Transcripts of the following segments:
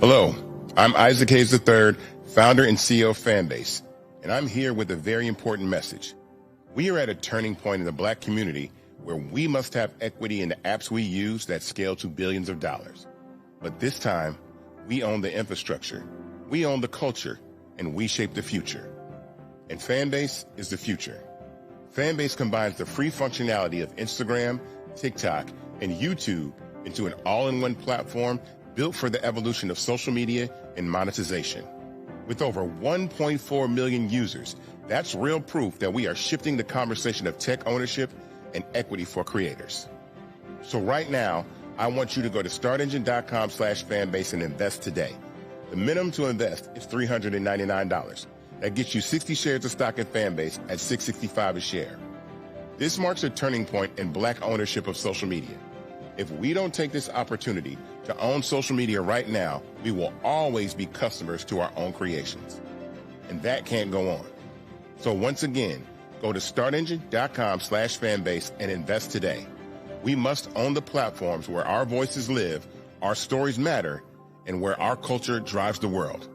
Hello, I'm Isaac Hayes III, founder and CEO of Fanbase, and I'm here with a very important message. We are at a turning point in the Black community where we must have equity in the apps we use that scale to billions of dollars. But this time, we own the infrastructure, we own the culture, and we shape the future. And Fanbase is the future. Fanbase combines the free functionality of Instagram, TikTok, and YouTube into an all-in-one platform built for the evolution of social media and monetization. With over 1.4 million users, that's real proof that we are shifting the conversation of tech ownership and equity for creators. So right now, I want you to go to startengine.com/fanbase and invest today. The minimum to invest is $399. That gets you 60 shares of stock in Fanbase at $665 a share. This marks a turning point in Black ownership of social media. If we don't take this opportunity to own social media right now, we will always be customers to our own creations. And that can't go on. So once again, go to startengine.com/fanbase and invest today. We must own the platforms where our voices live, our stories matter, and where our culture drives the world.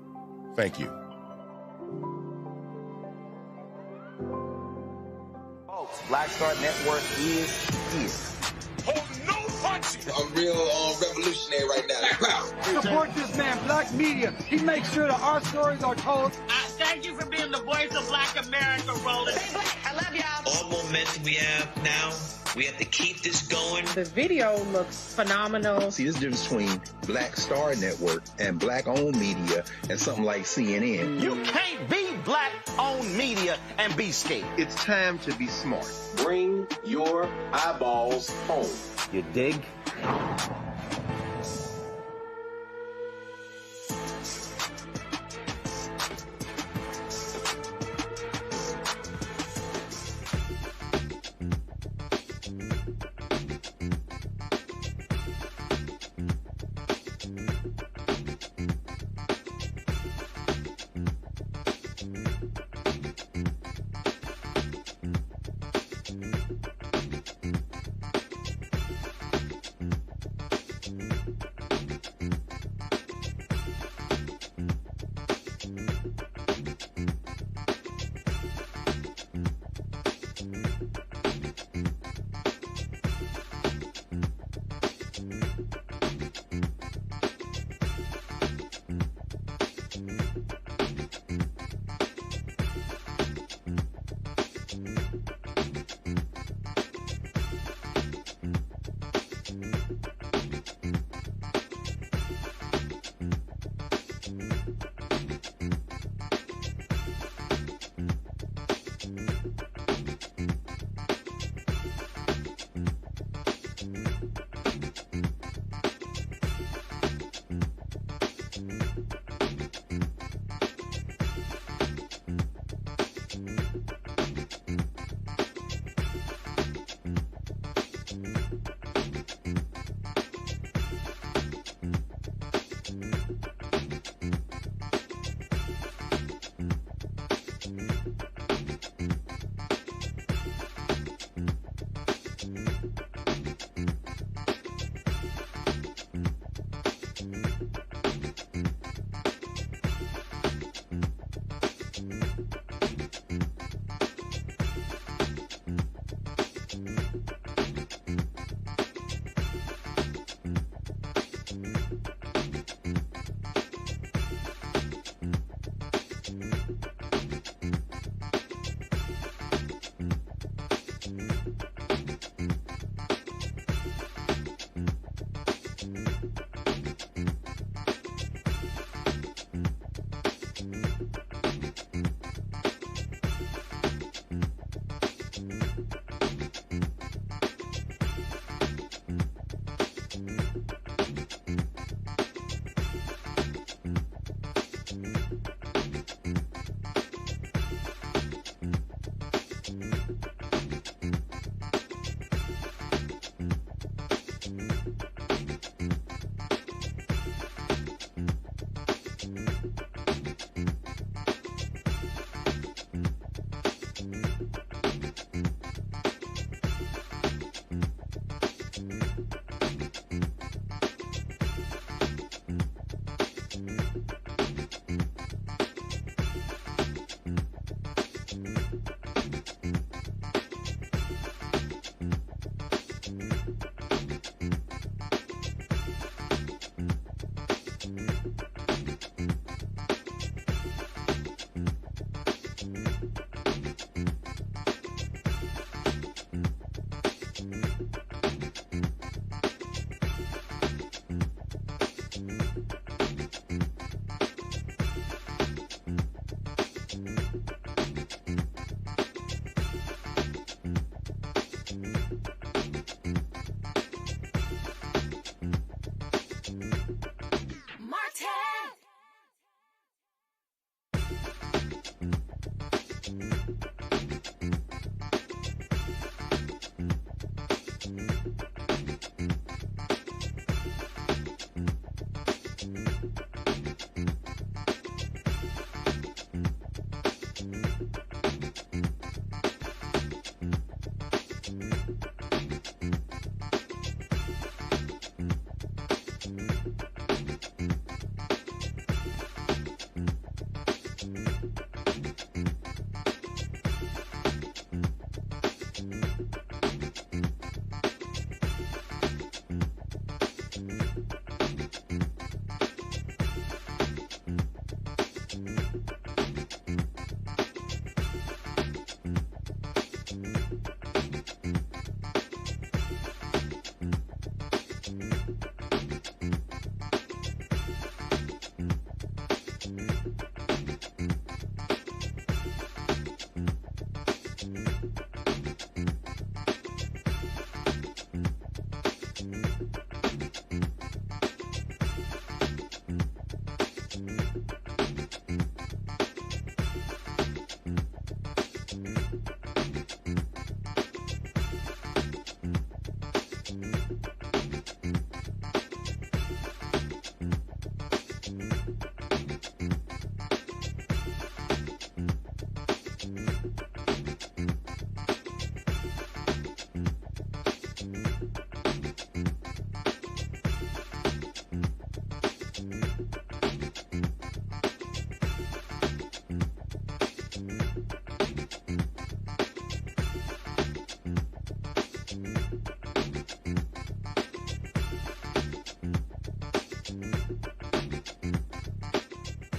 Thank you. Folks, Black Star Network is here. Oh, no punching! I'm real revolutionary right now. Support this man, Black Media. He makes sure that our stories are told. Thank you for being the voice of Black America, Roland. Stay black. I love y'all. All momentum we have now, we have to keep this going. The video looks phenomenal. See, there's a difference between Black Star Network and Black-owned media and something like CNN. You can't be Black-owned media and be scared. It's time to be smart. Bring your eyeballs home. You dig?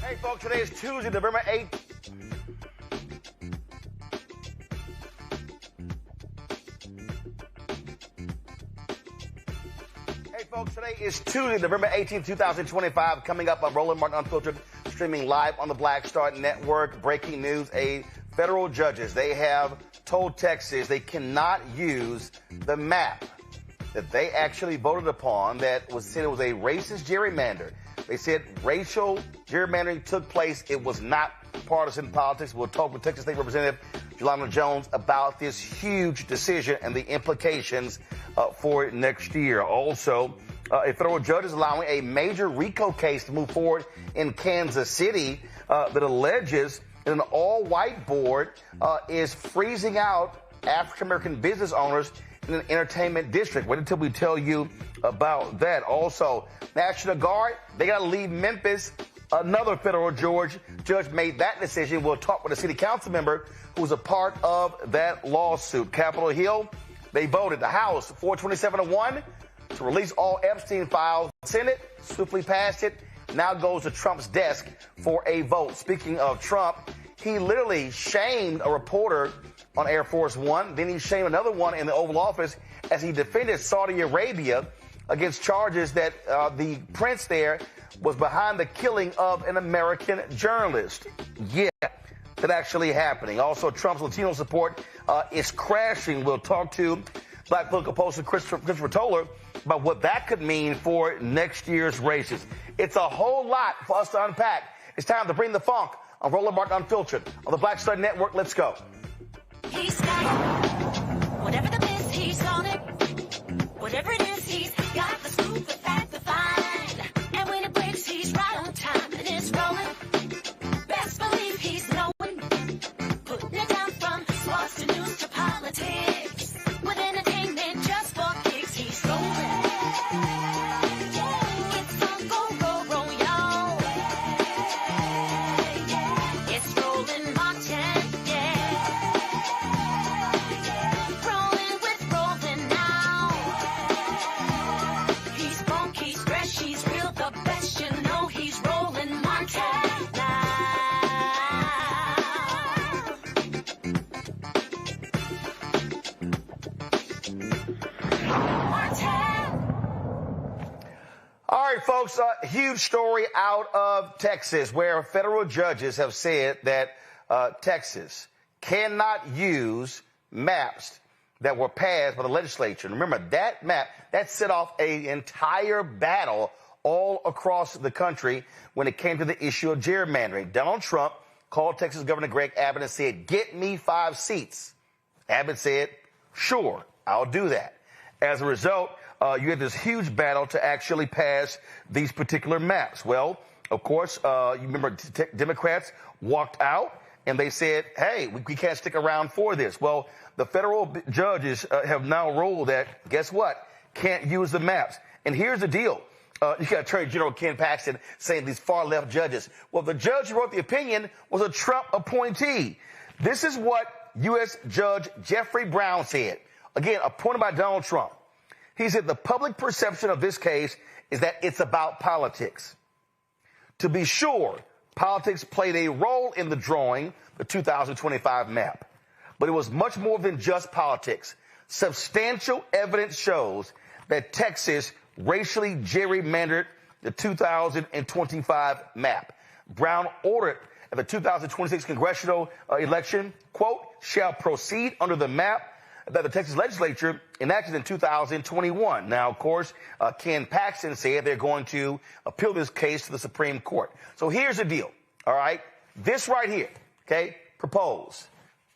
Hey, folks, today is Tuesday, November 8th. Hey, folks, today is Tuesday, November 18th, 2025. Coming up on Roland Martin Unfiltered, streaming live on the Black Star Network. Breaking news, federal judges, they have told Texas they cannot use the map that they actually voted upon that was said it was a racist gerrymander. They said racial gerrymandering took place. It was not partisan politics. We'll talk with Texas State Representative Jolanda Jones about this huge decision and the implications for next year. Also, a federal judge is allowing a major RICO case to move forward in Kansas City that alleges that an all-white board is freezing out African-American business owners in an entertainment district. Wait until we tell you about that. Also, National Guard, they got to leave Memphis. Another federal judge made that decision. We'll talk with a city council member who's a part of that lawsuit. Capitol Hill, they voted the House 427-1 to release all Epstein files. Senate swiftly passed it. Now goes to Trump's desk for a vote. Speaking of Trump, he literally shamed a reporter on Air Force One. Then he shamed another one in the Oval Office as he defended Saudi Arabia against charges that the prince there was behind the killing of an American journalist. Yeah, that actually happening. Also, Trump's Latino support is crashing. We'll talk to Black political pollster Christophe Towler about what that could mean for next year's races. It's a whole lot for us to unpack. It's time to bring the funk on Roland Martin Unfiltered on the Black Star Network. Let's go. He's got it. Whatever the biz, he's on it. Whatever it is, he's got the scoop, the fact, the find. And when it breaks, he's right on time and it's rolling. Best believe he's knowing. Putting it down from sports to news to politics. With entertainment just for kicks, he's rolling. It's on go, y'all. It's Roland Martin, Rolling with Roland now. He's funky, fresh, he's real, the best, you know he's Roland Martin now. All right, folks, a huge story out of Texas where federal judges have said that Texas cannot use maps that were passed by the legislature. Remember, that map, that set off an entire battle all across the country when it came to the issue of gerrymandering. Donald Trump called Texas Governor Greg Abbott and said, "Get me 5 seats." Abbott said, "Sure, I'll do that." As a result, you had this huge battle to actually pass these particular maps. Well, of course, you remember Democrats walked out and they said, hey, we can't stick around for this. Well, the federal judges have now ruled that, guess what, can't use the maps. And here's the deal. You got Attorney General Ken Paxton saying these far-left judges. Well, the judge who wrote the opinion was a Trump appointee. This is what U.S. Judge Jeffrey Brown said. Again, appointed by Donald Trump. He said the public perception of this case is that it's about politics. To be sure, politics played a role in the drawing the 2025 map. But it was much more than just politics. Substantial evidence shows that Texas racially gerrymandered the 2025 map. Brown ordered that the 2026 congressional election, quote, shall proceed under the map that the Texas legislature enacted in 2021. Now, of course, Ken Paxton said they're going to appeal this case to the Supreme Court. So here's the deal, all right? This right here, okay, proposed.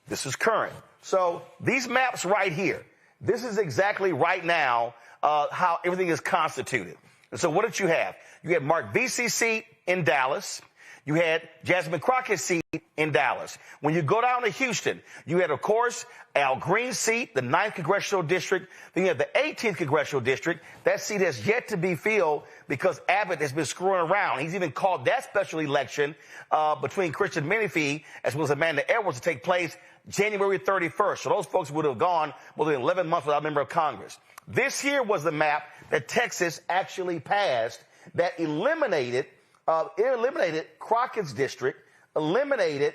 This is current. So these maps right here, this is exactly right now how everything is constituted. And so what did you have? You had Mark Vesey's seat in Dallas. You had Jasmine Crockett's seat in Dallas. When you go down to Houston, you had, of course, Al Green's seat, the 9th Congressional District. Then you have the 18th Congressional District. That seat has yet to be filled because Abbott has been screwing around. He's even called that special election between Christian Menifee as well as Amanda Edwards to take place January 31st. So those folks would have gone more than 11 months without a member of Congress. This here was the map that Texas actually passed that eliminated It eliminated Crockett's district, eliminated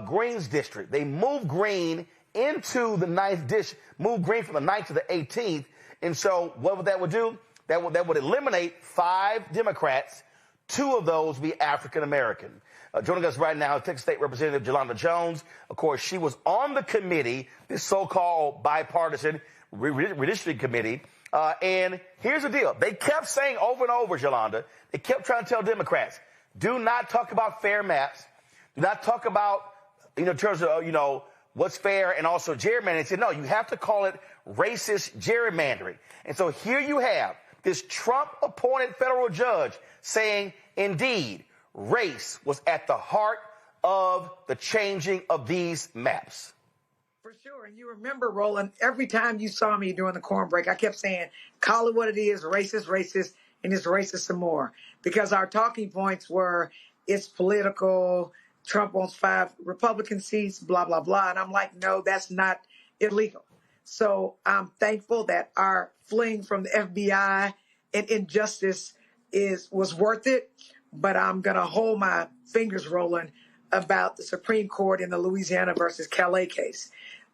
Green's district. They moved Green into the 9th district, moved Green from the 9th to the 18th. And so what that would do, that would eliminate 5 Democrats. 2 of those be African American. Joining us right now, Texas State Representative Jolanda Jones. Of course, she was on the committee, this so-called bipartisan redistricting committee. And here's the deal. They kept saying over and over, Jolanda, they kept trying to tell Democrats, do not talk about fair maps. Do not talk about, in terms of, what's fair and also gerrymandering. They said, no, you have to call it racist gerrymandering. And so here you have this Trump-appointed federal judge saying, indeed, race was at the heart of the changing of these maps. For sure. And you remember, Roland, every time you saw me during the corn break, I kept saying, call it what it is, racist, racist, and it's racist some more. Because our talking points were, it's political, Trump wants 5 Republican seats, blah, blah, blah. And I'm like, no, that's not illegal. So I'm thankful that our fleeing from the FBI and injustice was worth it. But I'm going to hold my fingers, Roland, about the Supreme Court in the Louisiana versus Calais case,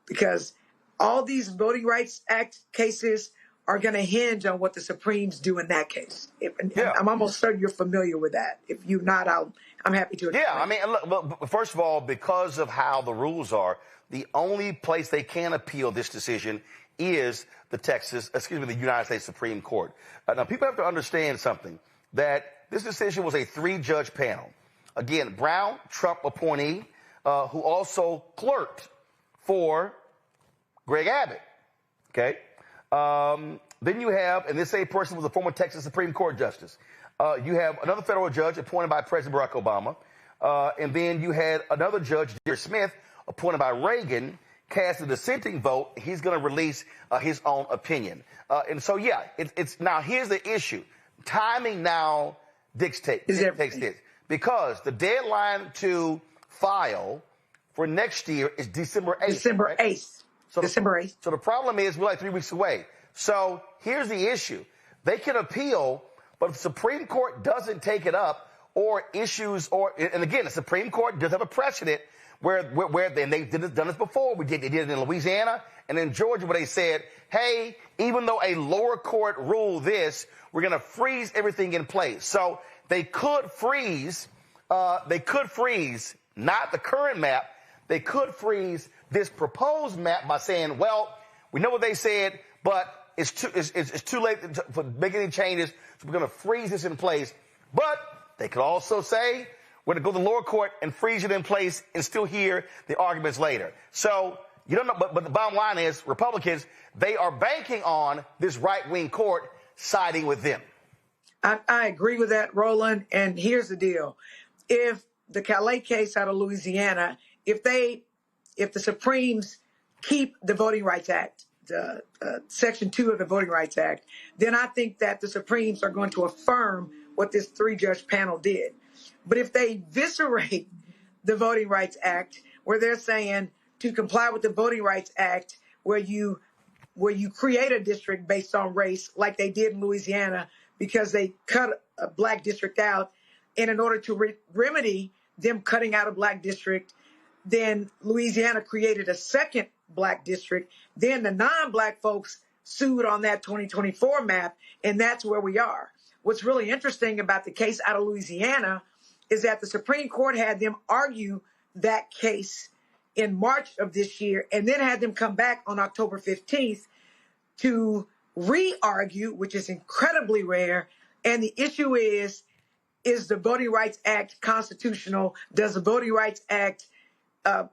because all these Voting Rights Act cases are going to hinge on what the Supremes do in that case. I'm almost certain you're familiar with that. If you're not, I'm happy to explain. Yeah, I mean, look, first of all, because of how the rules are, the only place they can appeal this decision is the United States Supreme Court. Now, people have to understand something, that this decision was a 3-judge panel. Again, Brown, Trump appointee, who also clerked for Greg Abbott. Okay. Then you have, and this same person was a former Texas Supreme Court justice. You have another federal judge appointed by President Barack Obama. And then you had another judge, Dear Smith, appointed by Reagan, cast a dissenting vote. He's going to release his own opinion. And so, yeah, it's now here's the issue. Timing now dictates this, because the deadline to file for next year is December 8th. December 8th. So December 8th. So the problem is we're like 3 weeks away. So here's the issue. They can appeal, but if the Supreme Court doesn't take it up or issues, and again, the Supreme Court does have a precedent where they've done this before. They did it in Louisiana and in Georgia, where they said, hey, even though a lower court ruled this, we're going to freeze everything in place. So they could freeze, not the current map. They could freeze this proposed map by saying, well, we know what they said, but it's too late to make any changes, so we're going to freeze this in place. But they could also say, we're going to go to the lower court and freeze it in place and still hear the arguments later. So you don't know, but the bottom line is Republicans, they are banking on this right-wing court siding with them. I agree with that, Roland. And here's the deal. If the Calais case out of Louisiana, if the Supremes keep the Voting Rights Act, Section 2 of the Voting Rights Act, then I think that the Supremes are going to affirm what this 3-judge panel did. But if they eviscerate the Voting Rights Act, where they're saying to comply with the Voting Rights Act, where you create a district based on race, like they did in Louisiana, because they cut a black district out, and in order to remedy them cutting out a black district, then Louisiana created a second black district. Then the non-black folks sued on that 2024 map, and that's where we are. What's really interesting about the case out of Louisiana is that the Supreme Court had them argue that case in March of this year, and then had them come back on October 15th to re-argue, which is incredibly rare. And the issue is the Voting Rights Act constitutional? Does the Voting Rights Act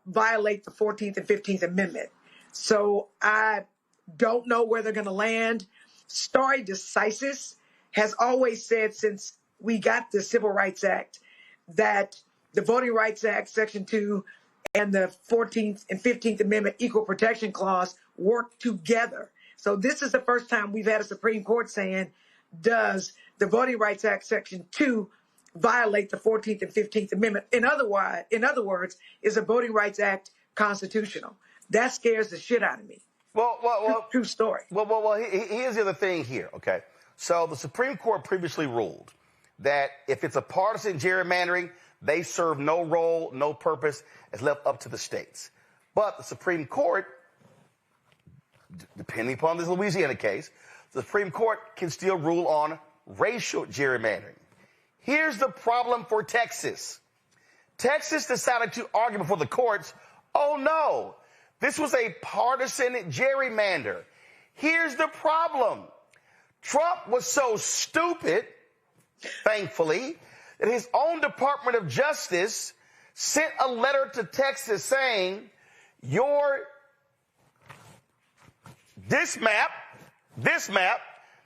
violate the 14th and 15th Amendment? So I don't know where they're going to land. Stare decisis has always said, since we got the Civil Rights Act, that the Voting Rights Act, Section 2, and the 14th and 15th Amendment Equal Protection Clause work together. So this is the first time we've had a Supreme Court saying, does the Voting Rights Act, Section 2, violate the 14th and 15th Amendment? In other words, is the Voting Rights Act constitutional? That scares the shit out of me. Well, true story. Well, here's the other thing here, okay? So the Supreme Court previously ruled that if it's a partisan gerrymandering, they serve no role, no purpose. It's left up to the states. But the Supreme Court, depending upon this Louisiana case, the Supreme Court can still rule on racial gerrymandering. Here's the problem for Texas. Texas decided to argue before the courts, oh no, this was a partisan gerrymander. Here's the problem. Trump was so stupid, thankfully, that his own Department of Justice sent a letter to Texas saying, this map,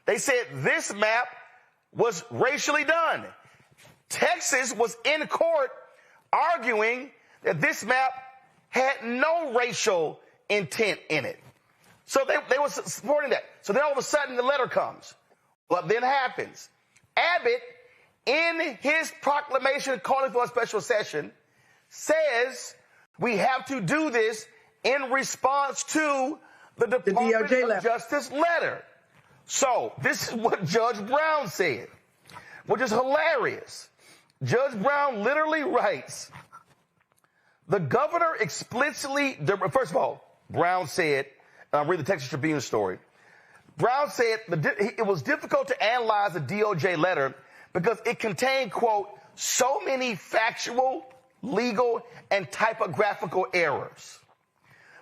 they said this map was racially done. Texas was in court arguing that this map had no racial intent in it. So they were supporting that. So then all of a sudden the letter comes. What then happens? Abbott, in his proclamation calling for a special session, says we have to do this in response to the Department of Justice letter. So this is what Judge Brown said, which is hilarious. Judge Brown literally writes, the governor explicitly, first of all, Brown said, read the Texas Tribune story. Brown said it was difficult to analyze the DOJ letter because it contained, quote, so many factual, legal, and typographical errors.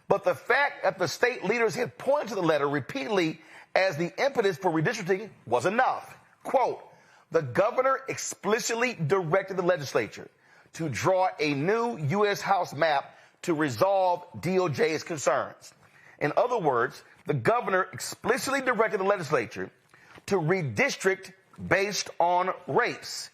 But the fact that the state leaders had pointed to the letter repeatedly as the impetus for redistricting was enough. Quote, the governor explicitly directed the legislature to draw a new U.S. House map to resolve DOJ's concerns. In other words, the governor explicitly directed the legislature to redistrict based on race.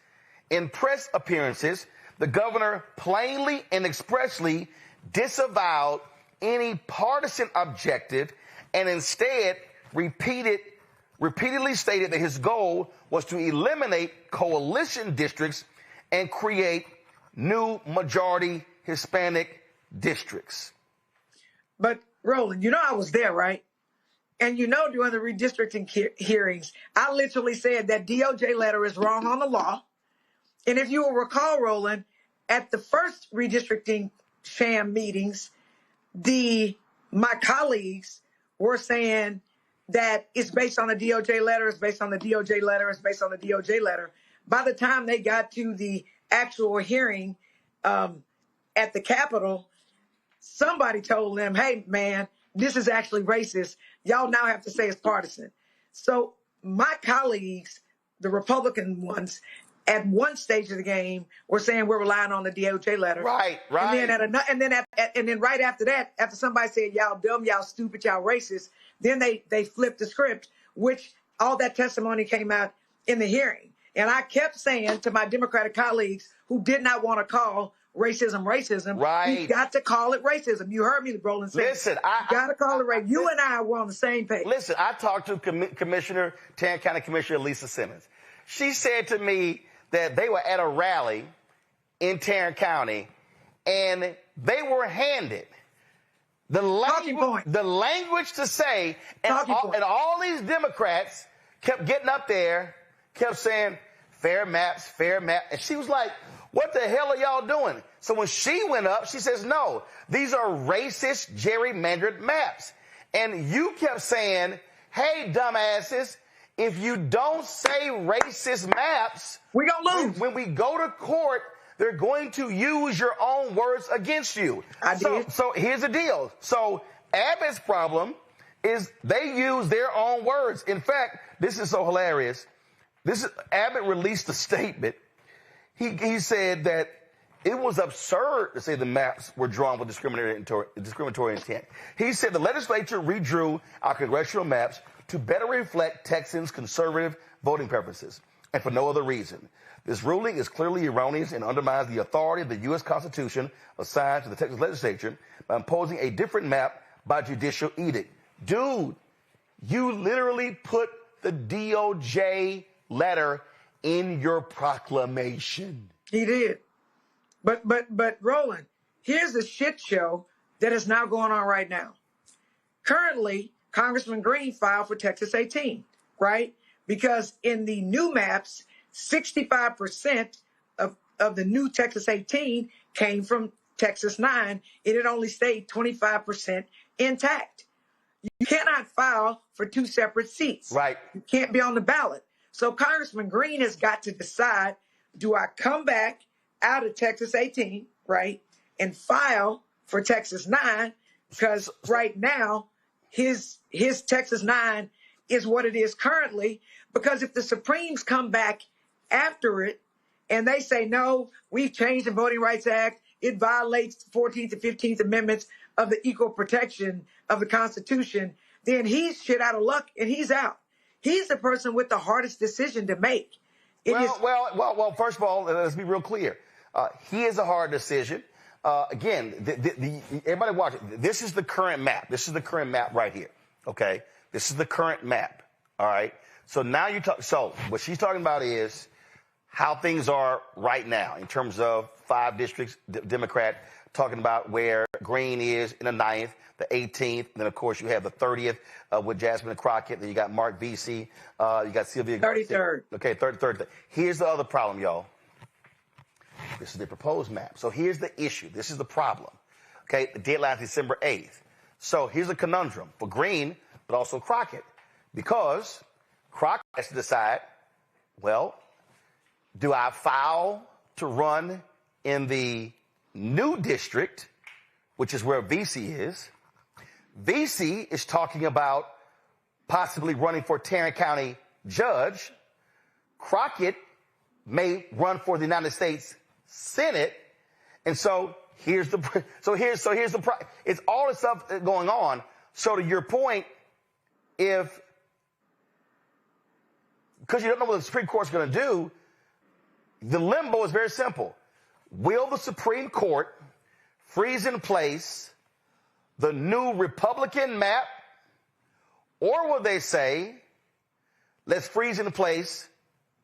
In press appearances, the governor plainly and expressly disavowed any partisan objective and instead repeatedly stated that his goal was to eliminate coalition districts and create new majority Hispanic districts. But Roland, you know I was there, right? And you know during the redistricting hearings, I literally said that DOJ letter is wrong on the law. And if you will recall, Roland, at the first redistricting sham meetings, my colleagues were saying that it's based on the DOJ letter, it's based on the DOJ letter, it's based on the DOJ letter. By the time they got to the actual hearing at the Capitol, somebody told them, hey, man, this is actually racist. Y'all now have to say it's partisan. So my colleagues, the Republican ones, at one stage of the game were saying we're relying on the DOJ letter. Right. And then right after that, after somebody said y'all dumb, y'all stupid, y'all racist, then they flipped the script, which all that testimony came out in the hearing. And I kept saying to my Democratic colleagues who did not want to call racism, right. We got to call it racism. You heard me, Roland, say, listen, you got to call it racism. You and I were on the same page. Listen, I talked to Tarrant County Commissioner Lisa Simmons. She said to me that they were at a rally in Tarrant County and they were handed the language to say, and all these Democrats kept getting up there, kept saying, fair maps. And she was like, what the hell are y'all doing? So when she went up, she says, no, these are racist, gerrymandered maps. And you kept saying, hey, dumbasses, if you don't say racist maps, we're going to lose. When we go to court, they're going to use your own words against you. So here's the deal. So Abbott's problem is they use their own words. In fact, this is so hilarious. Abbott released a statement. He said that it was absurd to say the maps were drawn with discriminatory intent. He said the legislature redrew our congressional maps to better reflect Texans' conservative voting preferences, and for no other reason. This ruling is clearly erroneous and undermines the authority of the U.S. Constitution assigned to the Texas legislature by imposing a different map by judicial edict. Dude, you literally put the DOJ letter in your proclamation. He did. But Roland, here's the shit show that is now going on right now. Currently, Congressman Green filed for Texas 18, right? Because in the new maps, 65% of the new Texas 18 came from Texas 9, and it only stayed 25% intact. You cannot file for two separate seats. Right. You can't be on the ballot. So Congressman Green has got to decide, do I come back out of Texas 18, right, and file for Texas 9? Because right now, his Texas 9 is what it is currently. Because if the Supremes come back after it and they say, no, we've changed the Voting Rights Act, it violates the 14th and 15th Amendments of the equal protection of the Constitution, then he's shit out of luck and he's out. He's the person with the hardest decision to make. Well, first of all, let's be real clear. He is a hard decision. Again, everybody watch it. This is the current map. This is the current map right here. Okay? This is the current map. All right? So now so what she's talking about is how things are right now in terms of 5 districts, Democrat, talking about where Green is in the 9th, the 18th, and then, of course, you have the 30th with Jasmine Crockett. Then you got Mark Vesey. You got Sylvia. 33rd. Okay, 33rd. Here's the other problem, y'all. This is the proposed map. So here's the issue. This is the problem. Okay, the deadline is December 8th. So here's a conundrum for Green, but also Crockett. Because Crockett has to decide, well, do I file to run in the new district, which is where Vesey is? Vesey is talking about possibly running for Tarrant County judge. Crockett may run for the United States Senate. And so here's the it's all this stuff going on. So to your point, because you don't know what the Supreme Court's going to do, the limbo is very simple. Will the Supreme Court freeze in place the new Republican map, or will they say, let's freeze in place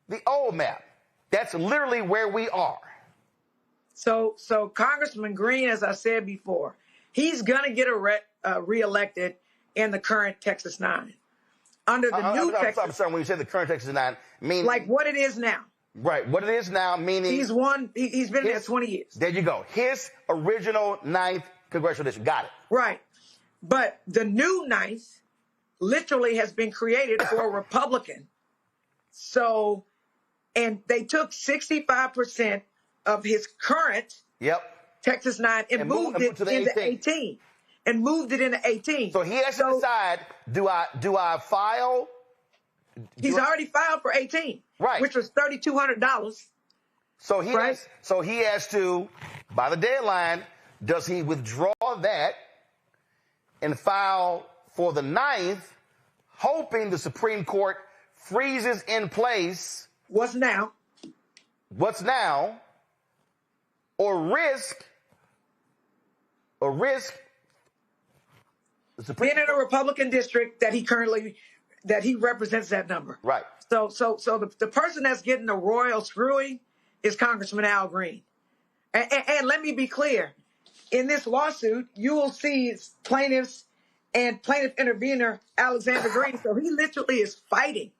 the old map? That's literally where we are. So Congressman Green, as I said before, he's going to get reelected in the current Texas 9. Under the new Texas... I'm sorry, when you say the current Texas 9, meaning... Like what it is now. Right, what it is now, meaning... He's been there 20 years. There you go. His original 9th congressional district. Got it. Right. But the new 9th literally has been created for a Republican. So, and they took 65% of his current Texas 9 and moved it into 18. And moved it into 18. So he has to decide, do I file? He's already filed for 18. Right. Which was $3,200. So he has to, by the deadline, does he withdraw that and file for the 9th, hoping the Supreme Court freezes in place what's now, or risk the Supreme being in a Republican district that he represents that number. Right. So the person that's getting the royal screwing is Congressman Al Green. And let me be clear. In this lawsuit, you will see plaintiffs and plaintiff intervener Alexander Green. So he literally is fighting.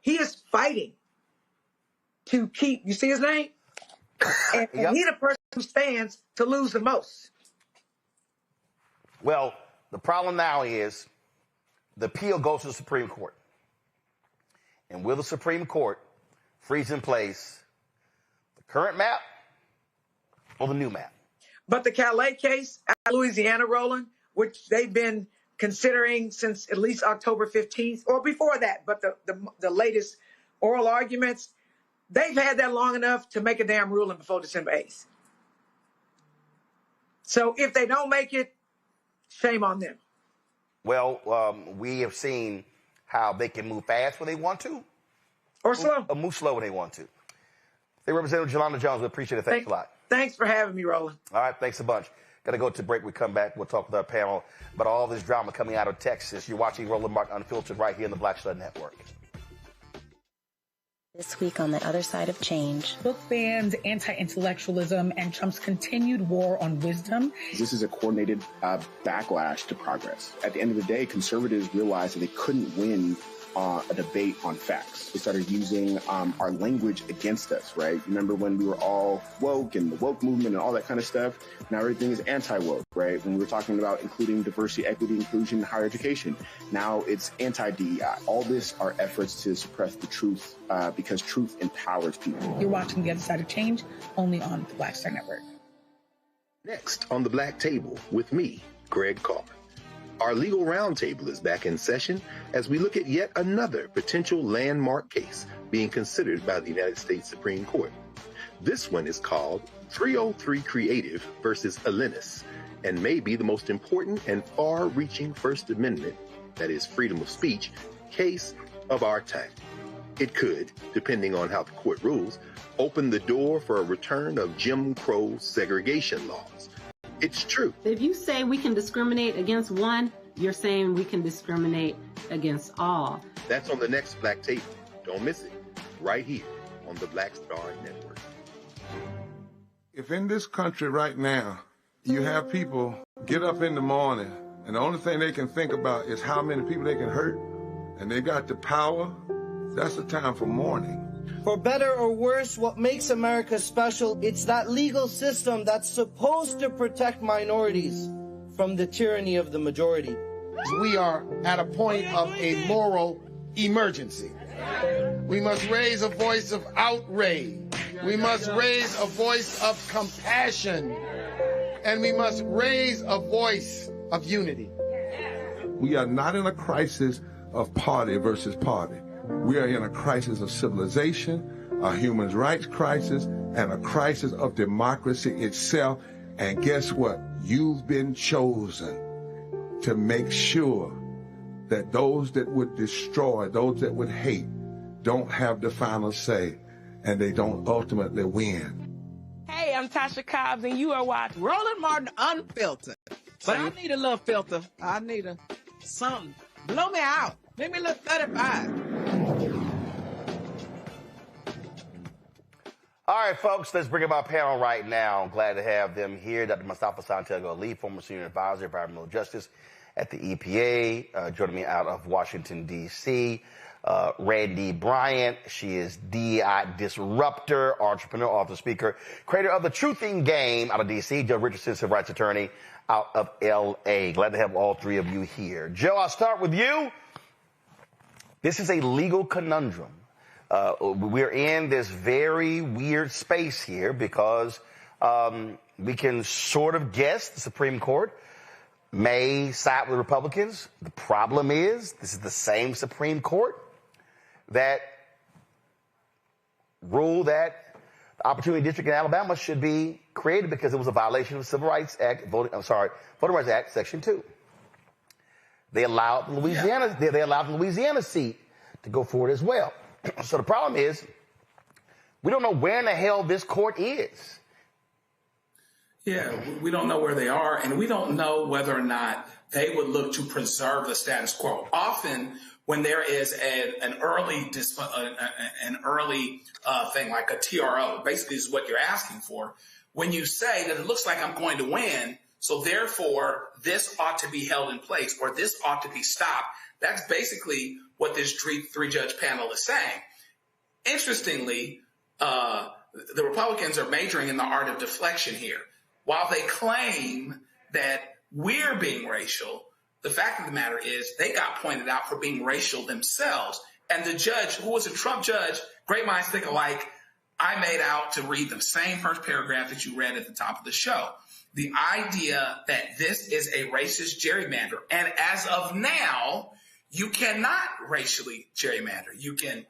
He is fighting to keep, you see his name? And he's the person who stands to lose the most. Well, the problem now is the appeal goes to the Supreme Court. And will the Supreme Court freeze in place the current map or the new map? But the Calais case out of Louisiana, Roland, which they've been considering since at least October 15th, or before that, but the latest oral arguments, they've had that long enough to make a damn ruling before December 8th. So if they don't make it, shame on them. Well, we have seen how they can move fast when they want to. Or slow. Or move slow when they want to. Hey, Representative Jolanda Jones, we appreciate it. Thanks a lot. Thanks for having me, Roland. All right, thanks a bunch. Got to go to break. We come back. We'll talk with our panel about all this drama coming out of Texas. You're watching Roland Martin Unfiltered right here in the Black Stud Network. This week on The Other Side of Change. Book bans, anti-intellectualism, and Trump's continued war on wisdom. This is a coordinated backlash to progress. At the end of the day, conservatives realized that they couldn't win a debate on facts. They started using our language against us, right? Remember when we were all woke and the woke movement and all that kind of stuff? Now everything is anti-woke, right? When we were talking about including diversity, equity, inclusion, and higher education, now it's anti-DEI. All this are efforts to suppress the truth because truth empowers people. You're watching The Other Side of Change, only on the Black Star Network. Next on the Black Table with me, Greg Carr. Our legal roundtable is back in session as we look at yet another potential landmark case being considered by the United States Supreme Court. This one is called 303 Creative versus Alennis, and may be the most important and far-reaching First Amendment, that is freedom of speech, case of our time. It could, depending on how the court rules, open the door for a return of Jim Crow segregation laws. It's true. If you say we can discriminate against one, you're saying we can discriminate against all. That's on the next Black Table. Don't miss it. Right here on the Black Star Network. If in this country right now, you have people get up in the morning and the only thing they can think about is how many people they can hurt, and they got the power, that's the time for mourning. For better or worse, what makes America special, it's that legal system that's supposed to protect minorities from the tyranny of the majority. We are at a point of a moral emergency. We must raise a voice of outrage. We must raise a voice of compassion. And we must raise a voice of unity. We are not in a crisis of party versus party. We are in a crisis of civilization, a human rights crisis, and a crisis of democracy itself. And guess what? You've been chosen to make sure that those that would destroy, those that would hate, don't have the final say, and they don't ultimately win. Hey, I'm Tasha Cobbs, and you are watching Roland Martin Unfiltered. But I need a little filter. I need something. Blow me out. Make me look 35. All right, folks, let's bring up our panel right now. I'm glad to have them here. Dr. Mustafa Santiago Ali, former senior advisor, environmental justice at the EPA, joining me out of Washington, D.C. Randy Bryant, she is DEI disruptor, entrepreneur, author, speaker, creator of The Truthing Game out of D.C., Joe Richardson, civil rights attorney out of L.A. Glad to have all three of you here. Joe, I'll start with you. This is a legal conundrum. We're in this very weird space here because we can sort of guess the Supreme Court may side with Republicans. The problem is this is the same Supreme Court that ruled that the Opportunity District in Alabama should be created because it was a violation of the Civil Rights Act, Voting Rights Act, Section 2. They allowed the Louisiana seat to go forward as well. So the problem is, we don't know where in the hell this court is. Yeah, we don't know where they are, and we don't know whether or not they would look to preserve the status quo. Often, when there is an early thing like a TRO, basically is what you're asking for, when you say that it looks like I'm going to win, so therefore this ought to be held in place or this ought to be stopped, that's basically what this three-judge panel is saying. Interestingly, the Republicans are majoring in the art of deflection here. While they claim that we're being racial, the fact of the matter is they got pointed out for being racial themselves. And the judge, who was a Trump judge, great minds think alike, I made out to read the same first paragraph that you read at the top of the show. The idea that this is a racist gerrymander. And as of now, you cannot racially gerrymander. You can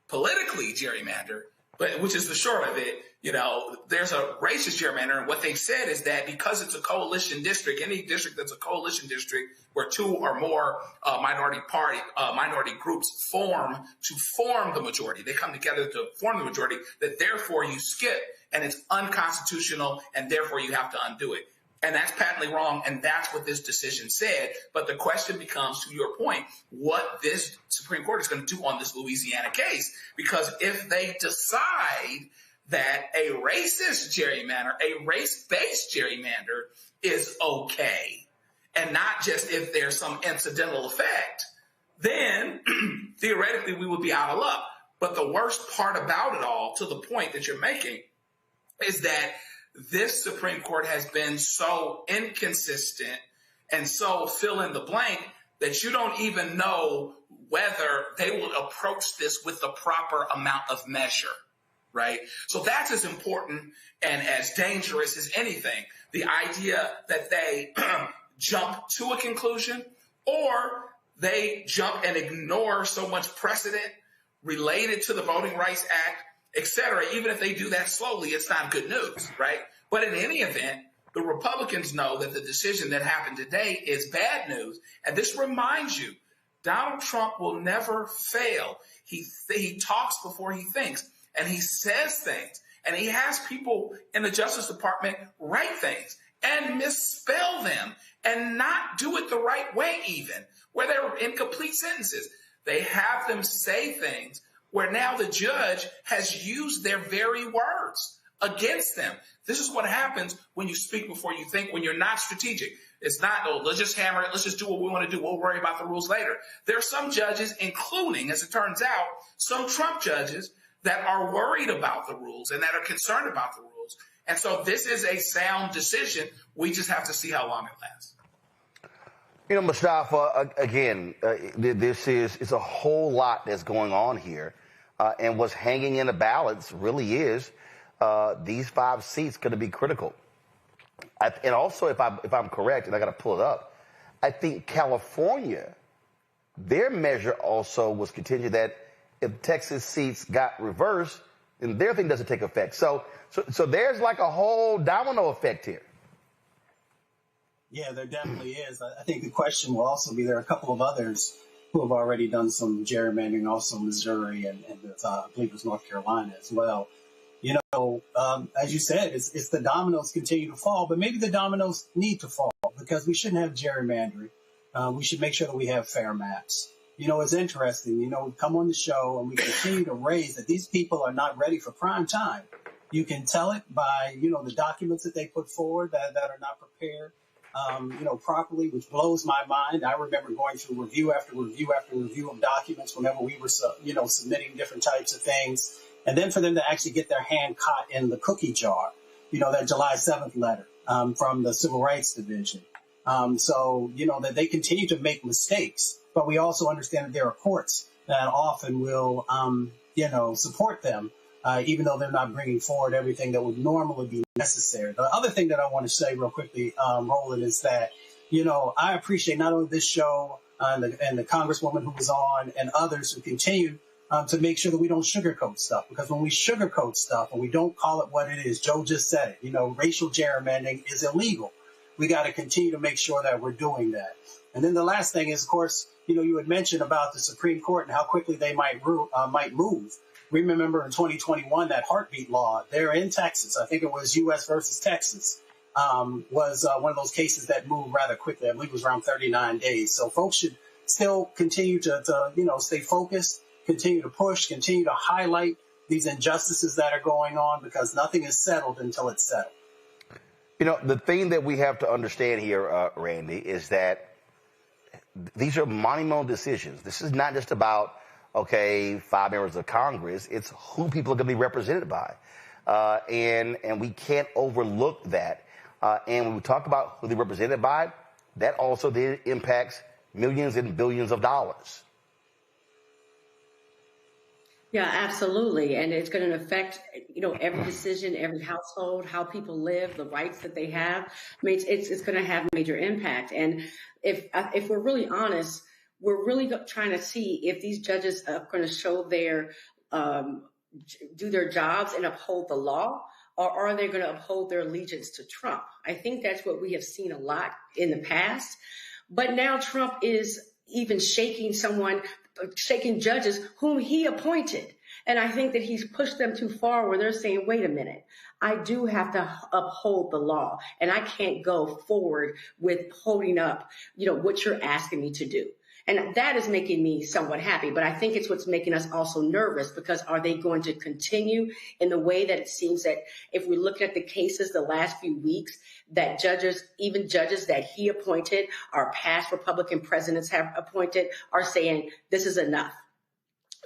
politically gerrymander, but which is the short of it. You know, there's a racist gerrymander, and what they've said is that because it's a coalition district, any district that's a coalition district where two or more minority groups form the majority, they come together to form the majority, that therefore you skip, and it's unconstitutional, and therefore you have to undo it. And that's patently wrong, and that's what this decision said. But the question becomes, to your point, what this Supreme Court is going to do on this Louisiana case. Because if they decide that a racist gerrymander, a race-based gerrymander is okay, and not just if there's some incidental effect, then theoretically we would be out of luck. But the worst part about it all, to the point that you're making, is that this Supreme Court has been so inconsistent and so fill in the blank that you don't even know whether they will approach this with the proper amount of measure, right? So that's as important and as dangerous as anything. The idea that they jump to a conclusion, or they jump and ignore so much precedent related to the Voting Rights Act, et cetera. Even if they do that slowly, it's not good news, right? But in any event, the Republicans know that the decision that happened today is bad news. And this reminds you, Donald Trump will never fail. He talks before he thinks, and he says things, and he has people in the Justice Department write things and misspell them and not do it the right way even, where they're incomplete sentences. They have them say things where now the judge has used their very words against them. This is what happens when you speak before you think, when you're not strategic. It's not, oh, let's just hammer it. Let's just do what we want to do. We'll worry about the rules later. There are some judges, including, as it turns out, some Trump judges that are worried about the rules and that are concerned about the rules. And so this is a sound decision. We just have to see how long it lasts. You know, Mustafa, again, it's a whole lot that's going on here. And what's hanging in the balance really is these 5 seats going to be critical. And also, if I'm correct, and I got to pull it up, I think California, their measure also was contingent that if Texas seats got reversed, then their thing doesn't take effect. So there's like a whole domino effect here. Yeah, there definitely is. I think the question will also be, there are a couple of others who have already done some gerrymandering, also Missouri and I believe it was North Carolina as well. You know, as you said, it's the dominoes continue to fall, but maybe the dominoes need to fall because we shouldn't have gerrymandering. We should make sure that we have fair maps. You know, it's interesting. You know, we come on the show and we continue to raise that these people are not ready for prime time. You can tell it by, you know, the documents that they put forward that are not prepared, you know, properly, which blows my mind. I remember going through review after review after review of documents whenever we were, you know, submitting different types of things. And then for them to actually get their hand caught in the cookie jar, you know, that July 7th letter from the Civil Rights Division. So, you know, that they continue to make mistakes. But we also understand that there are courts that often will, you know, support them, even though they're not bringing forward everything that would normally be necessary. The other thing that I want to say real quickly, Roland, is that, you know, I appreciate not only this show and the Congresswoman who was on and others who continue to make sure that we don't sugarcoat stuff. Because when we sugarcoat stuff and we don't call it what it is, Joe just said it, you know, racial gerrymandering is illegal. We got to continue to make sure that we're doing that. And then the last thing is, of course, you know, you had mentioned about the Supreme Court and how quickly they might move. Remember in 2021, that heartbeat law there in Texas, I think it was U.S. versus Texas, was one of those cases that moved rather quickly. I believe it was around 39 days. So folks should still continue to you know, stay focused, continue to push, continue to highlight these injustices that are going on, because nothing is settled until it's settled. You know, the thing that we have to understand here, Randy, is that these are monumental decisions. This is not just about, okay, 5 members of Congress. It's who people are going to be represented by. And we can't overlook that. And when we talk about who they're represented by, that also then impacts millions and billions of dollars. Yeah, absolutely. And it's going to affect, you know, every decision, every household, how people live, the rights that they have. I mean, it's going to have major impact. And if we're really honest, we're really trying to see if these judges are going to show their, do their jobs and uphold the law, or are they going to uphold their allegiance to Trump? I think that's what we have seen a lot in the past. But now Trump is even shaking judges whom he appointed. And I think that he's pushed them too far where they're saying, wait a minute, I do have to uphold the law, and I can't go forward with holding up, you know, what you're asking me to do. And that is making me somewhat happy, but I think it's what's making us also nervous, because are they going to continue in the way that it seems that if we look at the cases the last few weeks, that judges, even judges that he appointed, our past Republican presidents have appointed, are saying, this is enough.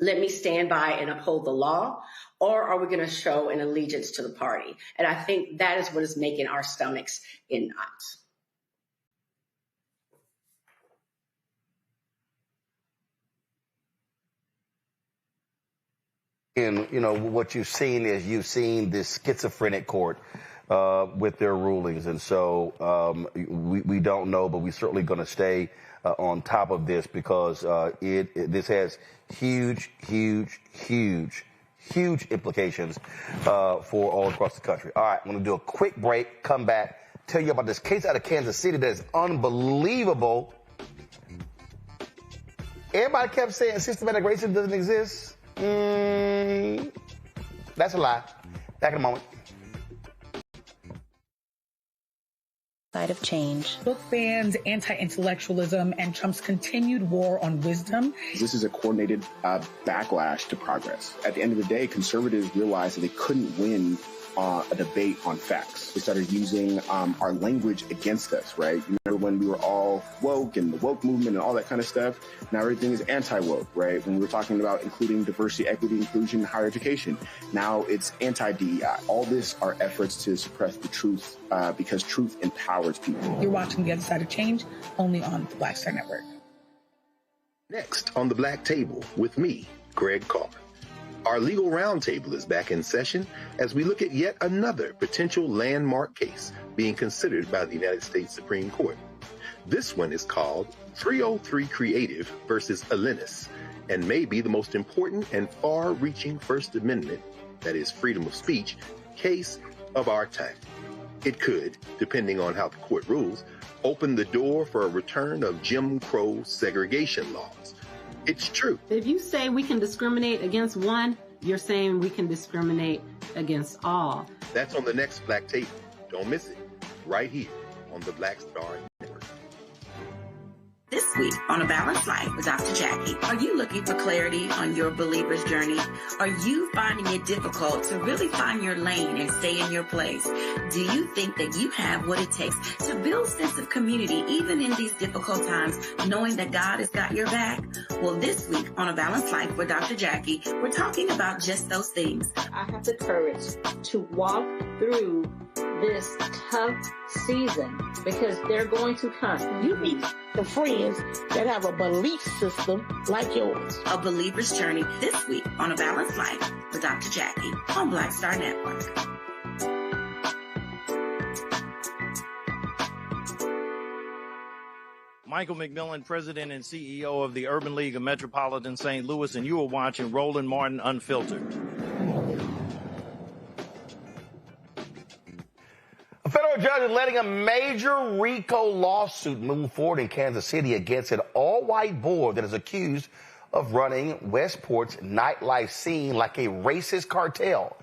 Let me stand by and uphold the law, or are we going to show an allegiance to the party? And I think that is what is making our stomachs in knots. And, you know, what you've seen this schizophrenic court with their rulings. And so we don't know, but we're certainly going to stay on top of this, because this has huge implications for all across the country. All right, I'm going to do a quick break, come back, tell you about this case out of Kansas City that is unbelievable. Everybody kept saying systematic racism doesn't exist. That's a lie. Back in a moment. Side of change. Book bans, anti-intellectualism, and Trump's continued war on wisdom. This is a coordinated backlash to progress. At the end of the day, conservatives realized that they couldn't win a debate on facts. They started using our language against us, right? Remember when we were all woke and the woke movement and all that kind of stuff? Now everything is anti-woke, right? When we were talking about including diversity, equity, inclusion, higher education, now it's anti-DEI. All this are efforts to suppress the truth because truth empowers people. You're watching The Other Side of Change, only on the Black Star Network. Next on the Black Table with me, Greg Carr. Our legal roundtable is back in session as we look at yet another potential landmark case being considered by the United States Supreme Court. This one is called 303 Creative versus Alennis, and may be the most important and far-reaching First Amendment, that is freedom of speech, case of our time. It could, depending on how the court rules, open the door for a return of Jim Crow segregation laws. It's true. If you say we can discriminate against one, you're saying we can discriminate against all. That's on the next Black Table. Don't miss it. Right here on the Black Star Network. This week on A Balanced Life with Dr. Jackie, are you looking for clarity on your believer's journey? Are you finding it difficult to really find your lane and stay in your place? Do you think that you have what it takes to build a sense of community even in these difficult times, knowing that God has got your back? Well, this week on A Balanced Life with Dr. Jackie, we're talking about just those things. I have the courage to walk through this tough season because they're going to come. You need the friends that have a belief system like yours. A believer's journey this week on A Balanced Life with Dr. Jackie on Black Star Network. Michael McMillan, President and CEO of the Urban League of Metropolitan St. Louis, and you are watching Roland Martin Unfiltered. A federal judge is letting a major RICO lawsuit move forward in Kansas City against an all-white board that is accused of running Westport's nightlife scene like a racist cartel.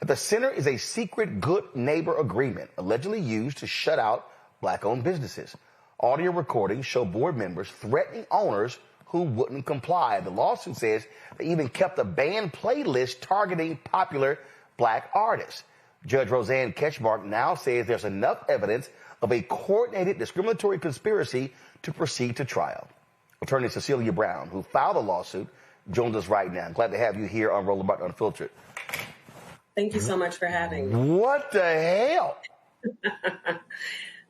At the center is a secret good neighbor agreement allegedly used to shut out black-owned businesses. Audio recordings show board members threatening owners who wouldn't comply. The lawsuit says they even kept a banned playlist targeting popular black artists. Judge Roseanne Ketchmark now says there's enough evidence of a coordinated discriminatory conspiracy to proceed to trial. Attorney Cecilia Brown, who filed the lawsuit, joins us right now. I'm glad to have you here on Roland Martin Unfiltered. Thank you so much for having me. What the hell?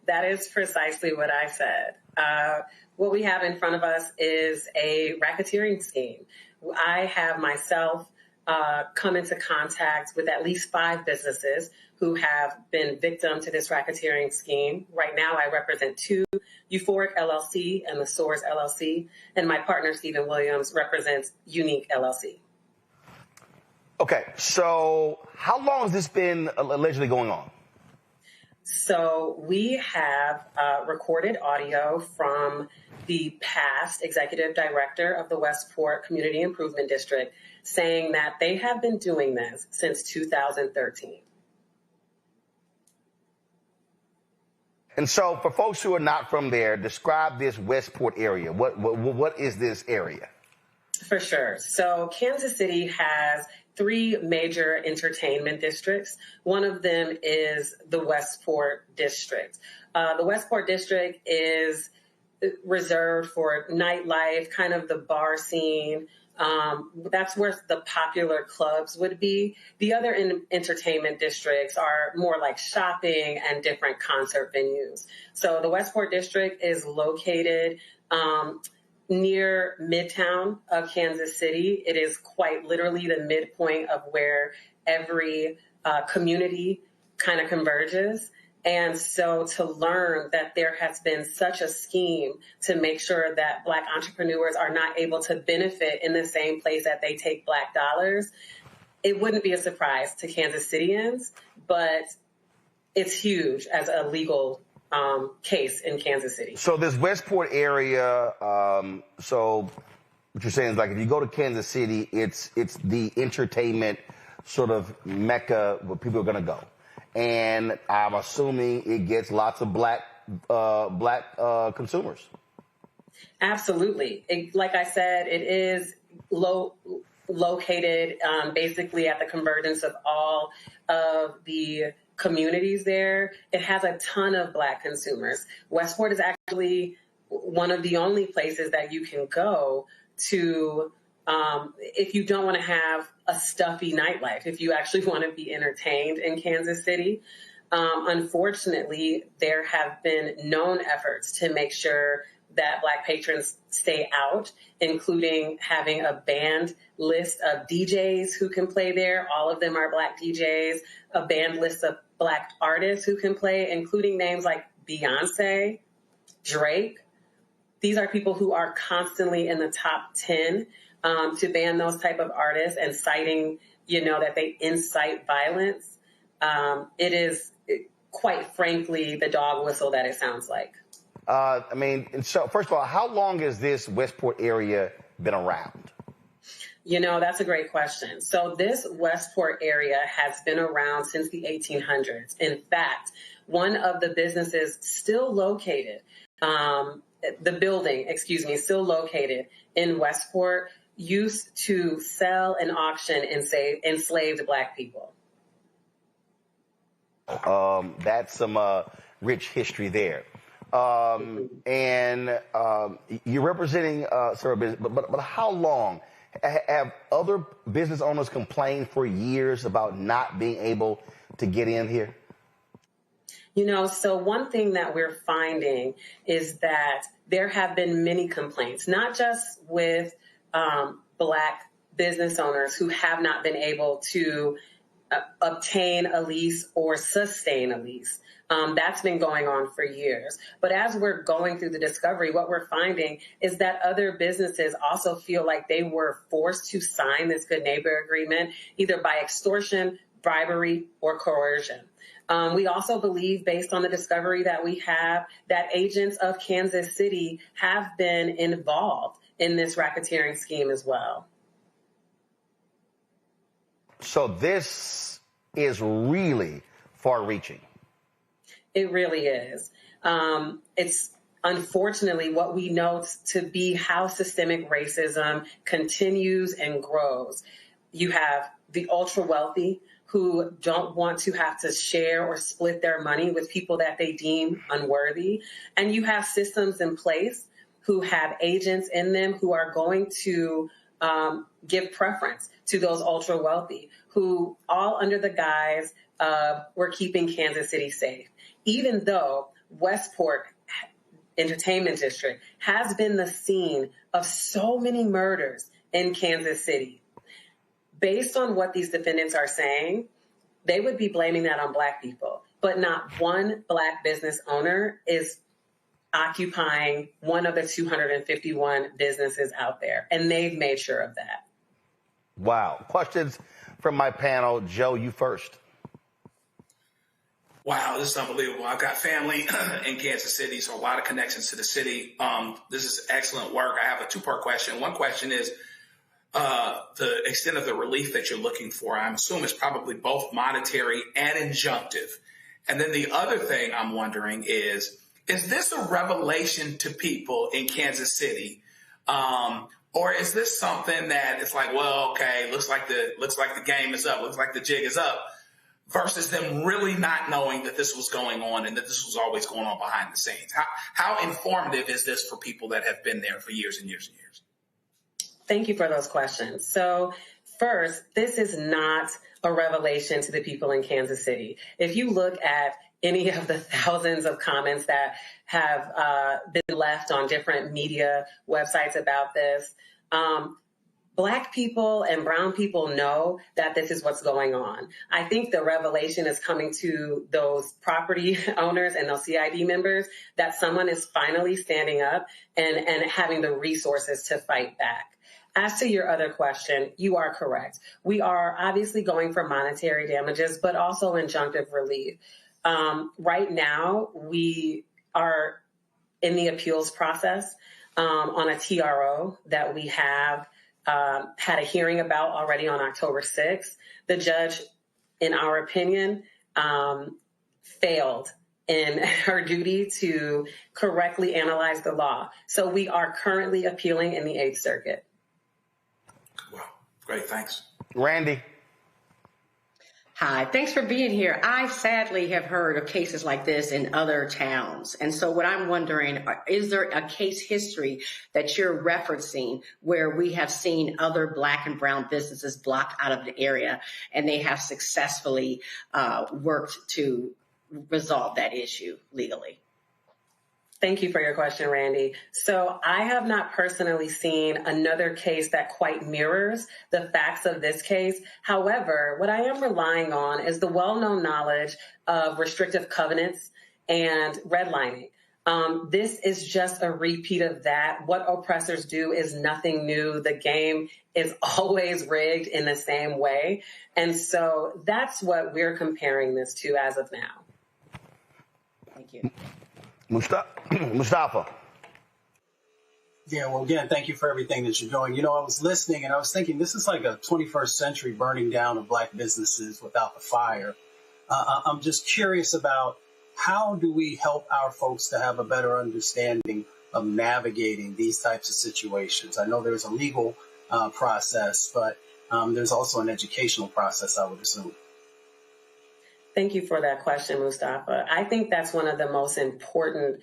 That is precisely what I said. What we have in front of us is a racketeering scheme. I have myself come into contact with at least 5 businesses who have been victim to this racketeering scheme. Right now, I represent 2, Euphoric LLC and the Source LLC, and my partner, Stephen Williams, represents Unique LLC. Okay, so how long has this been allegedly going on? So we have recorded audio from the past executive director of the Westport Community Improvement District saying that they have been doing this since 2013. And so for folks who are not from there, describe this Westport area. What is this area? For sure. So Kansas City has 3 major entertainment districts. One of them is the Westport district. The Westport district is reserved for nightlife, kind of the bar scene. That's where the popular clubs would be. The other entertainment districts are more like shopping and different concert venues. So the Westport district is located near Midtown of Kansas City. It is quite literally the midpoint of where every community kind of converges. And so to learn that there has been such a scheme to make sure that Black entrepreneurs are not able to benefit in the same place that they take Black dollars, it wouldn't be a surprise to Kansas Cityans, but it's huge as a legal case in Kansas City. So this Westport area, so what you're saying is like if you go to Kansas City, it's the entertainment sort of mecca where people are going to go. And I'm assuming it gets lots of black consumers. Absolutely. Like I said, it is located basically at the convergence of all of the communities there. It has a ton of Black consumers. Westport is actually one of the only places that you can go to if you don't want to have a stuffy nightlife, if you actually want to be entertained in Kansas City. Unfortunately, there have been known efforts to make sure that Black patrons stay out, including having a banned list of DJs who can play there. All of them are Black DJs, a banned list of Black artists who can play, including names like Beyonce, Drake. These are people who are constantly in the top 10 to ban those type of artists and citing, that they incite violence. It is quite frankly the dog whistle that it sounds like. So first of all, how long has this Westport area been around? That's a great question. So this Westport area has been around since the 1800s. In fact, one of the businesses still located, still located in Westport, used to sell and auction enslaved Black people. That's some rich history there. And you're representing business, but how long have other business owners complained for years about not being able to get in here? So one thing that we're finding is that there have been many complaints, not just with Black business owners who have not been able to obtain a lease or sustain a lease. That's been going on for years. But as we're going through the discovery, what we're finding is that other businesses also feel like they were forced to sign this good neighbor agreement, either by extortion, bribery, or coercion. We also believe, based on the discovery that we have, that agents of Kansas City have been involved in this racketeering scheme as well. So this is really far-reaching. It really is. It's unfortunately what we know to be how systemic racism continues and grows. You have the ultra-wealthy who don't want to have to share or split their money with people that they deem unworthy. And you have systems in place who have agents in them who are going to give preference to those ultra wealthy, who all under the guise of we're keeping Kansas City safe. Even though Westport Entertainment District has been the scene of so many murders in Kansas City. Based on what these defendants are saying, they would be blaming that on Black people, but not one Black business owner is occupying one of the 251 businesses out there, and they've made sure of that. Wow. Questions from my panel. Joe, you first. Wow, this is unbelievable. I've got family in Kansas City, so a lot of connections to the city. This is excellent work. I have a two-part question. One question is the extent of the relief that you're looking for. I assume it's probably both monetary and injunctive. And then the other thing I'm wondering is this a revelation to people in Kansas City? Or is this something that it's like, well, okay, looks like the game is up, looks like the jig is up, versus them really not knowing that this was going on and that this was always going on behind the scenes? How informative is this for people that have been there for years and years and years? Thank you for those questions. So first, this is not a revelation to the people in Kansas City. If you look at any of the thousands of comments that have been left on different media websites about this, Black people and brown people know that this is what's going on. I think the revelation is coming to those property owners and those CID members that someone is finally standing up and having the resources to fight back. As to your other question, you are correct. We are obviously going for monetary damages, but also injunctive relief. Right now, we are in the appeals process on a TRO that we have had a hearing about already on October 6th. The judge, in our opinion, failed in her duty to correctly analyze the law. So we are currently appealing in the 8th Circuit. Wow, great, thanks. Randy. Hi, thanks for being here. I sadly have heard of cases like this in other towns. And so what I'm wondering, is there a case history that you're referencing where we have seen other Black and brown businesses blocked out of the area and they have successfully worked to resolve that issue legally? Thank you for your question, Randy. So I have not personally seen another case that quite mirrors the facts of this case. However, what I am relying on is the well-known knowledge of restrictive covenants and redlining. This is just a repeat of that. What oppressors do is nothing new. The game is always rigged in the same way. And so that's what we're comparing this to as of now. Thank you. Mustafa. Yeah, well, again, thank you for everything that you're doing. You know, I was listening and I was thinking this is like a 21st century burning down of Black businesses without the fire. I'm just curious about how do we help our folks to have a better understanding of navigating these types of situations? I know there's a legal process, but there's also an educational process, I would assume. Thank you for that question, Mustafa. I think that's one of the most important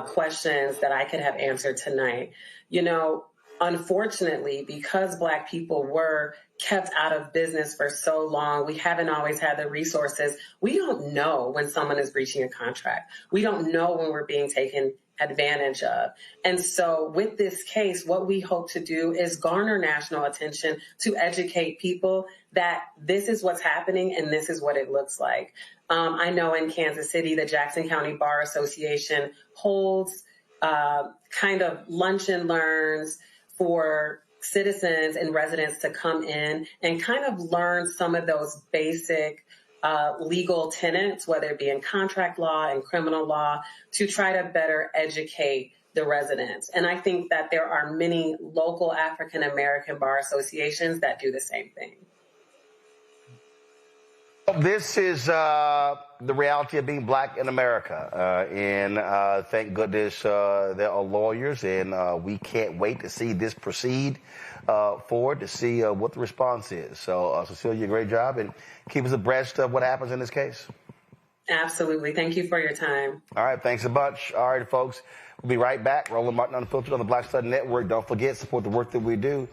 questions that I could have answered tonight. You know, unfortunately, because Black people were kept out of business for so long, we haven't always had the resources. We don't know when someone is breaching a contract. We don't know when we're being taken advantage of. And so with this case, what we hope to do is garner national attention to educate people that this is what's happening and this is what it looks like. I know in Kansas City, the Jackson County Bar Association holds kind of lunch and learns for citizens and residents to come in and kind of learn some of those basic legal tenets, whether it be in contract law and criminal law, to try to better educate the residents. And I think that there are many local African American bar associations that do the same thing. This is the reality of being Black in America. And thank goodness there are lawyers, and we can't wait to see this proceed forward to see what the response is. So, Cecilia, great job, and keep us abreast of what happens in this case. Absolutely. Thank you for your time. All right. Thanks a bunch. All right, folks. We'll be right back. Roland Martin Unfiltered on the Black Stud Network. Don't forget, support the work that we do.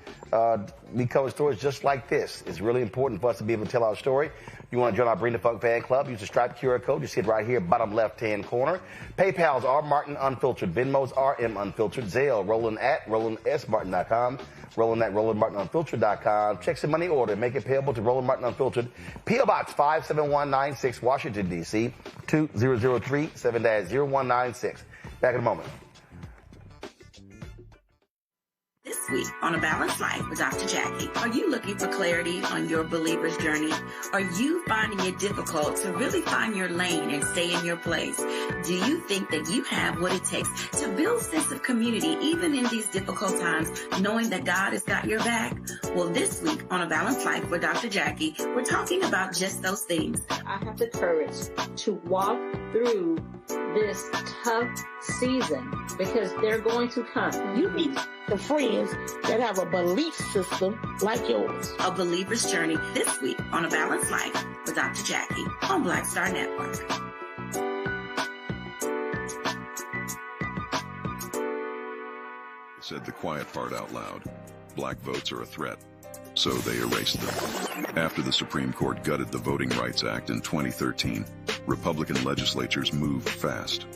We cover stories just like this. It's really important for us to be able to tell our story. You want to join our Bring the Funk fan club, use the Stripe QR code. You see it right here, bottom left-hand corner. PayPal's R Martin Unfiltered. Venmo's RM Unfiltered. Zelle, Roland at RolandSMartin.com. Roland at RolandMartinUnfiltered.com. Check some money order. Make it payable to Roland Martin Unfiltered. P.O. Box 57196, Washington, D.C. 2003 7-0196. Back in a moment. This week on A Balanced Life with Dr. Jackie. Are you looking for clarity on your believer's journey? Are you finding it difficult to really find your lane and stay in your place? Do you think that you have what it takes to build a sense of community even in these difficult times, knowing that God has got your back? Well, this week on A Balanced Life with Dr. Jackie, we're talking about just those things. I have the courage to walk through this tough season because they're going to come. You need the friends that have a belief system like yours. A believer's journey this week on A Balanced Life with Dr. Jackie on Black Star Network. Said the quiet part out loud. Black votes are a threat. So they erased them. After the Supreme Court gutted the Voting Rights Act in 2013, Republican legislatures moved fast.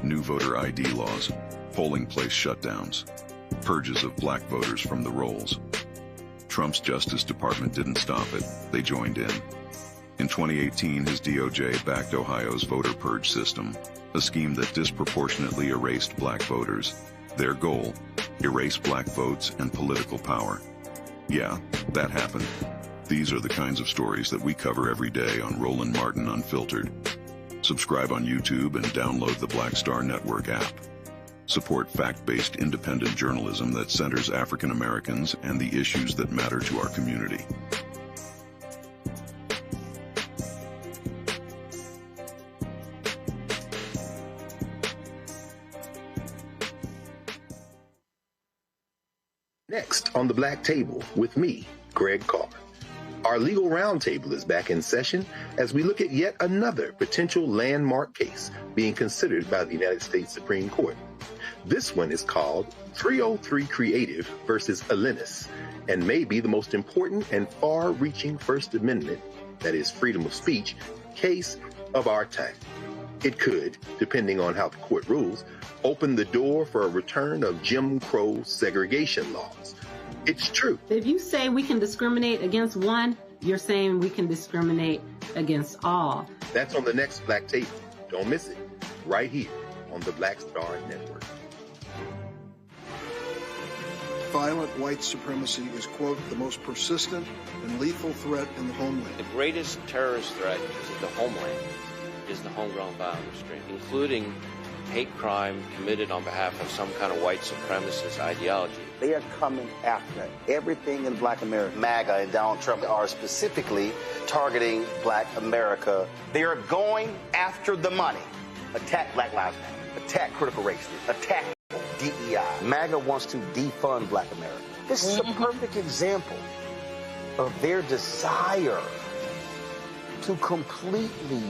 New voter ID laws, polling place shutdowns, purges of black voters from the rolls. Trump's Justice Department didn't stop it. They joined in. In 2018, his DOJ backed Ohio's voter purge system, a scheme that disproportionately erased black voters. Their goal, erase black votes and political power. Yeah, that happened. These are the kinds of stories that we cover every day on Roland Martin Unfiltered. Subscribe on YouTube and download the Black Star Network app. Support fact-based independent journalism that centers African Americans and the issues that matter to our community. Next on the Black Table with me, Greg Carr. Our legal roundtable is back in session as we look at yet another potential landmark case being considered by the United States Supreme Court. This one is called 303 Creative versus Alennis and may be the most important and far-reaching First Amendment, that is freedom of speech, case of our time. It could, depending on how the court rules, open the door for a return of Jim Crow segregation laws. It's true. If you say we can discriminate against one, you're saying we can discriminate against all. That's on the next Black Table. Don't miss it. Right here on the Black Star Network. Violent white supremacy is, quote, the most persistent and lethal threat in the homeland. The greatest terrorist threat to the homeland is the homegrown violent stream, including hate crime committed on behalf of some kind of white supremacist ideology. They are coming after everything in Black America. MAGA and Donald Trump are specifically targeting Black America. They are going after the money. Attack Black Lives Matter. Attack critical race theory. Attack DEI. MAGA wants to defund Black America. This is a perfect example of their desire to completely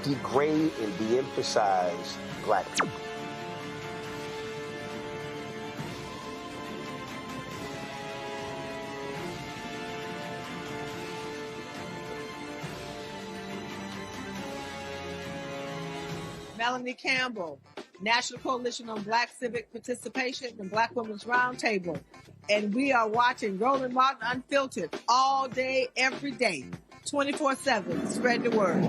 degrade and de-emphasize Black people. Melanie Campbell, National Coalition on Black Civic Participation and Black Women's Roundtable. And we are watching Roland Martin Unfiltered all day, every day, 24/7. Spread the word.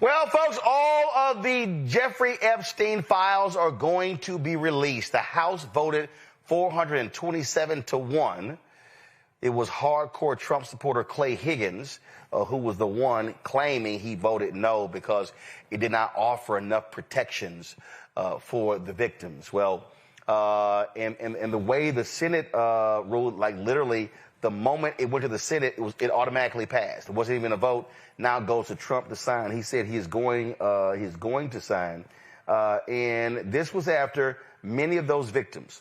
Well, folks, all of the Jeffrey Epstein files are going to be released. The House voted 427 to 1. It was hardcore Trump supporter Clay Higgins who was the one claiming he voted no because it did not offer enough protections for the victims. Well, and the way the Senate ruled, like literally the moment it went to the Senate, it automatically passed. It wasn't even a vote. Now it goes to Trump to sign. He said he's going to sign. And this was after many of those victims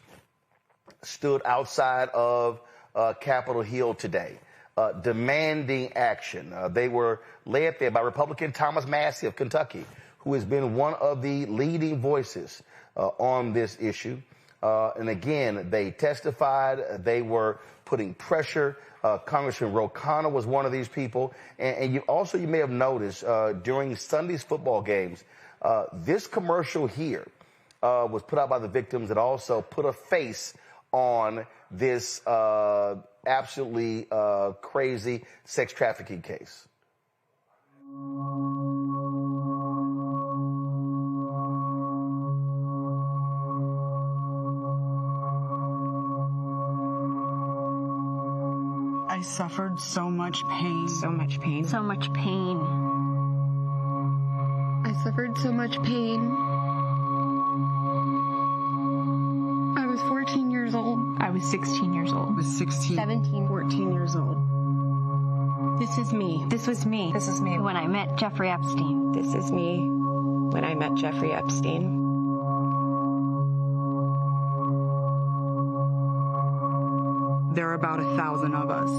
stood outside of Capitol Hill today, demanding action. They were led there by Republican Thomas Massie of Kentucky, who has been one of the leading voices on this issue. And again, they testified. They were putting pressure. Congressman Roland was one of these people. And you may have noticed during Sunday's football games, this commercial here was put out by the victims that also put a face on this absolutely crazy sex trafficking case. I suffered so much pain. So much pain. So much pain. I suffered so much pain. I was 14 years old. I was 16 years old. I was 16. 17. 14 years old. This is me. This was me. This is me. When I met Jeffrey Epstein. This is me when I met Jeffrey Epstein. There are about 1,000 of us.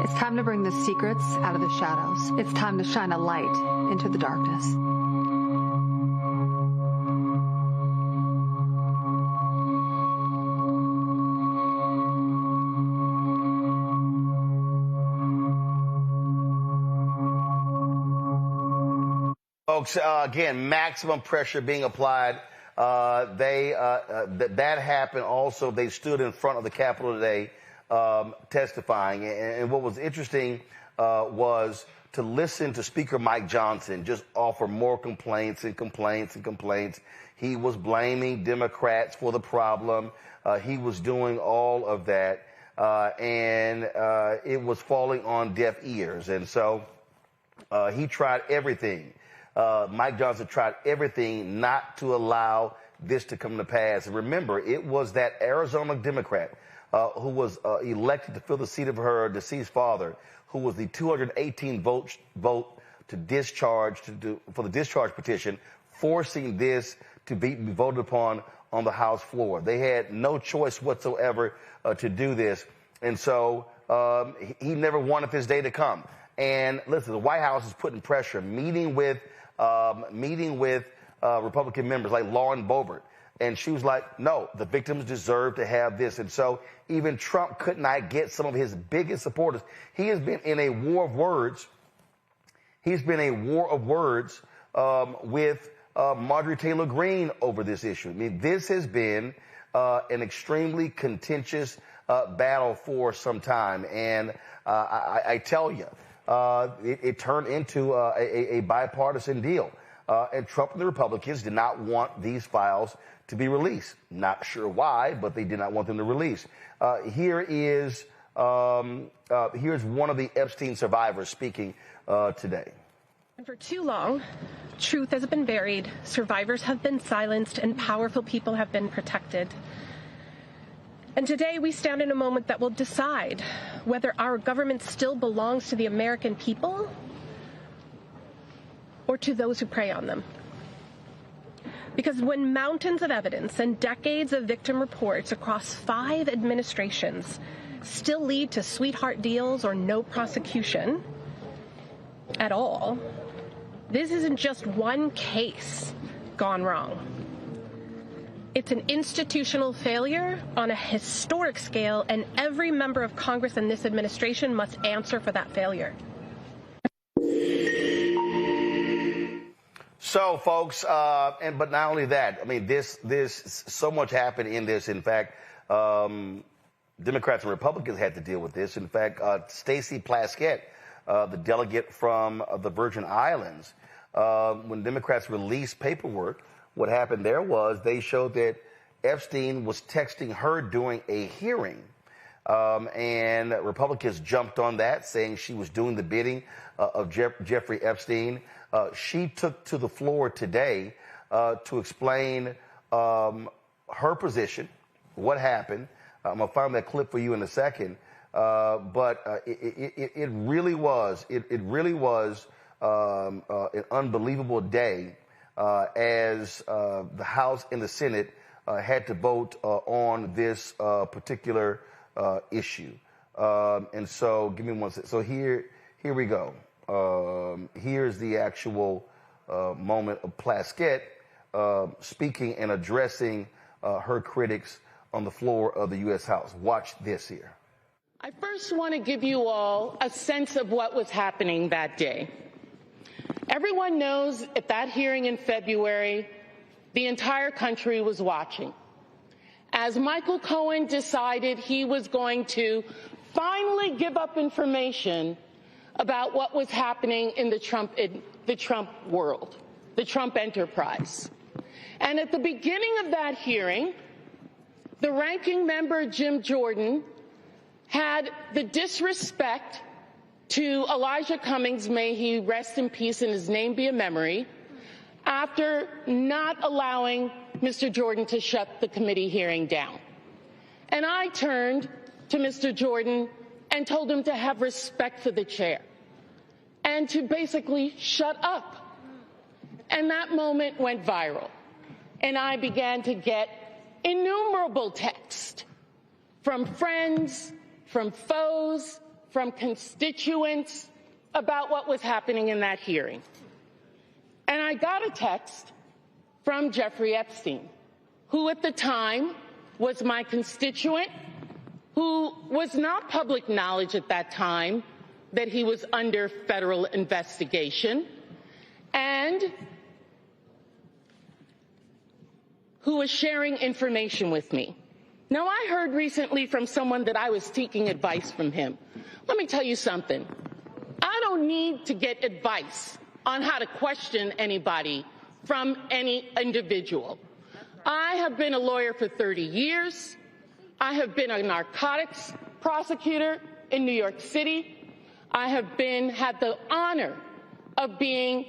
It's time to bring the secrets out of the shadows. It's time to shine a light into the darkness. Folks, again, maximum pressure being applied. That happened also. They stood in front of the Capitol today testifying. And what was interesting was to listen to Speaker Mike Johnson just offer more complaints and complaints and complaints. He was blaming Democrats for the problem. He was doing all of that. And it was falling on deaf ears. And so he tried everything. Mike Johnson tried everything not to allow this to come to pass. And remember, it was that Arizona Democrat who was elected to fill the seat of her deceased father, who was the 218 vote to discharge for the discharge petition, forcing this to be voted upon on the House floor. They had no choice whatsoever to do this, and so he never wanted this day to come. And listen, the White House is putting pressure, meeting with Republican members like Lauren Boebert. And she was like, no, the victims deserve to have this. And so even Trump could not get some of his biggest supporters. He has been in a war of words. He's been a war of words with Marjorie Taylor Greene over this issue. I mean, this has been an extremely contentious battle for some time. And I tell you, it turned into a bipartisan deal. And Trump and the Republicans did not want these files to be released. Not sure why, but they did not want them to release. Here's one of the Epstein survivors speaking today. And for too long, truth has been buried, survivors have been silenced, and powerful people have been protected. And today we stand in a moment that will decide whether our government still belongs to the American people or to those who prey on them. Because when mountains of evidence and decades of victim reports across 5 administrations still lead to sweetheart deals or no prosecution at all, this isn't just one case gone wrong. It's an institutional failure on a historic scale, and every member of Congress and this administration must answer for that failure. So, folks, but not only that, I mean, this so much happened in this. In fact, Democrats and Republicans had to deal with this. In fact, Stacey Plaskett, the delegate from the Virgin Islands, when Democrats released paperwork, what happened there was they showed that Epstein was texting her during a hearing. And Republicans jumped on that, saying she was doing the bidding of Jeffrey Epstein. She took to the floor today to explain her position, what happened. I'm going to find that clip for you in a second. But it really was an unbelievable day as the House and the Senate had to vote on this particular issue. And so, give me one second. So here we go. Here's the actual moment of Plaskett speaking and addressing her critics on the floor of the U.S. House. Watch this here. I first want to give you all a sense of what was happening that day. Everyone knows at that hearing in February, the entire country was watching. As Michael Cohen decided he was going to finally give up information about what was happening in the Trump world, the Trump enterprise. And at the beginning of that hearing, the ranking member, Jim Jordan, had the disrespect to Elijah Cummings, may he rest in peace and his name be a memory, after not allowing Mr. Jordan to shut the committee hearing down. And I turned to Mr. Jordan and told him to have respect for the chair and to basically shut up. And that moment went viral. And I began to get innumerable texts from friends, from foes, from constituents about what was happening in that hearing. And I got a text from Jeffrey Epstein, who at the time was my constituent, who was not public knowledge at that time that he was under federal investigation, and who was sharing information with me. Now, I heard recently from someone that I was seeking advice from him. Let me tell you something. I don't need to get advice on how to question anybody from any individual. I have been a lawyer for 30 years. I have been a narcotics prosecutor in New York City. I have had the honor of being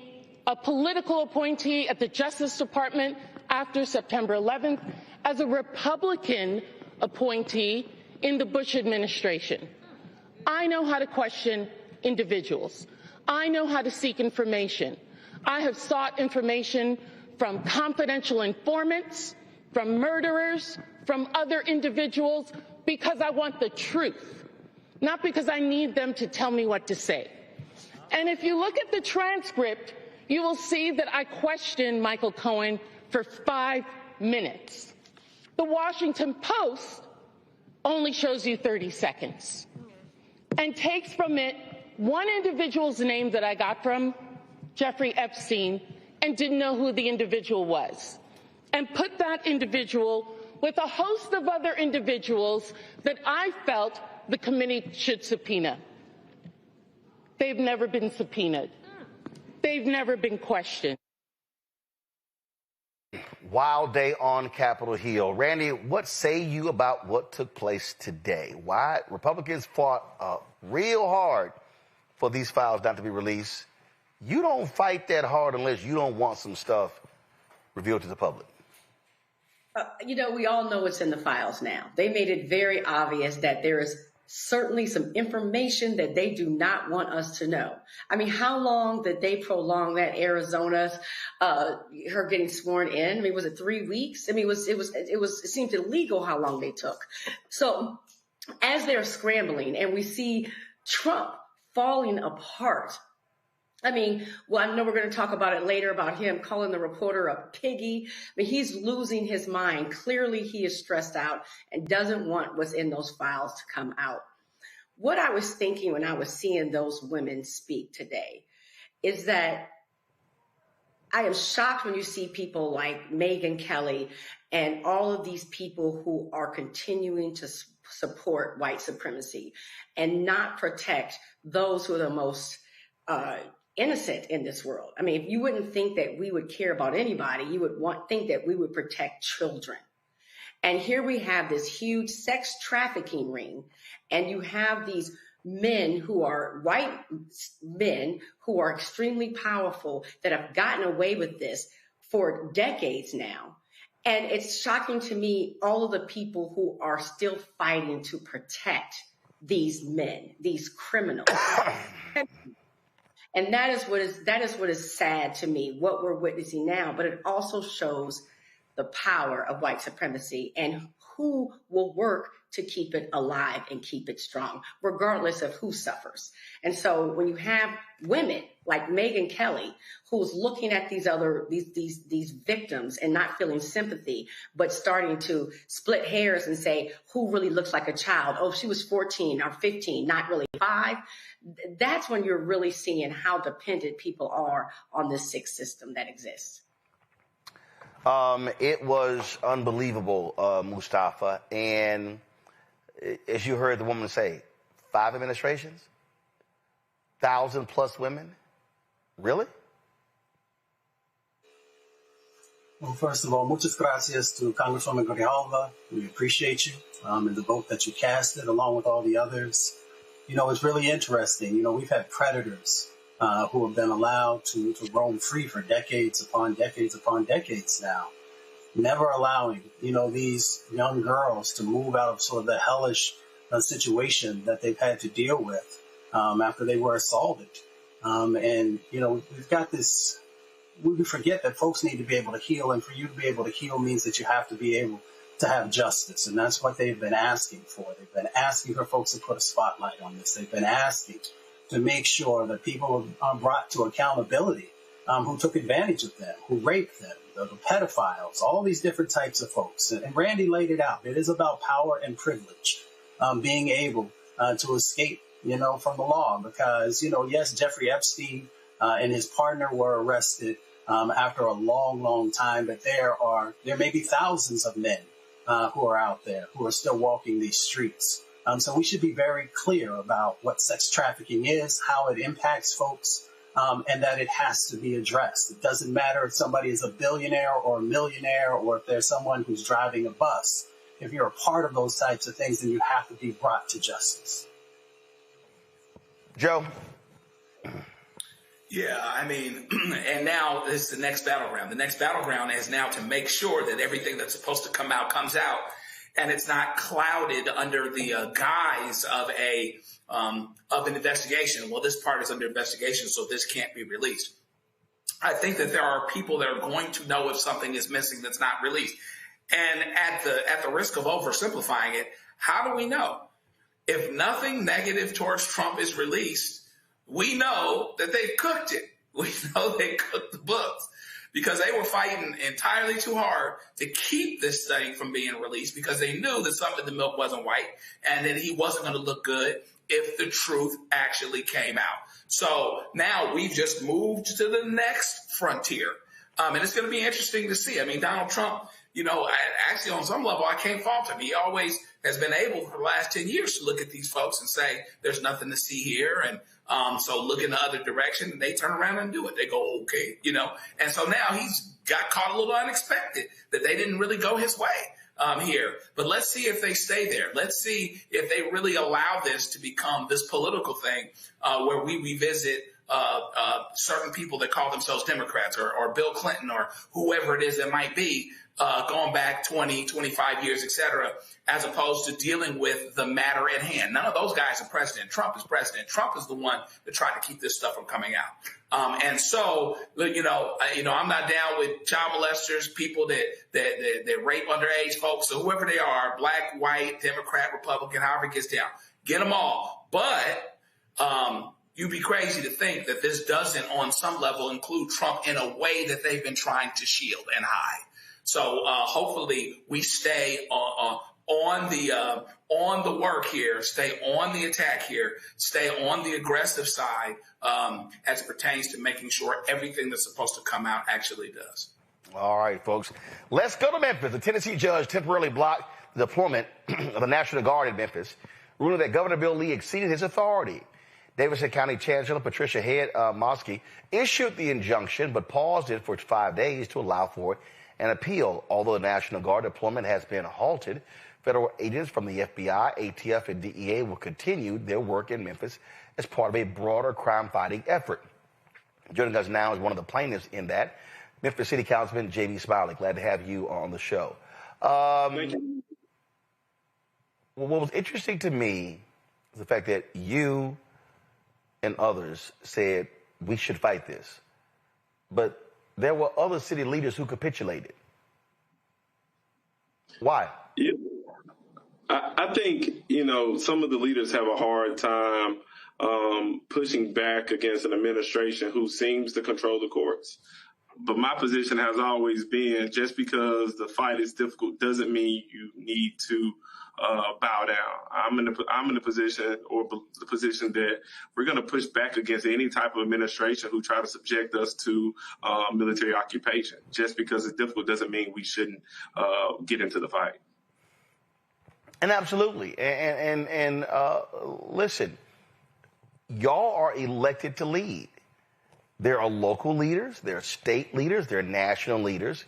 a political appointee at the Justice Department after September 11th as a Republican appointee in the Bush administration. I know how to question individuals. I know how to seek information. I have sought information from confidential informants, from murderers, from other individuals, because I want the truth, not because I need them to tell me what to say. And if you look at the transcript, you will see that I questioned Michael Cohen for 5 minutes. The Washington Post only shows you 30 seconds and takes from it one individual's name that I got from Jeffrey Epstein and didn't know who the individual was, and put that individual with a host of other individuals that I felt the committee should subpoena. They've never been subpoenaed. They've never been questioned. Wild day on Capitol Hill. Randy, what say you about what took place today? Why Republicans fought real hard for these files not to be released. You don't fight that hard unless you don't want some stuff revealed to the public. We all know what's in the files now. They made it very obvious that there is certainly some information that they do not want us to know. I mean, how long did they prolong that Arizona's her getting sworn in? I mean, was it 3 weeks? I mean, it seemed illegal how long they took. So as they're scrambling and we see Trump falling apart. I mean, well, I know we're going to talk about it later about him calling the reporter a piggy. I mean, he's losing his mind. Clearly, he is stressed out and doesn't want what's in those files to come out. What I was thinking when I was seeing those women speak today is that I am shocked when you see people like Megyn Kelly and all of these people who are continuing to support white supremacy and not protect those who are the most innocent in this world. I mean, if you wouldn't think that we would care about anybody, you would think that we would protect children. And here we have this huge sex trafficking ring, and you have these men who are white men who are extremely powerful that have gotten away with this for decades now. And it's shocking to me, all of the people who are still fighting to protect these men, these criminals. And that is what is sad to me, what we're witnessing now. But it also shows the power of white supremacy and who will work to keep it alive and keep it strong, regardless of who suffers. And so when you have women like Megyn Kelly, who's looking at these victims and not feeling sympathy, but starting to split hairs and say, who really looks like a child? Oh, she was 14 or 15, not really 5. That's when you're really seeing how dependent people are on this sick system that exists. It was unbelievable, Mustafa. And as you heard the woman say, 5 administrations, 1,000+ women. Really? Well, first of all, muchas gracias to Congresswoman Grijalva. We appreciate you and the vote that you casted, along with all the others. You know, it's really interesting. You know, we've had predators who have been allowed to roam free for decades upon decades upon decades now, never allowing, you know, these young girls to move out of sort of the hellish situation that they've had to deal with after they were assaulted. And, you know, we've got this, we forget that folks need to be able to heal, and for you to be able to heal means that you have to be able to have justice. And that's what they've been asking for. They've been asking for folks to put a spotlight on this. They've been asking to make sure that people are brought to accountability who took advantage of them, who raped them, the pedophiles, all these different types of folks. And Randy laid it out. It is about power and privilege, being able to escape, you know, from the law. Because, you know, yes, Jeffrey Epstein and his partner were arrested after a long, long time, but there may be thousands of men who are out there who are still walking these streets. So we should be very clear about what sex trafficking is, how it impacts folks, and that it has to be addressed. It doesn't matter if somebody is a billionaire or a millionaire, or if there's someone who's driving a bus. If you're a part of those types of things, then you have to be brought to justice. Joe? Yeah, I mean, and now this is the next battleground. The next battleground is now to make sure that everything that's supposed to come out comes out, and it's not clouded under the guise of an investigation. Well, this part is under investigation, so this can't be released. I think that there are people that are going to know if something is missing that's not released. And at the risk of oversimplifying it, how do we know? If nothing negative towards Trump is released, we know that they've cooked it. We know they cooked the books because they were fighting entirely too hard to keep this thing from being released, because they knew that some of the milk wasn't white and that he wasn't going to look good if the truth actually came out. So now we've just moved to the next frontier. And it's going to be interesting to see. I mean, Donald Trump, you know, actually on some level, I can't fault him. He always has been able for the last 10 years to look at these folks and say, there's nothing to see here. And so look in the other direction, and they turn around and do it. They go, okay, you know. And so now he's got caught a little unexpected that they didn't really go his way here. But let's see if they stay there. Let's see if they really allow this to become this political thing where we revisit certain people that call themselves Democrats or Bill Clinton or whoever it is that might be, going back 20, 25 years, et cetera, as opposed to dealing with the matter at hand. None of those guys are president. Trump is president. Trump is the one that tried to keep this stuff from coming out. And so, you know, I'm not down with child molesters, people that rape underage folks, or whoever they are, black, white, Democrat, Republican, however it gets down. Get them all. But you'd be crazy to think that this doesn't, on some level, include Trump in a way that they've been trying to shield and hide. So hopefully we stay on the work here, stay on the attack here, stay on the aggressive side as it pertains to making sure everything that's supposed to come out actually does. All right, folks. Let's go to Memphis. The Tennessee judge temporarily blocked the deployment of the National Guard in Memphis, ruling that Governor Bill Lee exceeded his authority. Davidson County Chancellor Patricia Head Mosky issued the injunction, but paused it for 5 days to allow for an appeal. Although the National Guard deployment has been halted, federal agents from the FBI, ATF, and DEA will continue their work in Memphis as part of a broader crime-fighting effort. Joining us now is one of the plaintiffs in that, Memphis City Councilman J.B. Smiley. Glad to have you on the show. Thank you. What was interesting to me is the fact that you and others said we should fight this, but there were other city leaders who capitulated. Why? Yeah. I think, some of the leaders have a hard time pushing back against an administration who seems to control the courts. But my position has always been, just because the fight is difficult doesn't mean you need to bow down. I'm in the position, or the position, that we're going to push back against any type of administration who try to subject us to military occupation. Just because it's difficult doesn't mean we shouldn't get into the fight. And absolutely. And listen, y'all are elected to lead. There are local leaders, there are state leaders, there are national leaders,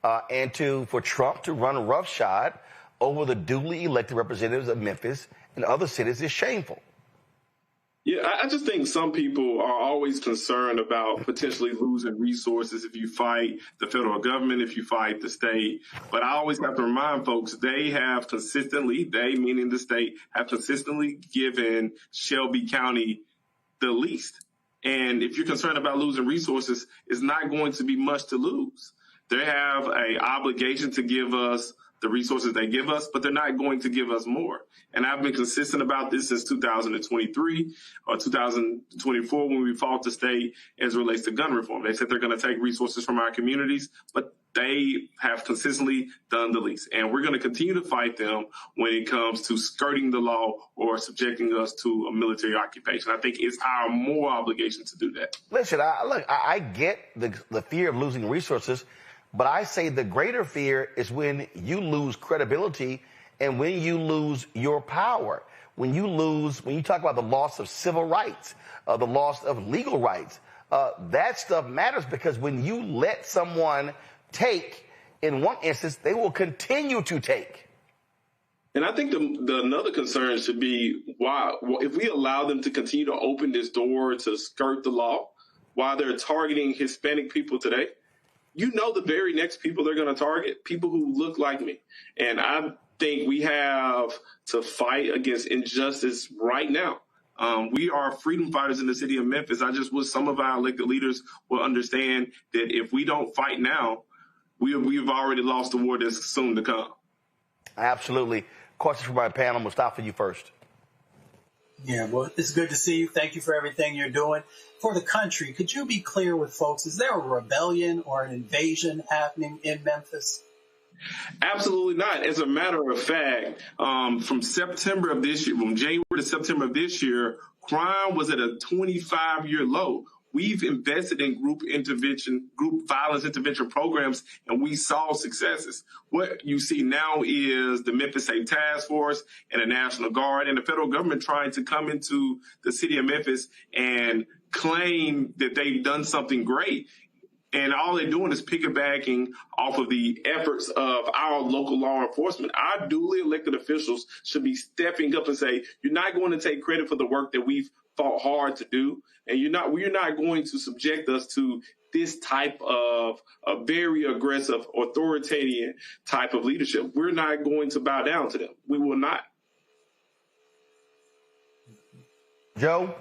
and for Trump to run roughshod over the duly elected representatives of Memphis and other cities is shameful. Yeah, I just think some people are always concerned about potentially losing resources if you fight the federal government, if you fight the state. But I always have to remind folks, they meaning the state, have consistently given Shelby County the least. And if you're concerned about losing resources, it's not going to be much to lose. They have an obligation to give us the resources they give us, but they're not going to give us more. And I've been consistent about this since 2023 or 2024 when we fought the state as it relates to gun reform. They said they're going to take resources from our communities, but they have consistently done the least. And we're going to continue to fight them when it comes to skirting the law or subjecting us to a military occupation. I think it's our moral obligation to do that. Listen, I get the fear of losing resources, but I say the greater fear is when you lose credibility and when you lose your power. When you talk about the loss of civil rights, the loss of legal rights, that stuff matters, because when you let someone take, in one instance, they will continue to take. And I think the another concern should be, why, if we allow them to continue to open this door to skirt the law while they're targeting Hispanic people today, the very next people they're going to target, people who look like me. And I think we have to fight against injustice right now. We are freedom fighters in the city of Memphis. I just wish some of our elected leaders will understand that if we don't fight now, we've already lost the war that's soon to come. Absolutely. Questions from my panel. Mustafa, you first. Yeah, well, it's good to see you. Thank you for everything you're doing for the country. Could you be clear with folks? Is there a rebellion or an invasion happening in Memphis? Absolutely not. As a matter of fact, from September of this year, from January to September of this year, crime was at a 25-year low. We've invested in group violence intervention programs, and we saw successes. What you see now is the Memphis State Task Force and the National Guard and the federal government trying to come into the city of Memphis and claim that they've done something great. And all they're doing is piggybacking off of the efforts of our local law enforcement. Our duly elected officials should be stepping up and say, you're not going to take credit for the work that we've fought hard to do. And we're not going to subject us to this type of a very aggressive, authoritarian type of leadership. We're not going to bow down to them. We will not. Joe?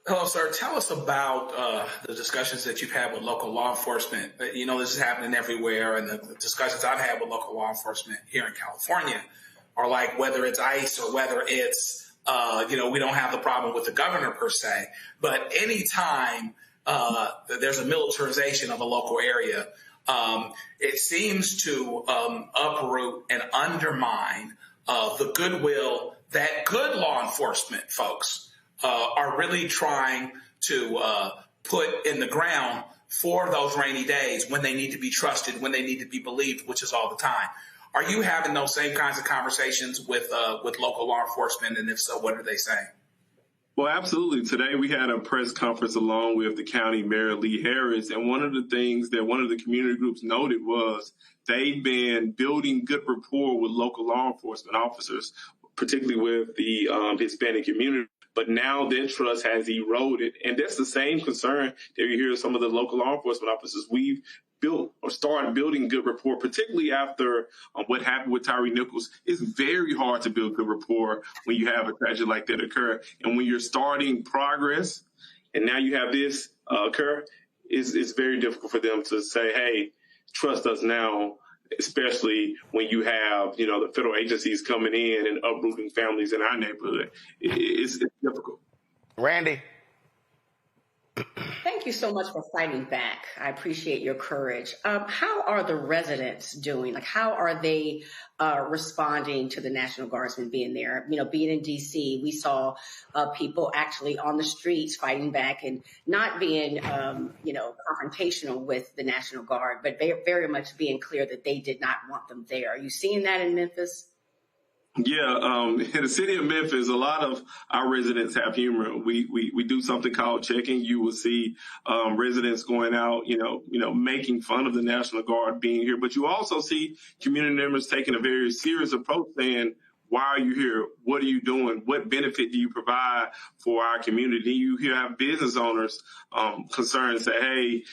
Hello, sir. Tell us about the discussions that you've had with local law enforcement. This is happening everywhere, and the discussions I've had with local law enforcement here in California are like, whether it's ICE or whether it's, we don't have the problem with the governor per se, but anytime there's a militarization of a local area, it seems to uproot and undermine the goodwill that good law enforcement folks are really trying to put in the ground for those rainy days when they need to be trusted, when they need to be believed, which is all the time. Are you having those same kinds of conversations with local law enforcement? And if so, what are they saying? Well, absolutely. Today we had a press conference along with the county mayor, Lee Harris. And one of the things that one of the community groups noted was they've been building good rapport with local law enforcement officers, particularly with the Hispanic community. But now their trust has eroded. And that's the same concern that you hear some of the local law enforcement officers. We've built or started building good rapport, particularly after what happened with Tyree Nichols. It's very hard to build good rapport when you have a tragedy like that occur. And when you're starting progress and now you have this occur, it's very difficult for them to say, hey, trust us now, especially when you have, the federal agencies coming in and uprooting families in our neighborhood. It's difficult. Randy. Thank you so much for fighting back. I appreciate your courage. How are the residents doing? Like, how are they responding to the National Guardsmen being there? Being in D.C., we saw people actually on the streets fighting back and not being, confrontational with the National Guard, but very much being clear that they did not want them there. Are you seeing that in Memphis? Yeah, in the city of Memphis, a lot of our residents have humor. We do something called checking. You will see residents going out, making fun of the National Guard being here. But you also see community members taking a very serious approach, saying, why are you here? What are you doing? What benefit do you provide for our community? You have business owners concerned, say, hey,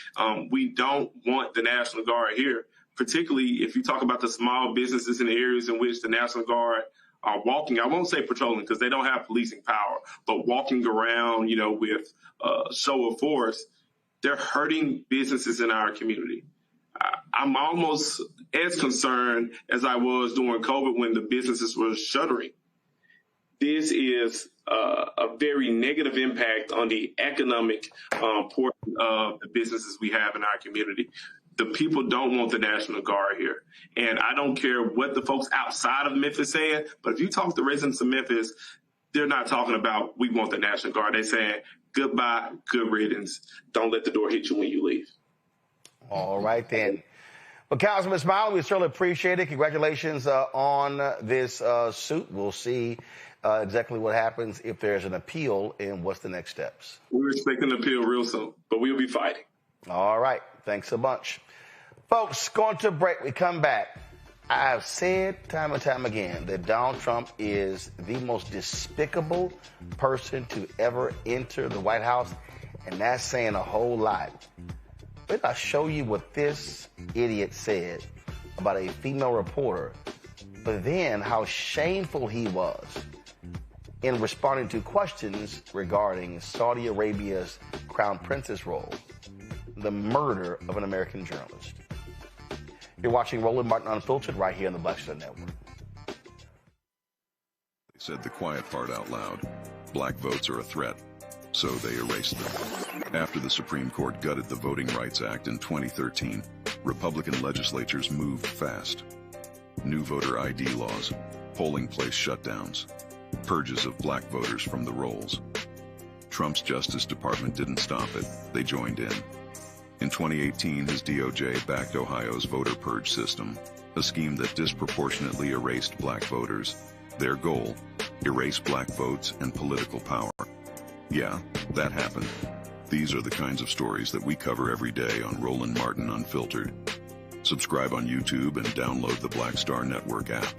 we don't want the National Guard here. Particularly if you talk about the small businesses in the areas in which the National Guard are walking, I won't say patrolling because they don't have policing power, but walking around, with show of force, they're hurting businesses in our community. I'm almost as concerned as I was during COVID when the businesses were shuttering. This is a very negative impact on the economic portion of the businesses we have in our community. The people don't want the National Guard here. And I don't care what the folks outside of Memphis saying, but if you talk to residents of Memphis, they're not talking about we want the National Guard. They're saying goodbye, good riddance. Don't let the door hit you when you leave. All right, then. Well, Councilman Smiley, we certainly appreciate it. Congratulations on this suit. We'll see exactly what happens if there's an appeal and what's the next steps. We're expecting an appeal real soon, but we'll be fighting. All right. Thanks a bunch. Folks, going to a break. We come back. I've said time and time again that Donald Trump is the most despicable person to ever enter the White House, and that's saying a whole lot. But I'll show you what this idiot said about a female reporter, but then how shameful he was in responding to questions regarding Saudi Arabia's Crown Princess role, the murder of an American journalist. You're watching Roland Martin Unfiltered right here on the Black Star Network. They said the quiet part out loud. Black votes are a threat, so they erased them. After the Supreme Court gutted the Voting Rights Act in 2013, Republican legislatures moved fast. New voter ID laws, polling place shutdowns, purges of black voters from the rolls. Trump's Justice Department didn't stop it, they joined in. In 2018, his DOJ backed Ohio's voter purge system, a scheme that disproportionately erased black voters. Their goal, erase black votes and political power. Yeah, that happened. These are the kinds of stories that we cover every day on Roland Martin Unfiltered. Subscribe on YouTube and download the Black Star Network app.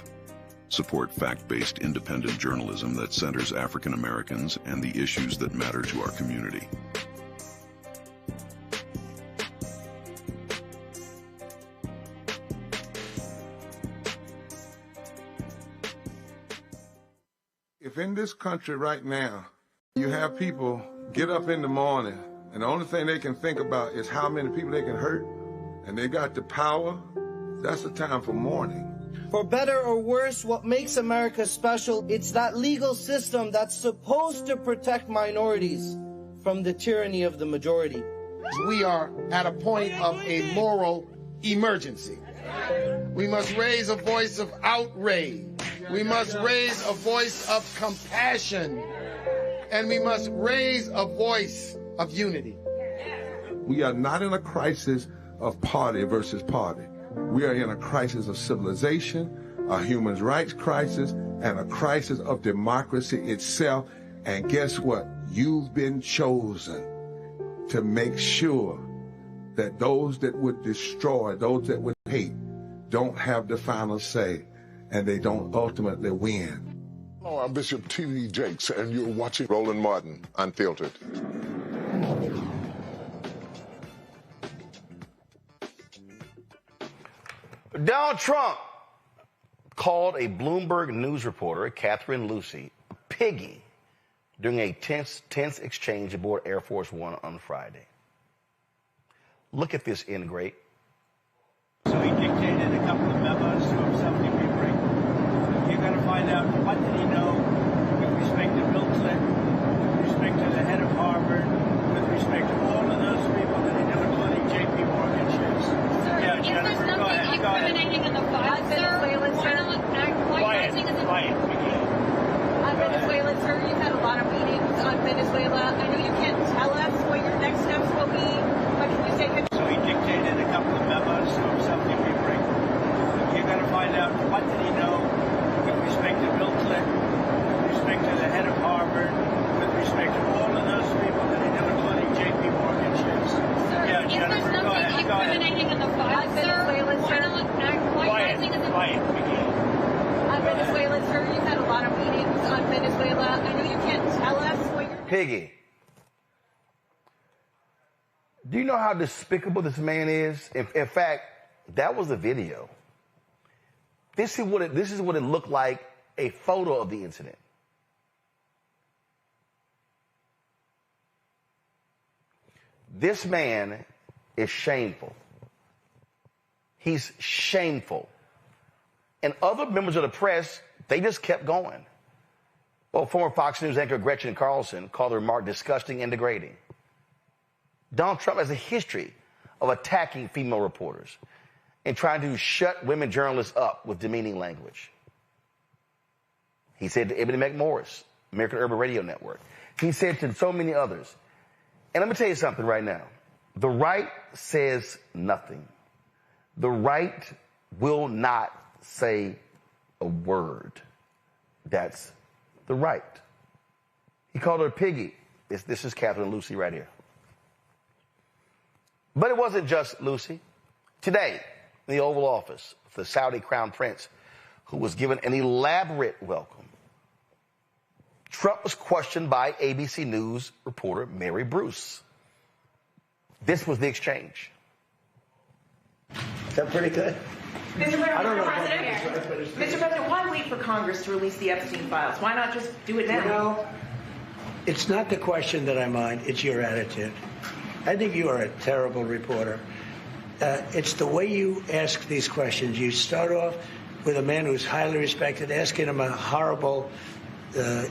Support fact-based independent journalism that centers African Americans and the issues that matter to our community. If in this country right now, you have people get up in the morning and the only thing they can think about is how many people they can hurt, and they got the power, that's the time for mourning. For better or worse, what makes America special, it's that legal system that's supposed to protect minorities from the tyranny of the majority. We are at a point of a moral emergency. We must raise a voice of outrage. We must raise a voice of compassion. And we must raise a voice of unity. We are not in a crisis of party versus party. We are in a crisis of civilization, a human rights crisis, and a crisis of democracy itself. And guess what? You've been chosen to make sure that those that would destroy, those that would hate, don't have the final say, and they don't ultimately win. Hello, I'm Bishop T.D. Jakes, and you're watching Roland Martin Unfiltered. Donald Trump called a Bloomberg News reporter, Catherine Lucy, a piggy during a tense exchange aboard Air Force One on Friday. Look at this ingrate. So he dictated a couple of memos to himself to be brief. You're going to find out what did he know with respect to Bill Clinton, with respect to the head of Harvard, with respect to all of those people that he knew, including J.P. Morgan checks. Sir, Yeah, if Jennifer, there's go nothing ahead, go ahead. incriminating in the file, sir, Quiet, on Venezuela, sir, you've had a lot of meetings on Venezuela. I know you can't tell us what your next steps will be, but can you say... So he dictated a couple of memos to himself to be brief. You're going to find out what did he know with respect to Bill Clinton, with respect to the head of Harvard, with respect to all of those people that he knew, including J.P. Morgan checks. Sir, Yeah, if Jennifer, there's go nothing ahead, go ahead. incriminating in the file, sir, on Venezuela, sir, you've had a lot of meetings on Venezuela. I know you can't tell us what you're... Piggy, do you know how despicable this man is? In fact, that was the video. This is what it looked like, a photo of the incident. This man is shameful. He's shameful. And other members of the press, they just kept going. Well, former Fox News anchor Gretchen Carlson called the remark disgusting and degrading. Donald Trump has a history of attacking female reporters and trying to shut women journalists up with demeaning language. He said to Ebony McMorris, American Urban Radio Network. He said to so many others. And let me tell you something right now. The right says nothing. The right will not say a word. That's the right. He called her a piggy. This is Catherine Lucy right here. But it wasn't just Lucy. Today, in the Oval Office, the Saudi Crown Prince, who was given an elaborate welcome, Trump was questioned by ABC News reporter Mary Bruce. This was the exchange. Is that pretty good? Mr. President, why wait for Congress to release the Epstein files? Why not just do it now? You know, it's not the question that I mind, it's your attitude. I think you are a terrible reporter. It's the way you ask these questions. You start off with a man who's highly respected, asking him a horrible,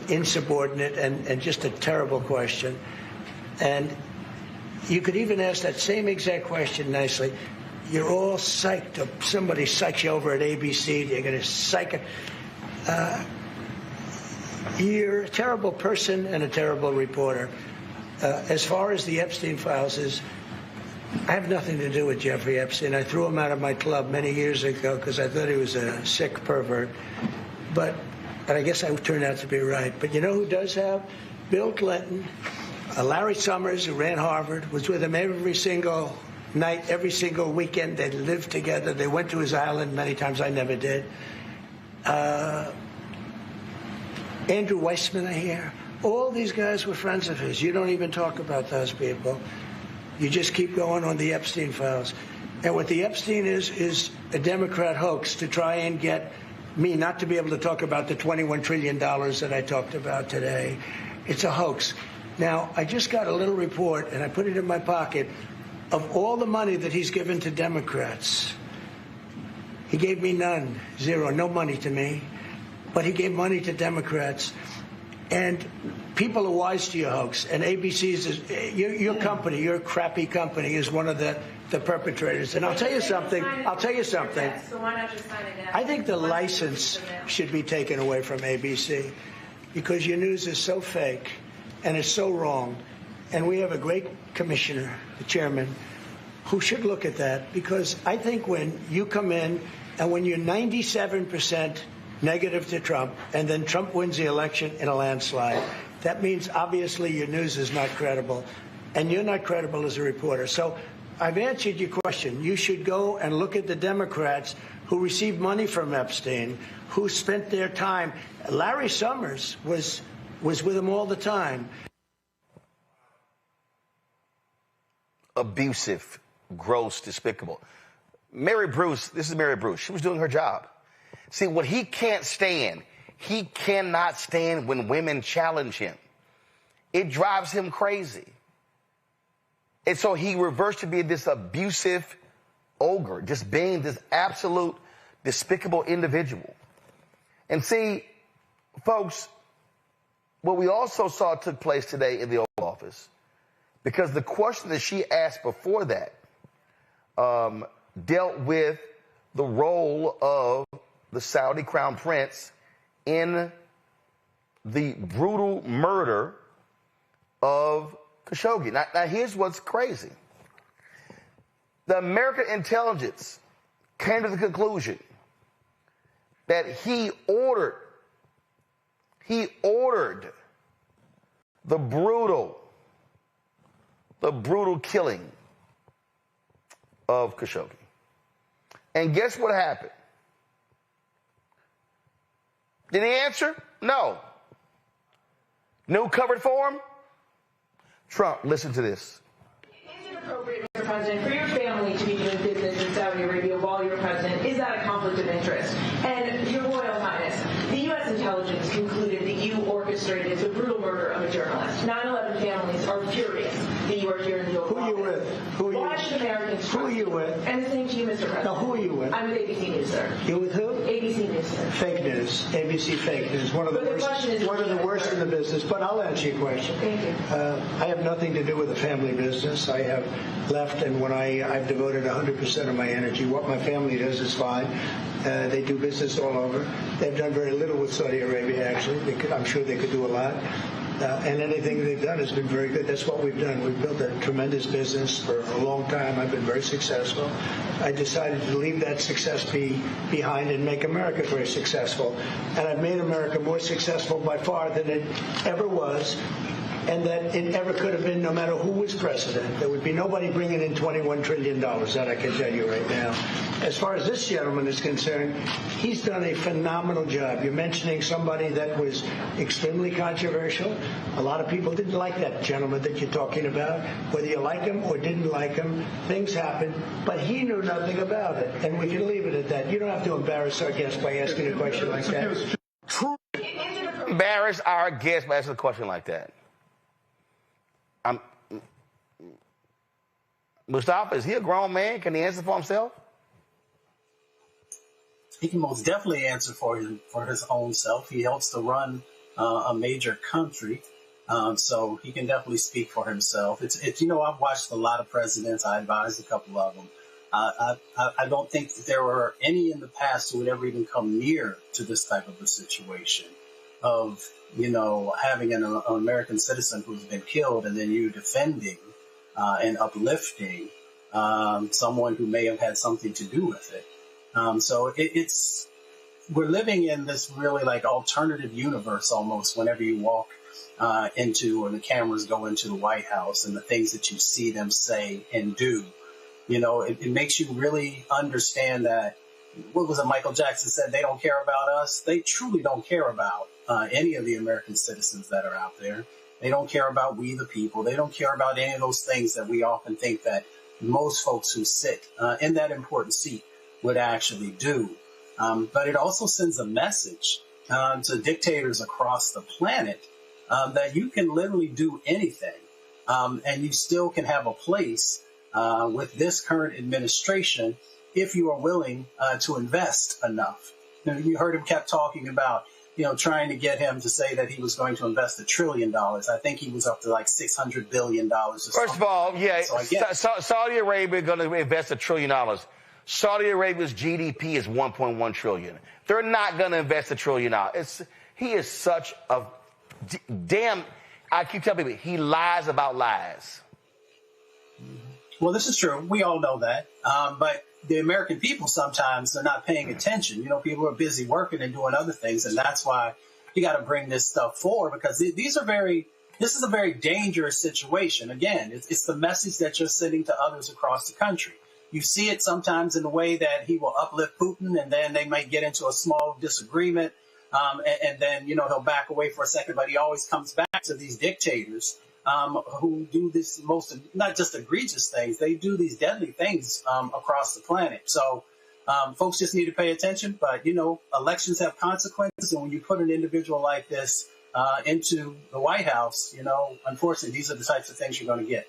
insubordinate, and just a terrible question. And you could even ask that same exact question nicely. You're all psyched up. Somebody psychs you over at ABC. They're going to psych it. You're a terrible person and a terrible reporter. As far as the Epstein files is, I have nothing to do with Jeffrey Epstein. I threw him out of my club many years ago because I thought he was a sick pervert. But I guess I turned out to be right. But you know who does have? Bill Clinton, Larry Summers, who ran Harvard, was with him every single night, every single weekend. They lived together. They went to his island many times. I never did. Andrew Weissman, I hear. All these guys were friends of his. You don't even talk about those people. You just keep going on the Epstein files. And what the Epstein is a Democrat hoax to try and get me not to be able to talk about the $21 trillion that I talked about today. It's a hoax. Now, I just got a little report, and I put it in my pocket, of all the money that he's given to Democrats. He gave me none, zero, no money to me. But he gave money to Democrats. And people are wise to your hoax. And ABC's, your company, your crappy company, is one of the perpetrators. And I'll tell you something. So why not just sign it down? I think the license should be taken away from ABC because your news is so fake and it's so wrong And we have a great commissioner, the chairman, who should look at that, because I think when you come in and when you're 97% negative to Trump and then Trump wins the election in a landslide, that means obviously your news is not credible and you're not credible as a reporter. So I've answered your question. You should go and look at the Democrats who received money from Epstein, who spent their time. Larry Summers was with him all the time. Abusive, gross, despicable. Mary Bruce, this is Mary Bruce. She was doing her job. See, what he can't stand, he cannot stand when women challenge him. It drives him crazy. And so he reversed to be this abusive ogre, just being this absolute despicable individual. And see, folks, what we also saw took place today in the Oval Office, because the question that she asked before that dealt with the role of the Saudi crown prince in the brutal murder of Khashoggi. Now here's what's crazy. The American intelligence came to the conclusion that he ordered the brutal killing of Khashoggi. And guess what happened? Did he answer? No. No covered for him? Trump, listen to this. Is it appropriate, Mr. President, for your family to be doing business in Saudi Arabia while you're president? Is that a conflict of interest? And Your Royal Highness, the U.S. intelligence concluded that you orchestrated the brutal murder of a journalist. 9/11 families are furious that you are here in the Oval Office. Who are you with? Why should Americans Who are you with? And the same to you, Mr. President. Now, who are you with? I'm with ABC News, sir. You with who? ABC News, sir. Fake news. ABC fake news. One of the worst in the business. But I'll answer your question. Thank you. I have nothing to do with the family business. I have left, and when I've devoted 100% of my energy. What my family does is fine. They do business all over. They've done very little with Saudi Arabia, actually. I'm sure they could do a lot. And anything they've done has been very good. That's what we've done. We've built a tremendous business for a long time. I've been very successful. I decided to leave that success behind and make America very successful. And I've made America more successful by far than it ever was, and that it ever could have been, no matter who was president. There would be nobody bringing in $21 trillion, that I can tell you right now. As far as this gentleman is concerned, he's done a phenomenal job. You're mentioning somebody that was extremely controversial. A lot of people didn't like that gentleman that you're talking about. Whether you like him or didn't like him, things happen. But he knew nothing about it, and we can leave it at that. You don't have to embarrass our guest by asking a question like that. Embarrass our guest by asking a question like that. Mustafa, is he a grown man? Can he answer for himself? He can most definitely answer for his own self. He helps to run a major country, so he can definitely speak for himself. It's I've watched a lot of presidents. I advised a couple of them. I don't think that there were any in the past who would ever even come near to this type of a situation of having an American citizen who's been killed, and then you defending and uplifting someone who may have had something to do with it. So we're living in this really like alternative universe almost whenever you walk into, or the cameras go into the White House, and the things that you see them say and do. It makes you really understand that, what was it Michael Jackson said, they don't care about us. They truly don't care about any of the American citizens that are out there. They don't care about we the people. They don't care about any of those things that we often think that most folks who sit in that important seat would actually do. But it also sends a message to dictators across the planet that you can literally do anything, and you still can have a place with this current administration if you are willing to invest enough. You heard him kept talking about trying to get him to say that he was going to invest $1 trillion. I think he was up to like $600 billion. First of all, yeah, so Saudi Arabia is going to invest $1 trillion. Saudi Arabia's GDP is $1.1 trillion. They're not going to invest $1 trillion. He is such a damn. I keep telling people, he lies about lies. Well, this is true. We all know that. But the American people sometimes are not paying attention. You know, people are busy working and doing other things. And that's why you got to bring this stuff forward, because this is a very dangerous situation. Again, it's the message that you're sending to others across the country. You see it sometimes in the way that he will uplift Putin, and then they might get into a small disagreement. And then, you know, he'll back away for a second, but he always comes back to these dictators who do this most, not just egregious things, they do these deadly things across the planet. So folks just need to pay attention. But, you know, elections have consequences. And when you put an individual like this into the White House, you know, unfortunately, these are the types of things you're going to get.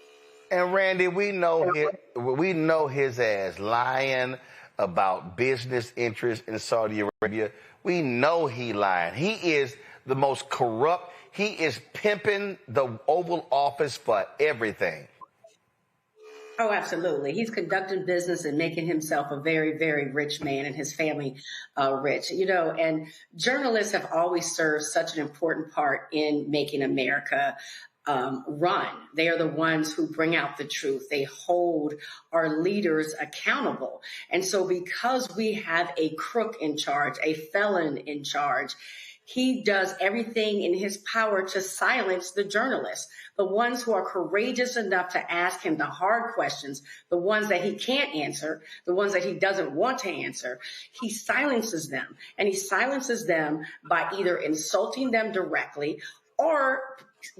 And Randy, we know his ass lying about business interests in Saudi Arabia. We know he lying. He is the most corrupt. He is pimping the Oval Office for everything. Oh, absolutely. He's conducting business and making himself a very, very rich man, and his family rich. You know, and journalists have always served such an important part in making America run. They are the ones who bring out the truth. They hold our leaders accountable. And so because we have a crook in charge, a felon in charge, he does everything in his power to silence the journalists, the ones who are courageous enough to ask him the hard questions, the ones that he can't answer, the ones that he doesn't want to answer. He silences them, and he silences them by either insulting them directly or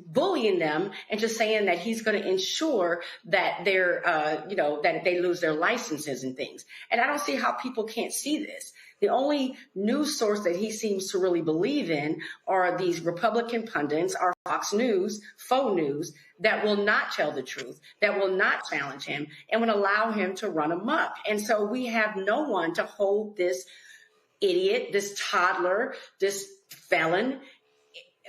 bullying them and just saying that he's going to ensure that they're, that they lose their licenses and things. And I don't see how people can't see this. The only news source that he seems to really believe in are these Republican pundits, our Fox News, faux news, that will not tell the truth, that will not challenge him, and would allow him to run amok. And so we have no one to hold this idiot, this toddler, this felon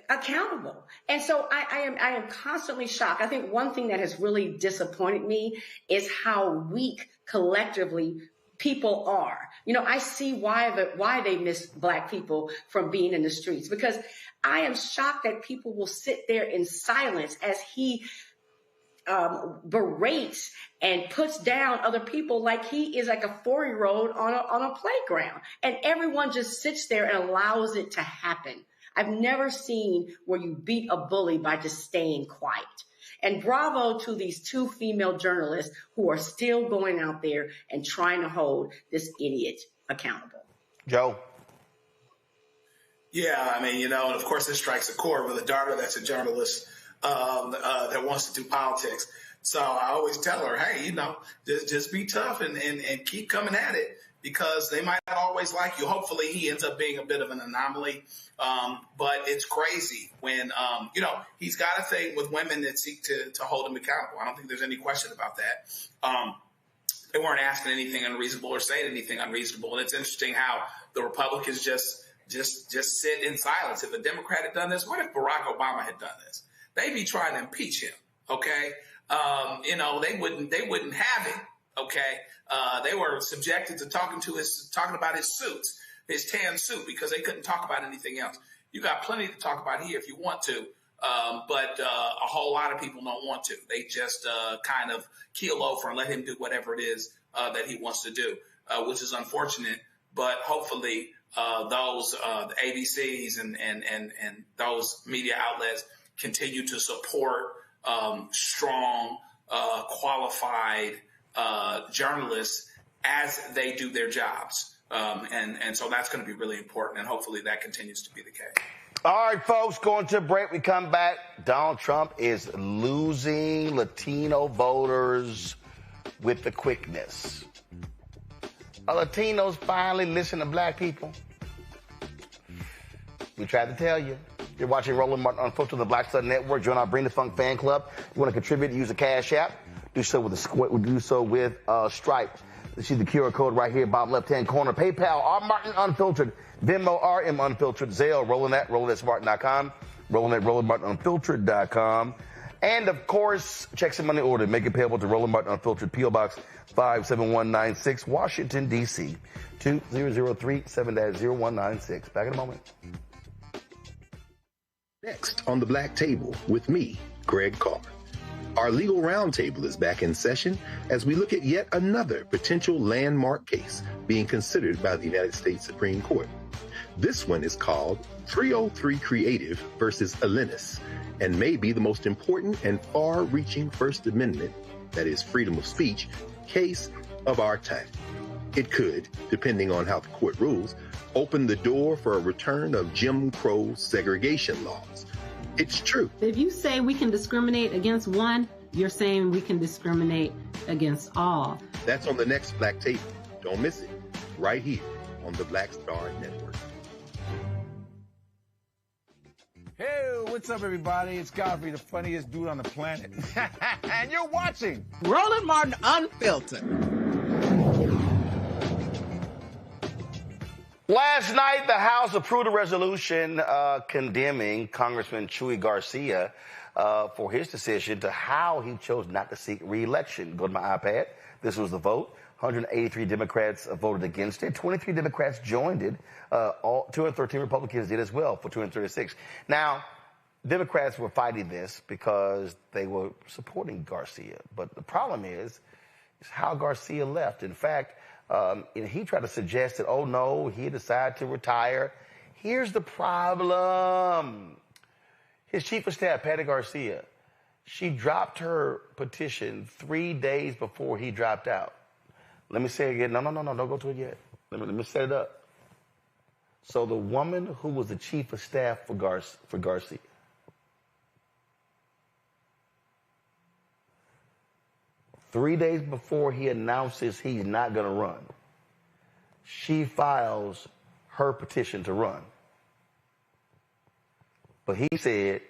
accountable. And so I am constantly shocked. I think one thing that has really disappointed me is how weak collectively people are. You know, I see why they miss Black people from being in the streets, because I am shocked that people will sit there in silence as he berates and puts down other people like he is like a 4-year-old on a playground, and everyone just sits there and allows it to happen. I've never seen where you beat a bully by just staying quiet. And bravo to these 2 female journalists who are still going out there and trying to hold this idiot accountable. Joe? Yeah, I mean, you know, and of course this strikes a chord with a daughter that's a journalist that wants to do politics. So I always tell her, hey, you know, just be tough and keep coming at it, because they might not always like you. Hopefully he ends up being a bit of an anomaly. But it's crazy when, you know, he's got a thing with women that seek to hold him accountable. I don't think there's any question about that. They weren't asking anything unreasonable or saying anything unreasonable. And it's interesting how the Republicans just sit in silence. If a Democrat had done this, what if Barack Obama had done this? They'd be trying to impeach him. Okay. You know, they wouldn't have him. Okay. They were subjected to talking about his suits, his tan suit, because they couldn't talk about anything else. You got plenty to talk about here if you want to, but a whole lot of people don't want to. They just kind of keel over and let him do whatever it is that he wants to do, which is unfortunate. But hopefully those ABCs and those media outlets continue to support strong, qualified journalists as they do their jobs. And so that's going to be really important, and hopefully that continues to be the case. All right, folks, going to a break. We come back. Donald Trump is losing Latino voters with the quickness. Are Latinos finally listening to Black people? We tried to tell you. You're watching Roland Martin Unfiltered on the Black Stud Network. Join our Bring the Funk fan club. You want to contribute, use a Cash App. Do so with Stripe. See the QR code right here, bottom left-hand corner. PayPal, R Martin Unfiltered. Venmo, RM Unfiltered. Zelle, Roland at RolandSmart.com. Roland at RolandMartinUnfiltered.com. And, of course, check some money order. Make it payable to Roland Martin Unfiltered, P.O. Box 57196, Washington, D.C. 2003-7-0196. Back in a moment. Next on the Black Table with me, Greg Carr. Our legal roundtable is back in session as we look at yet another potential landmark case being considered by the United States Supreme Court. This one is called 303 Creative versus Alennis, and may be the most important and far-reaching First Amendment, that is freedom of speech, case of our time. It could, depending on how the court rules, open the door for a return of Jim Crow segregation laws. It's true. If you say we can discriminate against one, you're saying we can discriminate against all. That's on the next Black Table. Don't miss it. Right here on the Black Star Network. Hey, what's up, everybody? It's Godfrey, the funniest dude on the planet. And you're watching Roland Martin Unfiltered. Last night, the House approved a resolution condemning Congressman Chuy Garcia for his decision to how he chose not to seek re-election. Go to my iPad. This was the vote. 183 Democrats voted against it. 23 Democrats joined it. 213 Republicans did as well for 236. Now, Democrats were fighting this because they were supporting Garcia. But the problem is how Garcia left. In fact, he tried to suggest that, oh, no, he decided to retire. Here's the problem. His chief of staff, Patty Garcia, she dropped her petition 3 days before he dropped out. Let me say it again. No, don't go to it yet. Let me set it up. So the woman who was the chief of staff for Garcia, three days before he announces he's not going to run, she files her petition to run. But he said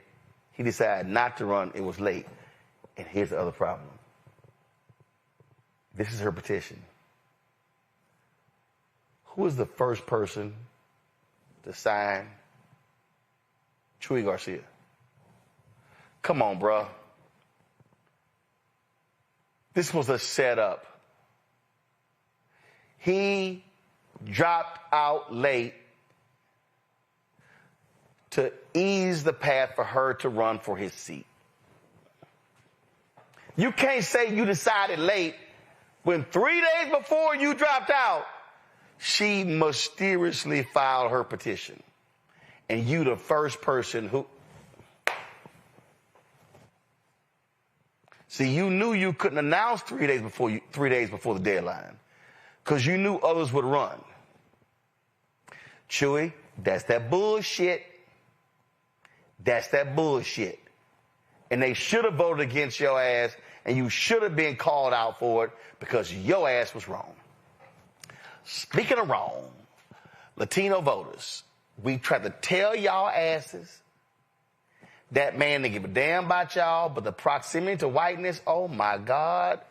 he decided not to run. It was late. And here's the other problem. This is her petition. Who is the first person to sign Chuy Garcia? Come on, bruh. This was a setup. He dropped out late to ease the path for her to run for his seat. You can't say you decided late when 3 days before you dropped out, she mysteriously filed her petition. And you the first person who... See, you knew you couldn't announce 3 days before the deadline because you knew others would run. Chuy, that's that bullshit. That's that bullshit. And they should have voted against your ass, and you should have been called out for it because your ass was wrong. Speaking of wrong, Latino voters, we tried to tell y'all asses that man didn't give a damn about y'all, but the proximity to whiteness, oh my God,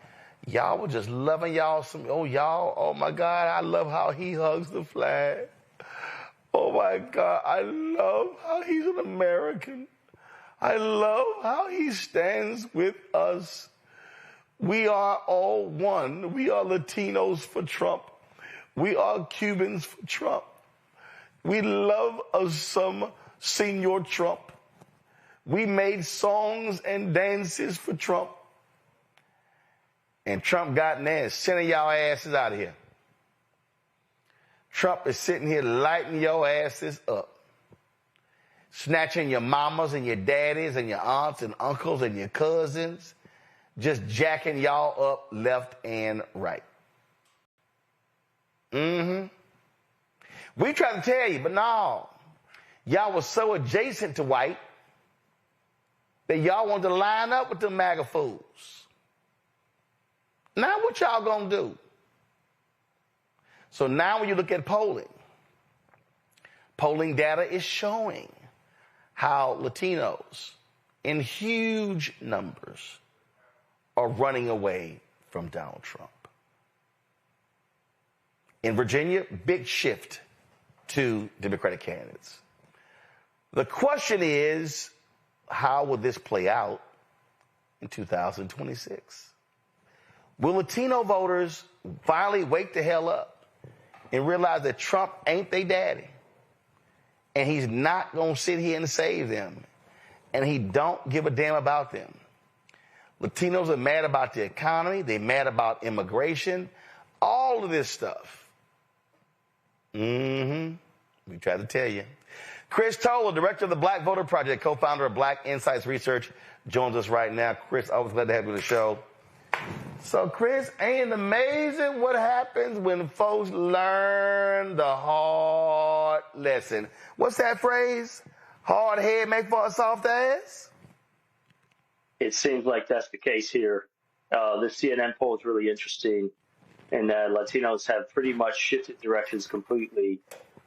y'all were just loving y'all oh my God, I love how he hugs the flag. Oh my God, I love how he's an American. I love how he stands with us. We are all one. We are Latinos for Trump. We are Cubans for Trump. We love us some Senor Trump. We made songs and dances for Trump. And Trump got in there and sending y'all asses out of here. Trump is sitting here lighting your asses up. Snatching your mamas and your daddies and your aunts and uncles and your cousins. Just jacking y'all up left and right. We tried to tell you, but no. Y'all was so adjacent to white that y'all wanted to line up with them MAGA fools. Now what y'all gonna do? So now when you look at polling data is showing how Latinos in huge numbers are running away from Donald Trump. In Virginia, big shift to Democratic candidates. The question is, how will this play out in 2026? Will Latino voters finally wake the hell up and realize that Trump ain't their daddy and he's not going to sit here and save them? and he don't give a damn about them. Latinos are mad about the economy. They're mad about immigration. All of this stuff. We tried to tell you. Chris Towler, director of the Black Voter Project, co-founder of Black Insights Research, joins us right now. Chris, always glad to have you on the show. So, Chris, ain't it amazing what happens when folks learn the hard lesson? What's that phrase? Hard head make for a soft ass? It seems like that's the case here. The CNN poll is really interesting, and Latinos have pretty much shifted directions completely,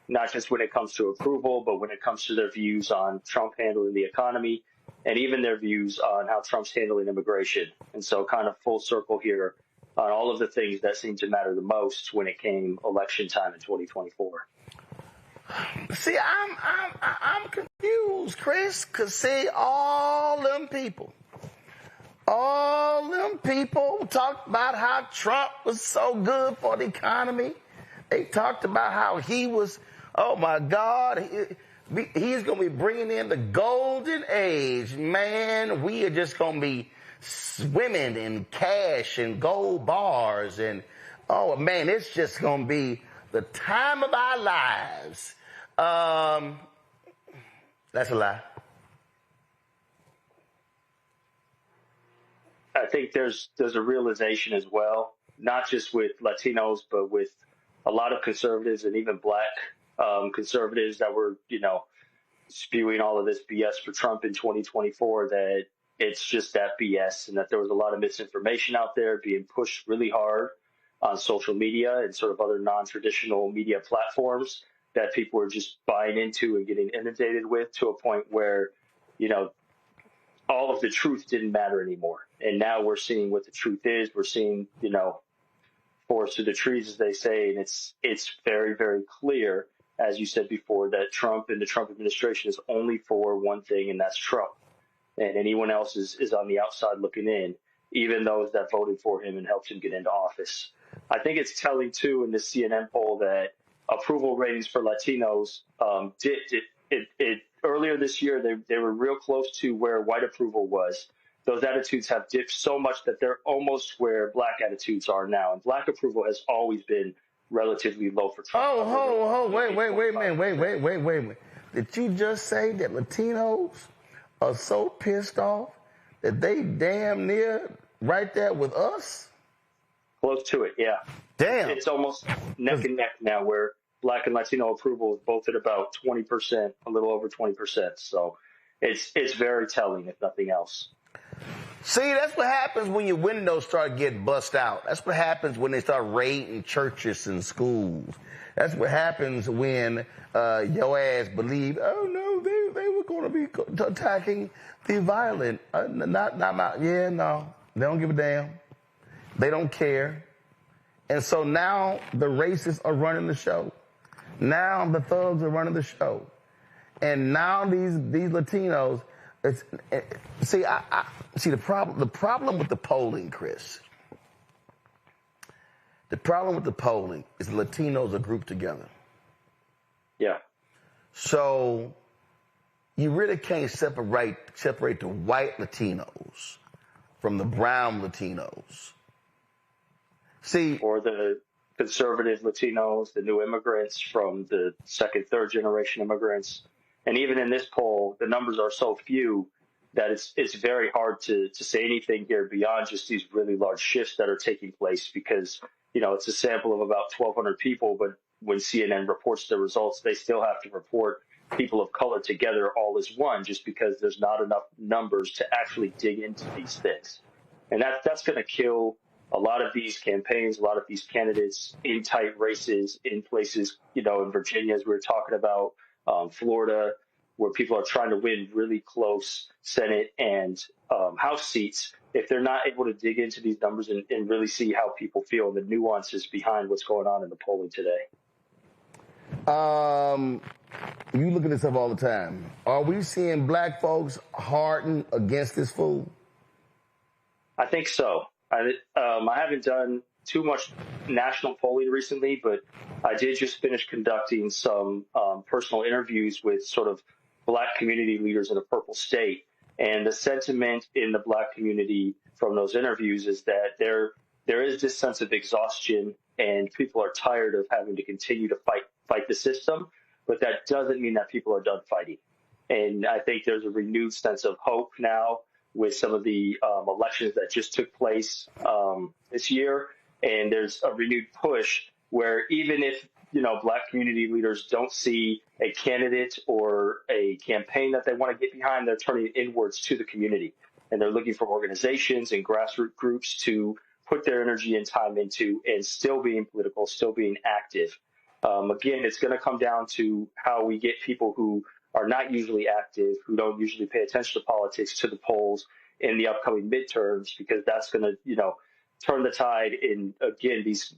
not just when it comes to approval, but when it comes to their views on Trump handling the economy, and even their views on how Trump's handling immigration. And so kind of full circle here on all of the things that seem to matter the most when it came election time in 2024. See, I'm confused, Chris, because see, all them people talked about how Trump was so good for the economy. They talked about how he was, oh my God, he's going to be bringing in the golden age. Man, we are just going to be swimming in cash and gold bars. And, oh, man, it's just going to be the time of our lives. That's a lie. I think there's a realization as well, not just with Latinos, but with a lot of conservatives and even black conservatives that were, spewing all of this BS for Trump in 2024, that it's just that BS, and that there was a lot of misinformation out there being pushed really hard on social media and sort of other non-traditional media platforms that people were just buying into and getting inundated with, to a point where, all of the truth didn't matter anymore. And now we're seeing what the truth is. We're seeing, forest through the trees, as they say, and it's very, very clear, as you said before, that Trump and the Trump administration is only for one thing, and that's Trump. And anyone else is on the outside looking in, even those that voted for him and helped him get into office. I think it's telling, too, in the CNN poll that approval ratings for Latinos dipped. Earlier this year, they were real close to where white approval was. Those attitudes have dipped so much that they're almost where black attitudes are now. And black approval has always been relatively low for Trump. Wait a minute. Did you just say that Latinos are so pissed off that they damn near right there with us? Close to it, yeah. Damn. It's almost neck and neck now, where black and Latino approval is both at about 20%, a little over 20%. So it's very telling, if nothing else. See, that's what happens when your windows start getting bust out. That's what happens when they start raiding churches and schools. That's what happens when your ass believe, oh no, they were going to be attacking the violent. They don't give a damn. They don't care. And so now the racists are running the show. Now the thugs are running the show. And now these Latinos, see the problem with the polling, Chris. The problem with the polling is the Latinos are grouped together. Yeah. So you really can't separate the white Latinos from the brown Latinos. See, or the conservative Latinos, the new immigrants from the second, third generation immigrants. And even in this poll, the numbers are so few that it's very hard to say anything here beyond just these really large shifts that are taking place, because, it's a sample of about 1,200 people. But when CNN reports the results, they still have to report people of color together all as one, just because there's not enough numbers to actually dig into these things. And that's going to kill a lot of these campaigns, a lot of these candidates in tight races in places, in Virginia, as we were talking about, Florida, where people are trying to win really close Senate and House seats. If they're not able to dig into these numbers and really see how people feel and the nuances behind what's going on in the polling today. You look at this stuff all the time. Are we seeing black folks harden against this fool? I think so. I haven't done too much national polling recently, but I did just finish conducting some personal interviews with sort of black community leaders in a purple state. And the sentiment in the Black community from those interviews is that there is this sense of exhaustion, and people are tired of having to continue to fight the system. But that doesn't mean that people are done fighting. And I think there's a renewed sense of hope now with some of the elections that just took place this year. And there's a renewed push where even if, Black community leaders don't see a candidate or a campaign that they want to get behind, they're turning inwards to the community. And they're looking for organizations and grassroots groups to put their energy and time into, and still being political, still being active. Again, it's going to come down to how we get people who are not usually active, who don't usually pay attention to politics, to the polls in the upcoming midterms, because that's going to, turn the tide in, again, these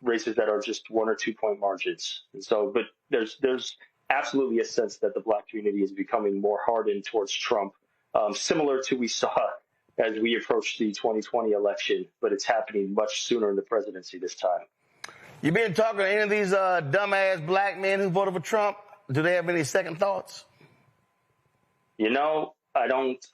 races that are just 1 or 2 point margins. And so, but there's absolutely a sense that the Black community is becoming more hardened towards Trump, similar to we saw as we approach the 2020 election, but it's happening much sooner in the presidency this time. You been talking to any of these dumbass Black men who voted for Trump? Do they have any second thoughts? I don't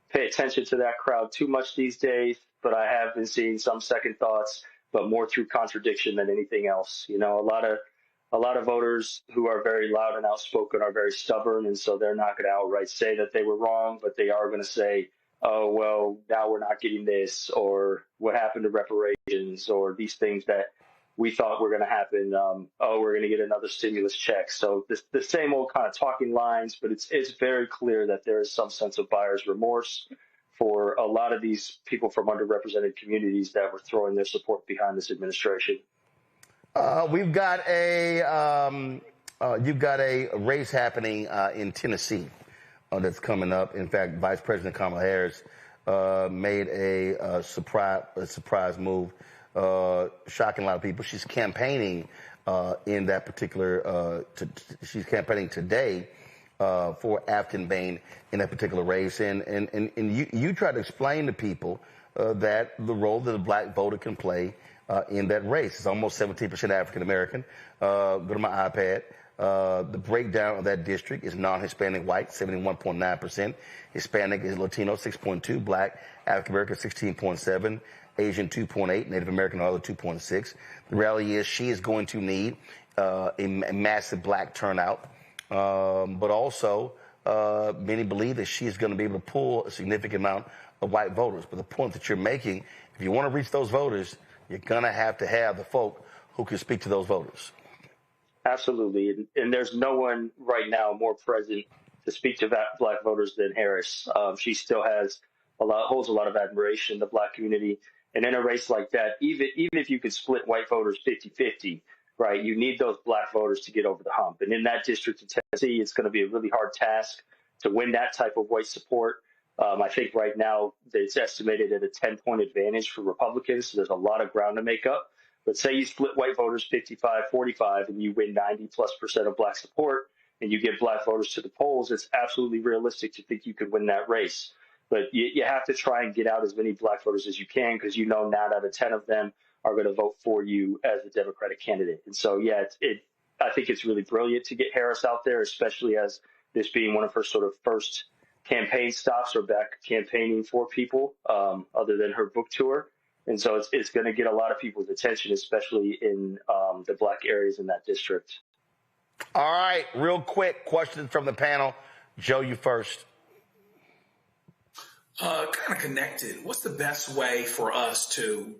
pay attention to that crowd too much these days, but I have been seeing some second thoughts, but more through contradiction than anything else. A lot of voters who are very loud and outspoken are very stubborn, and so they're not going to outright say that they were wrong, but they are going to say, oh, well, now we're not getting this, or what happened to reparations, or these things that we thought were going to happen. We're going to get another stimulus check. So the same old kind of talking lines, but it's very clear that there is some sense of buyer's remorse for a lot of these people from underrepresented communities that were throwing their support behind this administration. You've got a race happening in Tennessee that's coming up. In fact, Vice President Kamala Harris made a surprise move, shocking a lot of people. She's campaigning in that particular. She's campaigning today for African Bain in that particular race, and you try to explain to people that the role that a Black voter can play in that race. It's almost 17% African American. Go to my iPad. The breakdown of that district is non-Hispanic white, 71.9%. Hispanic is Latino, 6.2. Black, African American, 16.7. Asian, 2.8. Native American, other 2.6. The reality is she is going to need a massive Black turnout. But also, many believe that she is going to be able to pull a significant amount of white voters. But the point that you're making, if you want to reach those voters, you're going to have the folk who can speak to those voters. Absolutely. And there's no one right now more present to speak to Black voters than Harris. She still holds a lot of admiration in the Black community. And in a race like that, even if you could split white voters 50-50, right, you need those Black voters to get over the hump. And in that district in Tennessee, it's going to be a really hard task to win that type of white support. I think right now it's estimated at a 10-point advantage for Republicans. So there's a lot of ground to make up. But say you split white voters 55-45 and you win 90+% of Black support and you get Black voters to the polls, it's absolutely realistic to think you could win that race. But you have to try and get out as many Black voters as you can, because 9 out of 10 of them are going to vote for you as a Democratic candidate. And so, I think it's really brilliant to get Harris out there, especially as this being one of her sort of first campaign stops or back campaigning for people other than her book tour. And so it's going to get a lot of people's attention, especially in the Black areas in that district. All right, real quick question from the panel. Joe, you first. Kind of connected. What's the best way for us to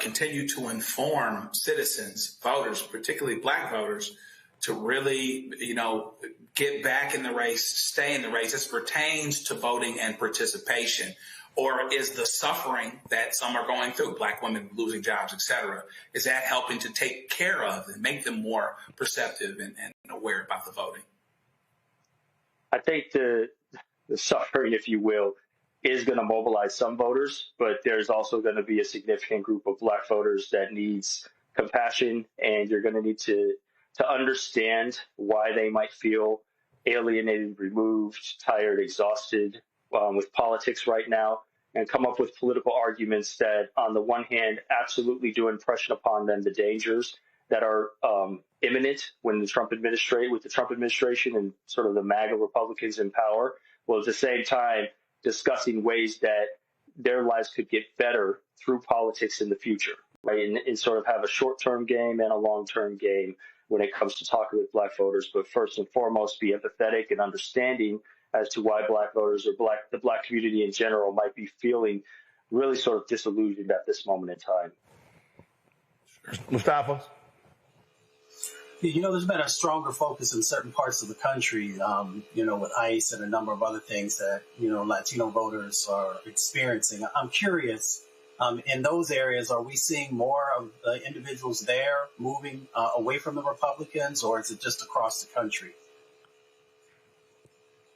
continue to inform citizens, voters, particularly Black voters, to really, get back in the race, stay in the race as pertains to voting and participation? Or is the suffering that some are going through, Black women losing jobs, et cetera, is that helping to take care of and make them more perceptive and aware about the voting? I think the suffering, if you will, is going to mobilize some voters, but there's also going to be a significant group of Black voters that needs compassion, and you're going to need to understand why they might feel alienated, removed, tired, exhausted with politics right now, and come up with political arguments that, on the one hand, absolutely do impression upon them the dangers that are imminent with the Trump administration and sort of the MAGA Republicans in power, while at the same time discussing ways that their lives could get better through politics in the future, right? And sort of have a short-term game and a long-term game when it comes to talking with Black voters. But first and foremost, be empathetic and understanding as to why Black voters or the Black community in general might be feeling really sort of disillusioned at this moment in time. Mustafa? You know, there's been a stronger focus in certain parts of the country, you know, with ICE and a number of other things that, you know, Latino voters are experiencing. I'm curious, in those areas, are we seeing more of the individuals there moving away from the Republicans, or is it just across the country?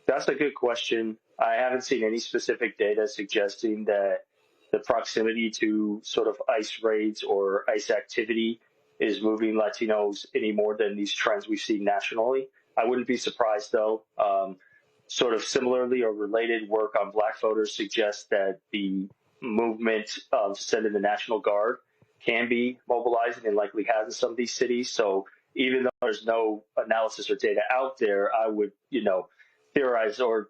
That's a good question. I haven't seen any specific data suggesting that the proximity to sort of ICE raids or ICE activity is moving Latinos any more than these trends we've seen nationally. I wouldn't be surprised, though. Sort of similarly or related work on Black voters suggests that the movement to send in the National Guard can be mobilizing and likely has in some of these cities. So even though there's no analysis or data out there, I would, you know, theorize or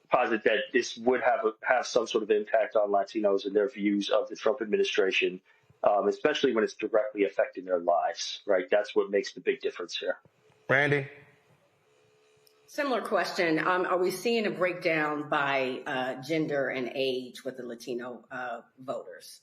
posit that this would have some sort of impact on Latinos and their views of the Trump administration, especially when it's directly affecting their lives, right? That's what makes the big difference here. Randy? Similar question. Are we seeing a breakdown by gender and age with the Latino voters?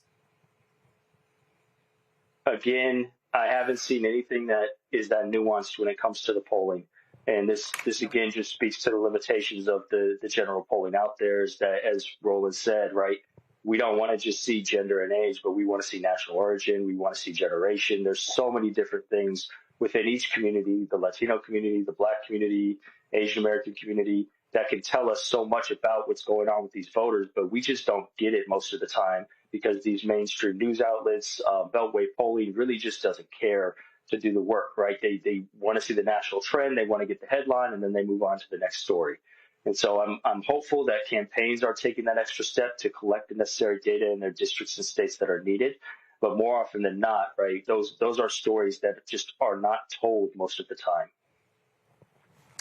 Again, I haven't seen anything that is that nuanced when it comes to the polling. And this again just speaks to the limitations of the general polling out there, is that, as Roland said, right, we don't want to just see gender and age, but we want to see national origin. We want to see generation. There's so many different things within each community, the Latino community, the Black community, Asian American community, that can tell us so much about what's going on with these voters, but we just don't get it most of the time because these mainstream news outlets, Beltway polling really just doesn't care to do the work, right? They want to see the national trend, they want to get the headline, and then they move on to the next story. And so I'm hopeful that campaigns are taking that extra step to collect the necessary data in their districts and states that are needed. But more often than not, right, those are stories that just are not told most of the time.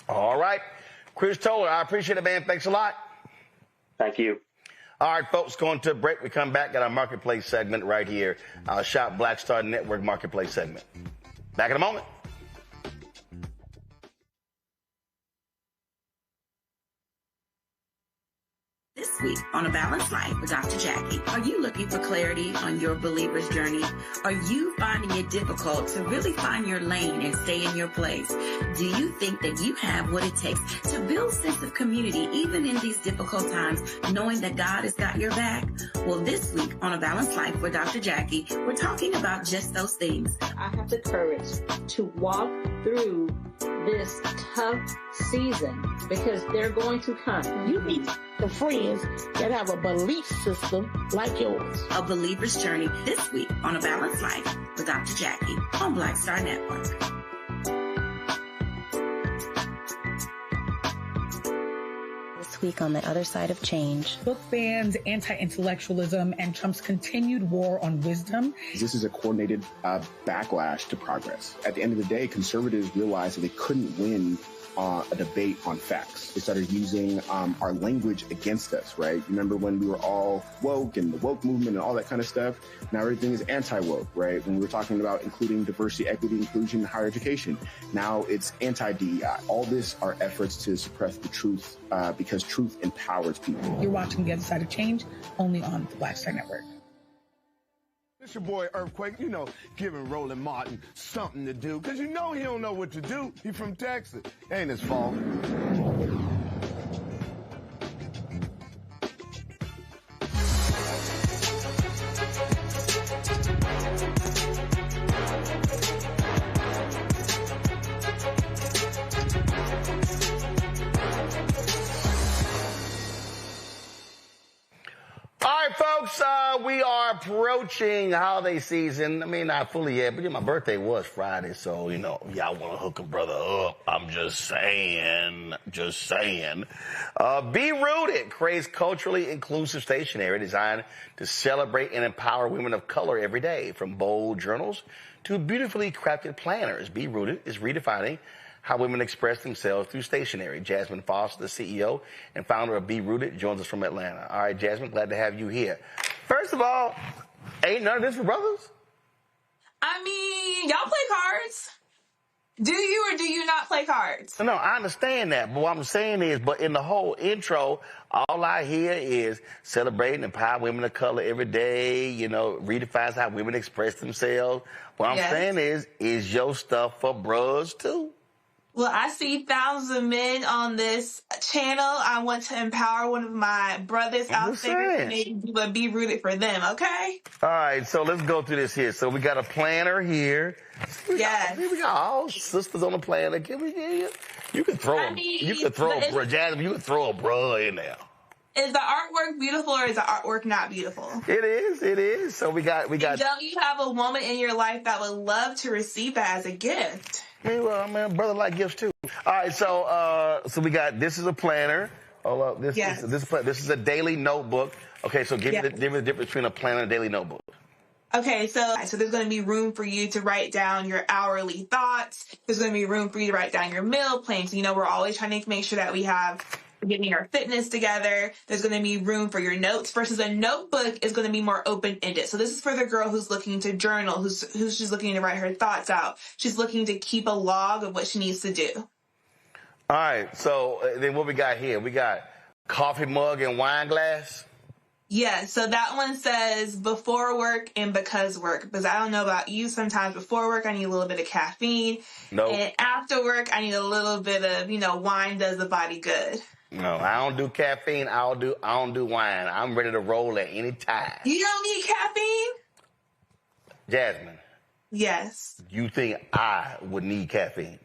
All right. Chris Towler, I appreciate it, man. Thanks a lot. Thank you. All right, folks, going to a break. We come back at our Marketplace segment right here, our Shop Black Star Network Marketplace segment. Back in a moment. This week on A Balanced Life with Dr. Jackie, are you looking for clarity on your believer's journey? Are you finding it difficult to really find your lane and stay in your place? Do you think that you have what it takes to build a sense of community even in these difficult times, knowing that God has got your back? Well, this week on A Balanced Life with Dr. Jackie, we're talking about just those things. I have the courage to walk through this tough season because they're going to come. You need the friends that have a belief system like yours. A believer's journey this week on A Balanced Life with Dr. Jackie on Black Star Network. This week on The Other Side of Change. Book bans, anti-intellectualism, and Trump's continued war on wisdom. This is a coordinated backlash to progress. At the end of the day, conservatives realized that they couldn't win a debate on facts. They started using our language against us, right? Remember when we were all woke and the woke movement and all that kind of stuff? Now everything is anti-woke, right? When we were talking about including diversity, equity, inclusion in higher education, now it's anti-DEI. All this are efforts to suppress the truth because truth empowers people. You're watching The Other Side of Change only on the Black Star Network. It's your boy Earthquake, you know, giving Roland Martin something to do, because you know he don't know what to do. He from Texas. Ain't his fault. Folks, we are approaching holiday season. I mean, not fully yet, but my birthday was Friday, so, you know, y'all want to hook a brother up. I'm just saying. Be Rooted creates culturally inclusive stationery designed to celebrate and empower women of color every day. From bold journals to beautifully crafted planners, Be Rooted is redefining how women express themselves through stationery. Jasmine Foster, the CEO and founder of Be Rooted, joins us from Atlanta. All right, Jasmine, glad to have you here. First of all, ain't none of this for brothers? I mean, y'all play cards. Do you or do you not play cards? No, I understand that. But what I'm saying is, but in the whole intro, all I hear is celebrating empower women of color every day, you know, redefines how women express themselves. What I'm saying is your stuff for bros too? Well, I see thousands of men on this channel. I want to empower one of my brothers out there and maybe be rooted for them, okay? All right, so let's go through this here. So we got a planner here. Yes. We got all sisters on the planner. Can we get you? You can throw Jasmine, you can throw a bruh in there. Is the artwork beautiful or is the artwork not beautiful? It is. So we got. And don't you have a woman in your life that would love to receive that as a gift? Well, man, brother like gifts too. All right, so we got, this is a planner. Hold up, this is a daily notebook. Okay, so give me the difference between a planner and a daily notebook. Okay, so there's going to be room for you to write down your hourly thoughts. There's going to be room for you to write down your meal plans. You know, we're always trying to make sure that we have getting our fitness together. There's going to be room for your notes versus a notebook is going to be more open-ended. So this is for the girl who's looking to journal, who's just looking to write her thoughts out. She's looking to keep a log of what she needs to do. All right. So then what we got here? We got coffee mug and wine glass. Yeah. So that one says before work and because work, because I don't know about you. Sometimes before work, I need a little bit of caffeine. No. And after work, I need a little bit of, wine does the body good. No, I don't do caffeine. I don't do wine. I'm ready to roll at any time. You don't need caffeine? Jasmine. Yes. You think I would need caffeine?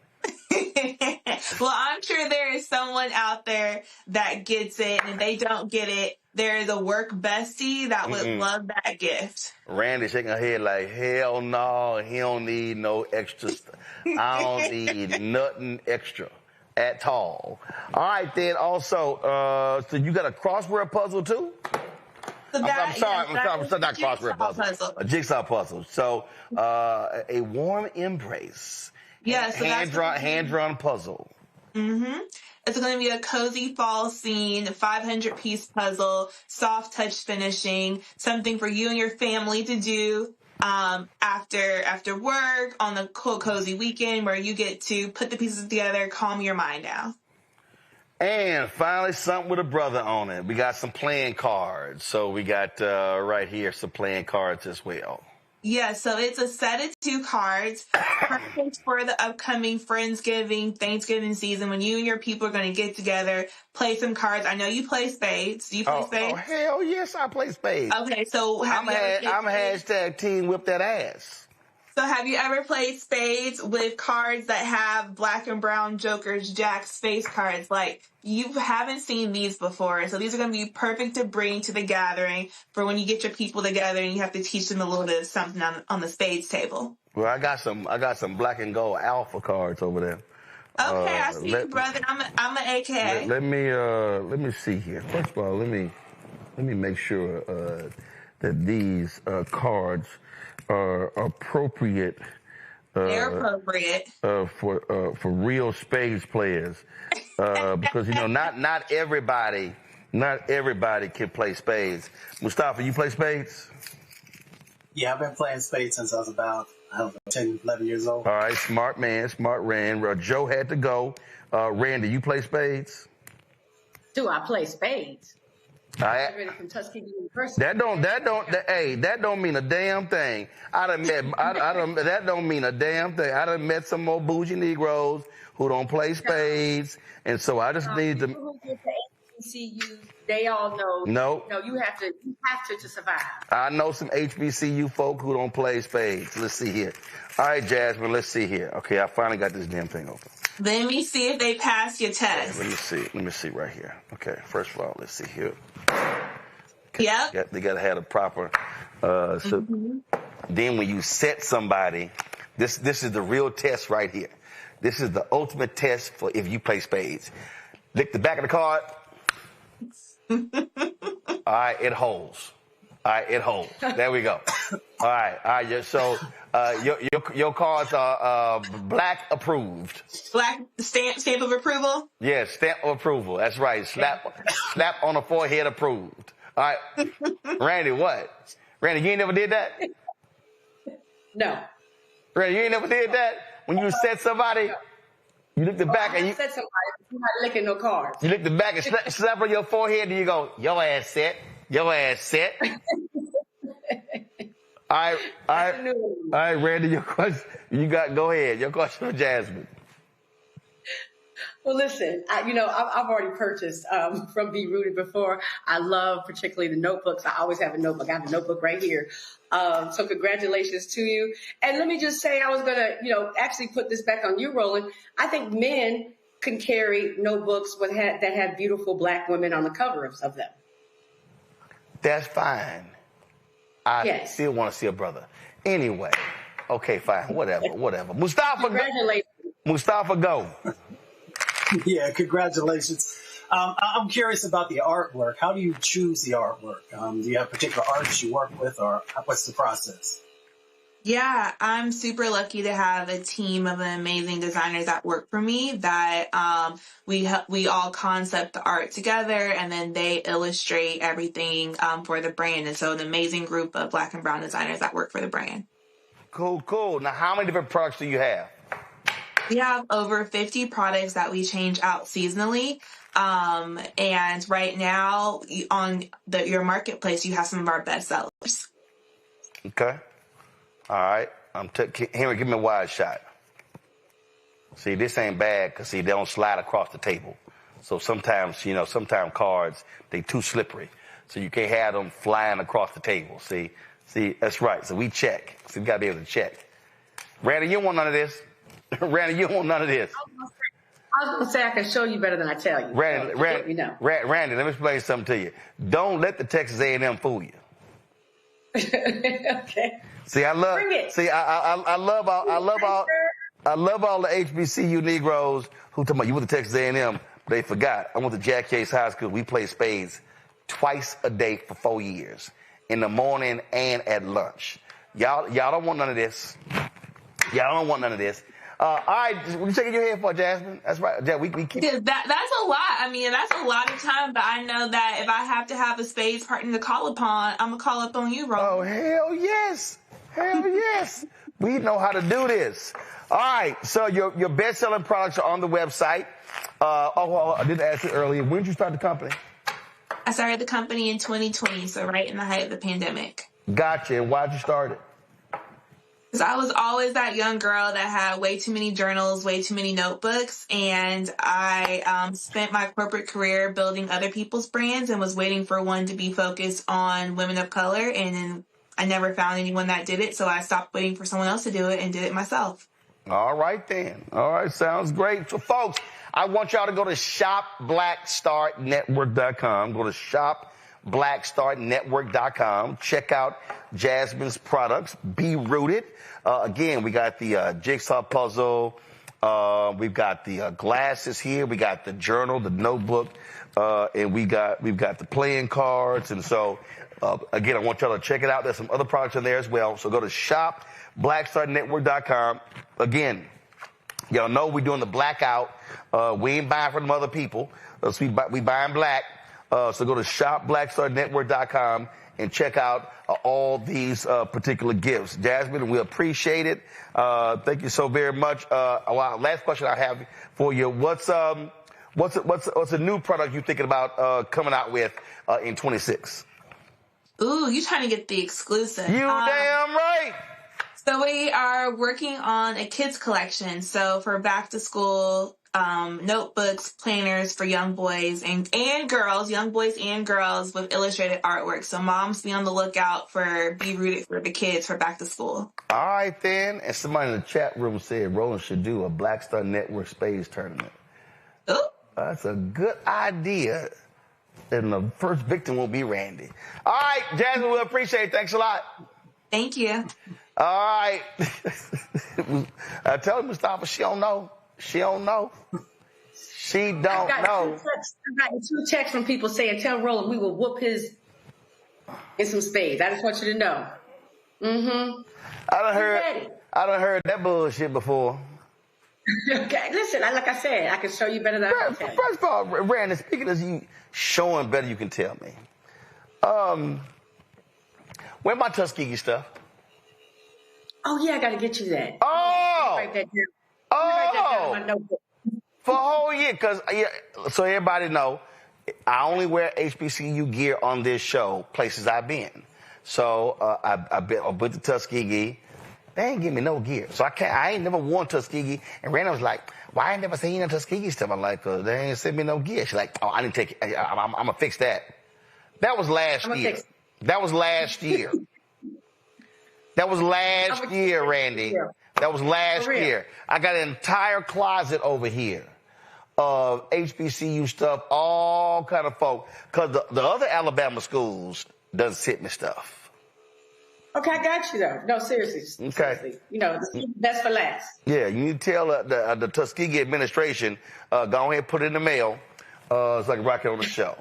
Well, I'm sure there is someone out there that gets it, and if they don't get it, there is a work bestie that would love that gift. Randy shaking her head like, hell no, he don't need no extra stuff. I don't need nothing extra. At all. All right, then. Also, so you got a crossword puzzle too? I'm sorry, not crossword puzzle. A jigsaw puzzle. So, a warm embrace. Yeah, so hand-drawn puzzle. Mm-hmm. It's going to be a cozy fall scene, 500-piece puzzle, soft touch finishing, something for you and your family to do. After work on the cozy weekend where you get to put the pieces together, calm your mind down. And finally, something with a brother on it. We got some playing cards. So we got right here some playing cards as well. Yeah, so it's a set of 2 cards, perfect for the upcoming Friendsgiving, Thanksgiving season when you and your people are going to get together, play some cards. I know you play spades. Do you play spades? Oh, hell yes, I play spades. Okay, so I'm hashtag team whip that ass. So have you ever played spades with cards that have black and brown jokers, jacks, face cards? Like, you haven't seen these before. So these are going to be perfect to bring to the gathering for when you get your people together and you have to teach them a little bit of something on the spades table. Well, I got some black and gold alpha cards over there. Okay, I see you, brother. I'm an AKA. Let me see here. First of all, let me make sure that these cards are appropriate. They're appropriate for real spades players, because not everybody can play spades. Mustafa, you play spades? Yeah, I've been playing spades since I was about 10, 11 years old. All right, smart man, smart Rand. Joe had to go. Randy, you play spades? Do I play spades? From Tuskegee University. That don't mean a damn thing. That don't mean a damn thing. I done met some more bougie Negroes who don't play spades, and so I just need to. People who get to HBCUs, they all know. No, you have to survive. I know some HBCU folk who don't play spades. Let's see here. All right, Jasmine. Let's see here. Okay, I finally got this damn thing open. Let me see if they pass your test. Yeah, let me see right here. Okay, first of all, let's see here. Yep. They got to have a proper. Then when you set somebody, this is the real test right here. This is the ultimate test for if you play spades. Lick the back of the card. All right, it holds. All right, it holds. There we go. All right. So Your cards are black approved. Black stamp of approval? Yeah, stamp of approval. That's right. Slap on the forehead approved. All right. Randy, what? Randy, you ain't never did that? No. Randy, you ain't never did that? When you set somebody, you look the back and you set somebody, you're not licking no cards. You look the back and slap on your forehead and you go, your ass set. Your ass set. All right, Randy, your question. Go ahead. Your question for Jasmine. Well, listen, I've already purchased from Be Rooted before. I love particularly the notebooks. I always have a notebook. I have a notebook right here. So congratulations to you. And let me just say, I was going to, actually put this back on you, Roland. I think men can carry notebooks that have beautiful black women on the covers of them. That's fine. I still want to see a brother. Anyway, okay, fine, whatever. Mustafa, congratulations. Mustafa, go. Yeah, congratulations. I'm curious about the artwork. How do you choose the artwork? Do you have particular artists you work with, or what's the process? Yeah, I'm super lucky to have a team of amazing designers that work for me that we all concept the art together, and then they illustrate everything for the brand. And so an amazing group of black and brown designers that work for the brand. Cool. Now, how many different products do you have? We have over 50 products that we change out seasonally. And right now on your marketplace, you have some of our best sellers. Okay. All right. Henry, give me a wide shot. See, this ain't bad because, they don't slide across the table. So sometimes cards, they too slippery. So you can't have them flying across the table. See, that's right. So we check. So we got to be able to check. Randy, you don't want none of this. Randy, you don't want none of this. I was going to say I can show you better than I tell you. Randy, let me explain something to you. Don't let the Texas A&M fool you. Okay. See, I love all the HBCU Negroes who talking about you went to Texas A&M. They forgot. I went to Jack Case High School. We played spades twice a day for 4 years, in the morning and at lunch. Y'all don't want none of this. Y'all don't want none of this. All right, what you shaking your head for, Jasmine? That's right. Yeah, we keep. Yeah, that's a lot. I mean, that's a lot of time. But I know that if I have to have a spades partner to call upon, I'm gonna call up on you, Roland. Oh, hell yes. We know how to do this. All right, so your best-selling products are on the website. I didn't ask you earlier. When did you start the company? I started the company in 2020, so right in the height of the pandemic. Gotcha. And why'd you start it? Because I was always that young girl that had way too many journals, way too many notebooks, and I spent my corporate career building other people's brands and was waiting for one to be focused on women of color, and then I never found anyone that did it, so I stopped waiting for someone else to do it and did it myself. All right, then. All right, sounds great. So, folks, I want y'all to go to shopblackstartnetwork.com. Go to shopblackstartnetwork.com. Check out Jasmine's products. Be Rooted. Again, we got the jigsaw puzzle. We've got the glasses here. We got the journal, the notebook, and we've got the playing cards. And so, again, I want y'all to check it out. There's some other products in there as well. So go to shopblackstartnetwork.com. Again, y'all know we're doing the blackout. We ain't buying from other people. So we buying black. So go to shopblackstartnetwork.com and check out all these particular gifts. Jasmine, we appreciate it. Thank you so very much. Last question I have for you: What's a new product you're thinking about coming out with in 26? Ooh, you trying to get the exclusive? You damn right. So we are working on a kids collection. So for back to school, notebooks, planners for young boys and girls, young boys and girls with illustrated artwork. So moms, be on the lookout for Be Rooted for the kids for back to school. All right, then. And somebody in the chat room said Roland should do a Black Star Network Spades tournament. Ooh. That's a good idea. And the first victim will be Randy. All right, Jasmine, we appreciate it. Thanks a lot. Thank you. All right. I tell Mustafa, she don't know. She don't know. She don't know. I've gotten 2 texts from people saying, tell Roland we will whoop his in some spades. I just want you to know. Mm-hmm. I done heard that bullshit before. Okay, listen, like I said, I can show you better than I can tell you. First of all, Randy, speaking of you showing better, you can tell me. Where my Tuskegee stuff? Oh, yeah, I got to get you that. Oh! Write that down. My notebook. For a whole year, so everybody know, I only wear HBCU gear on this show, places I've been. So I went to Tuskegee. They ain't give me no gear. So I ain't never worn Tuskegee. And Randy was like, why I ain't never seen no Tuskegee stuff? I'm like, they ain't sent me no gear. She's like, oh, I didn't take it. I'm going to fix that. That was last year. That was last year. That was last year, Randy. That was last year. I got an entire closet over here of HBCU stuff, all kind of folk. Because the other Alabama schools doesn't send me stuff. Okay, I got you, though. No, seriously. Okay. Seriously. You know, that's for last. Yeah, you need to tell the Tuskegee administration, go ahead and put it in the mail so I can rock it on the show.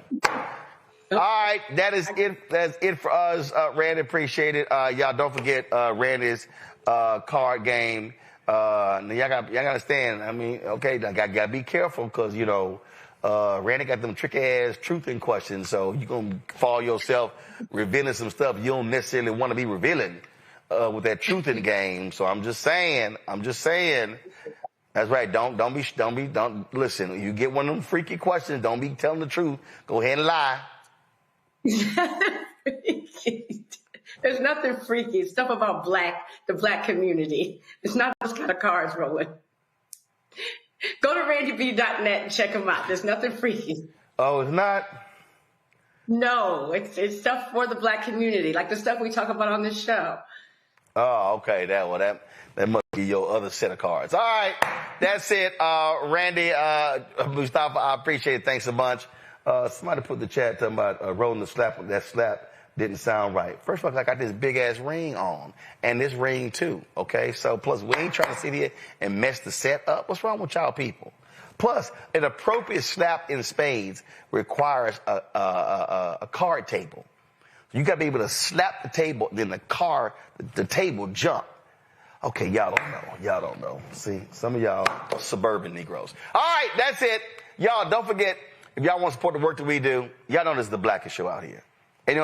All right, that is it. That's it for us. Randy, appreciate it. Y'all don't forget Randy's card game. Y'all got to understand. I mean, okay, I got to be careful because, you know, Randy got them trick-ass truthing questions, so you're going to fall yourself revealing some stuff you don't necessarily want to be revealing with that truthing game. So I'm just saying. That's right. Don't listen. You get one of them freaky questions, don't be telling the truth. Go ahead and lie. There's nothing freaky. It's stuff about the black community. It's not those kind of cards, Roland. Go to randyb.net and check them out. There's nothing freaky. Oh, it's not? No, it's stuff for the black community, like the stuff we talk about on this show. Oh, okay. That must be your other set of cards. All right. That's it. Randy, Mustafa, I appreciate it. Thanks a bunch. Somebody put in the chat talking about rolling the slap. That slap didn't sound right. First of all, I got this big ass ring on, and this ring too. Okay, so plus we ain't trying to sit here and mess the set up. What's wrong with y'all people? Plus, an appropriate slap in spades requires a card table. You got to be able to slap the table, then the table jump. Okay, y'all don't know. See, some of y'all are suburban Negroes. All right, that's it. Y'all, don't forget, if y'all want to support the work that we do, y'all know this is the blackest show out here. Ain't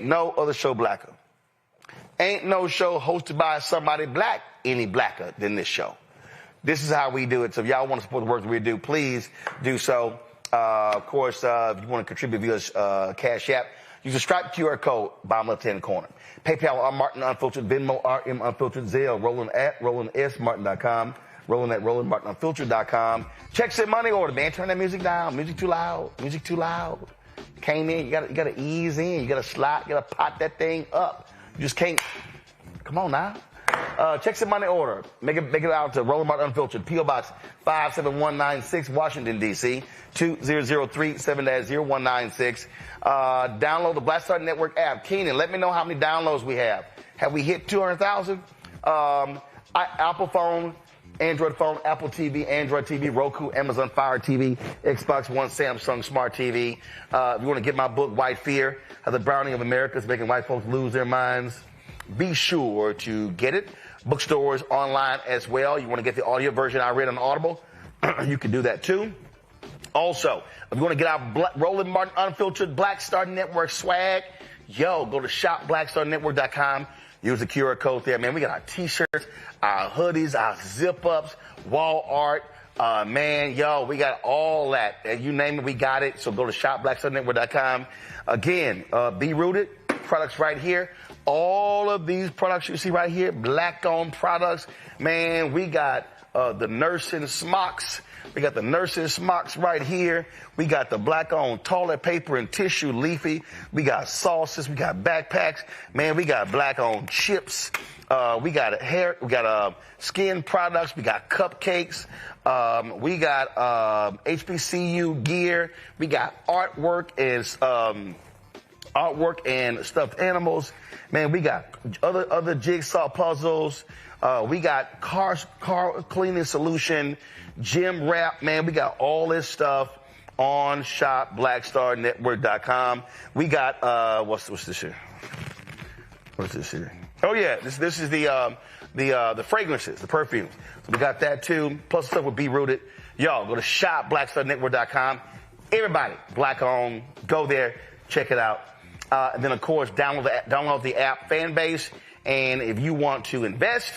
no other show blacker. Ain't no show hosted by somebody black any blacker than this show. This is how we do it. So if y'all want to support the work that we do, please do so. Of course, if you want to contribute via Cash App, use the Stripe QR code, bottom left-hand corner. PayPal, R. Martin Unfiltered, Venmo, RM Unfiltered, Zelle, Roland at RolandSMartin.com, Roland at RolandMartinUnfiltered.com. Check some money order, man. Turn that music down. Music too loud. Came in, you gotta ease in, you gotta slide, you gotta pop that thing up. You just can't. Come on now. Check some money order. Make it out to Roland Martin Unfiltered, P.O. Box 57196, Washington, D.C. 20037-0196. Download the Black Star Network app. Keenan, let me know how many downloads we have. Have we hit 200,000? Apple phone, Android phone, Apple TV, Android TV, Roku, Amazon Fire TV, Xbox One, Samsung Smart TV. If you want to get my book, White Fear, The Browning of America is Making White Folks Lose Their Minds, be sure to get it. Bookstores, online as well. You want to get the audio version I read on Audible, you can do that too. Also, if you want to get our Roland Martin Unfiltered Black Star Network swag, go to shopblackstarnetwork.com. Use the QR code there, man. We got our t-shirts, our hoodies, our zip-ups, wall art. We got all that. You name it, we got it. So go to shopblackstarnetwork.com. Again, Be Rooted, products right here. All of these products you see right here, black-owned products. Man, we got the nursing smocks. We got the nursing smocks right here. We got the black-owned toilet paper and tissue leafy. We got sauces. We got backpacks. Man, we got black-owned chips. We got hair. We got skin products. We got cupcakes. We got HBCU gear. We got artwork and stuffed animals. Man, we got other jigsaw puzzles. We got car cleaning solution, gym wrap. Man, we got all this stuff on shopblackstarnetwork.com. We got what's this here? What's this here? Oh yeah, this is the fragrances, the perfumes. So we got that too. Plus stuff with Be Rooted. Y'all go to shopblackstarnetwork.com. Everybody, black owned. Go there, check it out. And then of course download the app Fanbase. And if you want to invest,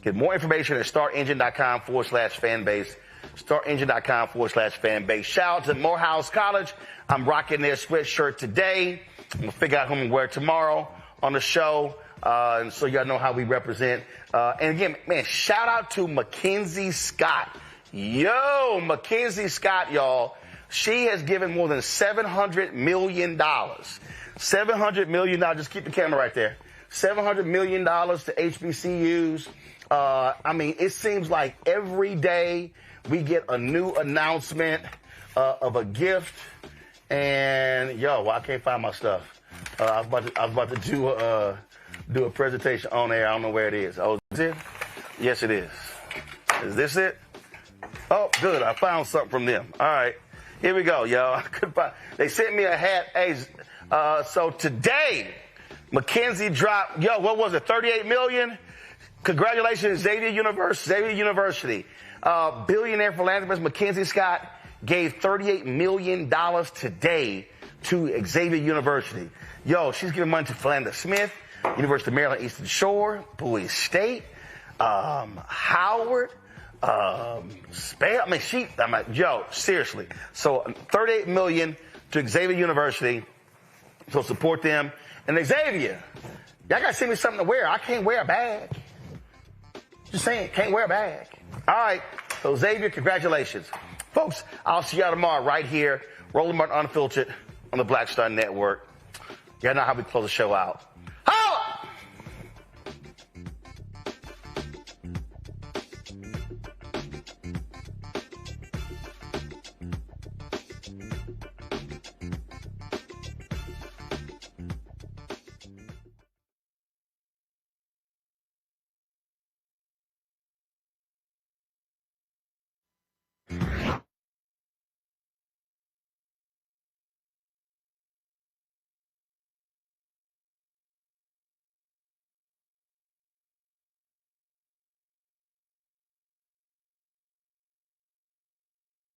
get more information at startengine.com/fanbase. Startengine.com/fanbase. Shout out to Morehouse College. I'm rocking their sweatshirt today. I'm gonna figure out who I'm gonna wear tomorrow on the show. And so y'all know how we represent. And again, man, shout out to Mackenzie Scott. Yo, Mackenzie Scott, y'all. She has given more than $700 million. $700 million. Just keep the camera right there. $700 million to HBCUs. I mean, it seems like every day we get a new announcement of a gift. And yo, well, I can't find my stuff. I was about to do a presentation on air. I don't know where it is. Oh, is it? Yes, it is. Is this it? Oh, good. I found something from them. All right. Here we go, y'all. They sent me a hat. Hey, so today, Mackenzie dropped, what was it, 38 million? Congratulations, Xavier University. Billionaire philanthropist Mackenzie Scott gave $38 million today to Xavier University. Yo, she's giving money to Philander Smith, University of Maryland Eastern Shore, Bowie State, Howard, yo, seriously. So $38 million to Xavier University. So support them. And Xavier, y'all gotta send me something to wear. I can't wear a bag. Just saying, can't wear a bag. All right. So Xavier, congratulations. Folks, I'll see y'all tomorrow right here. Roland Martin Unfiltered on the Black Star Network. Y'all know how we close the show out.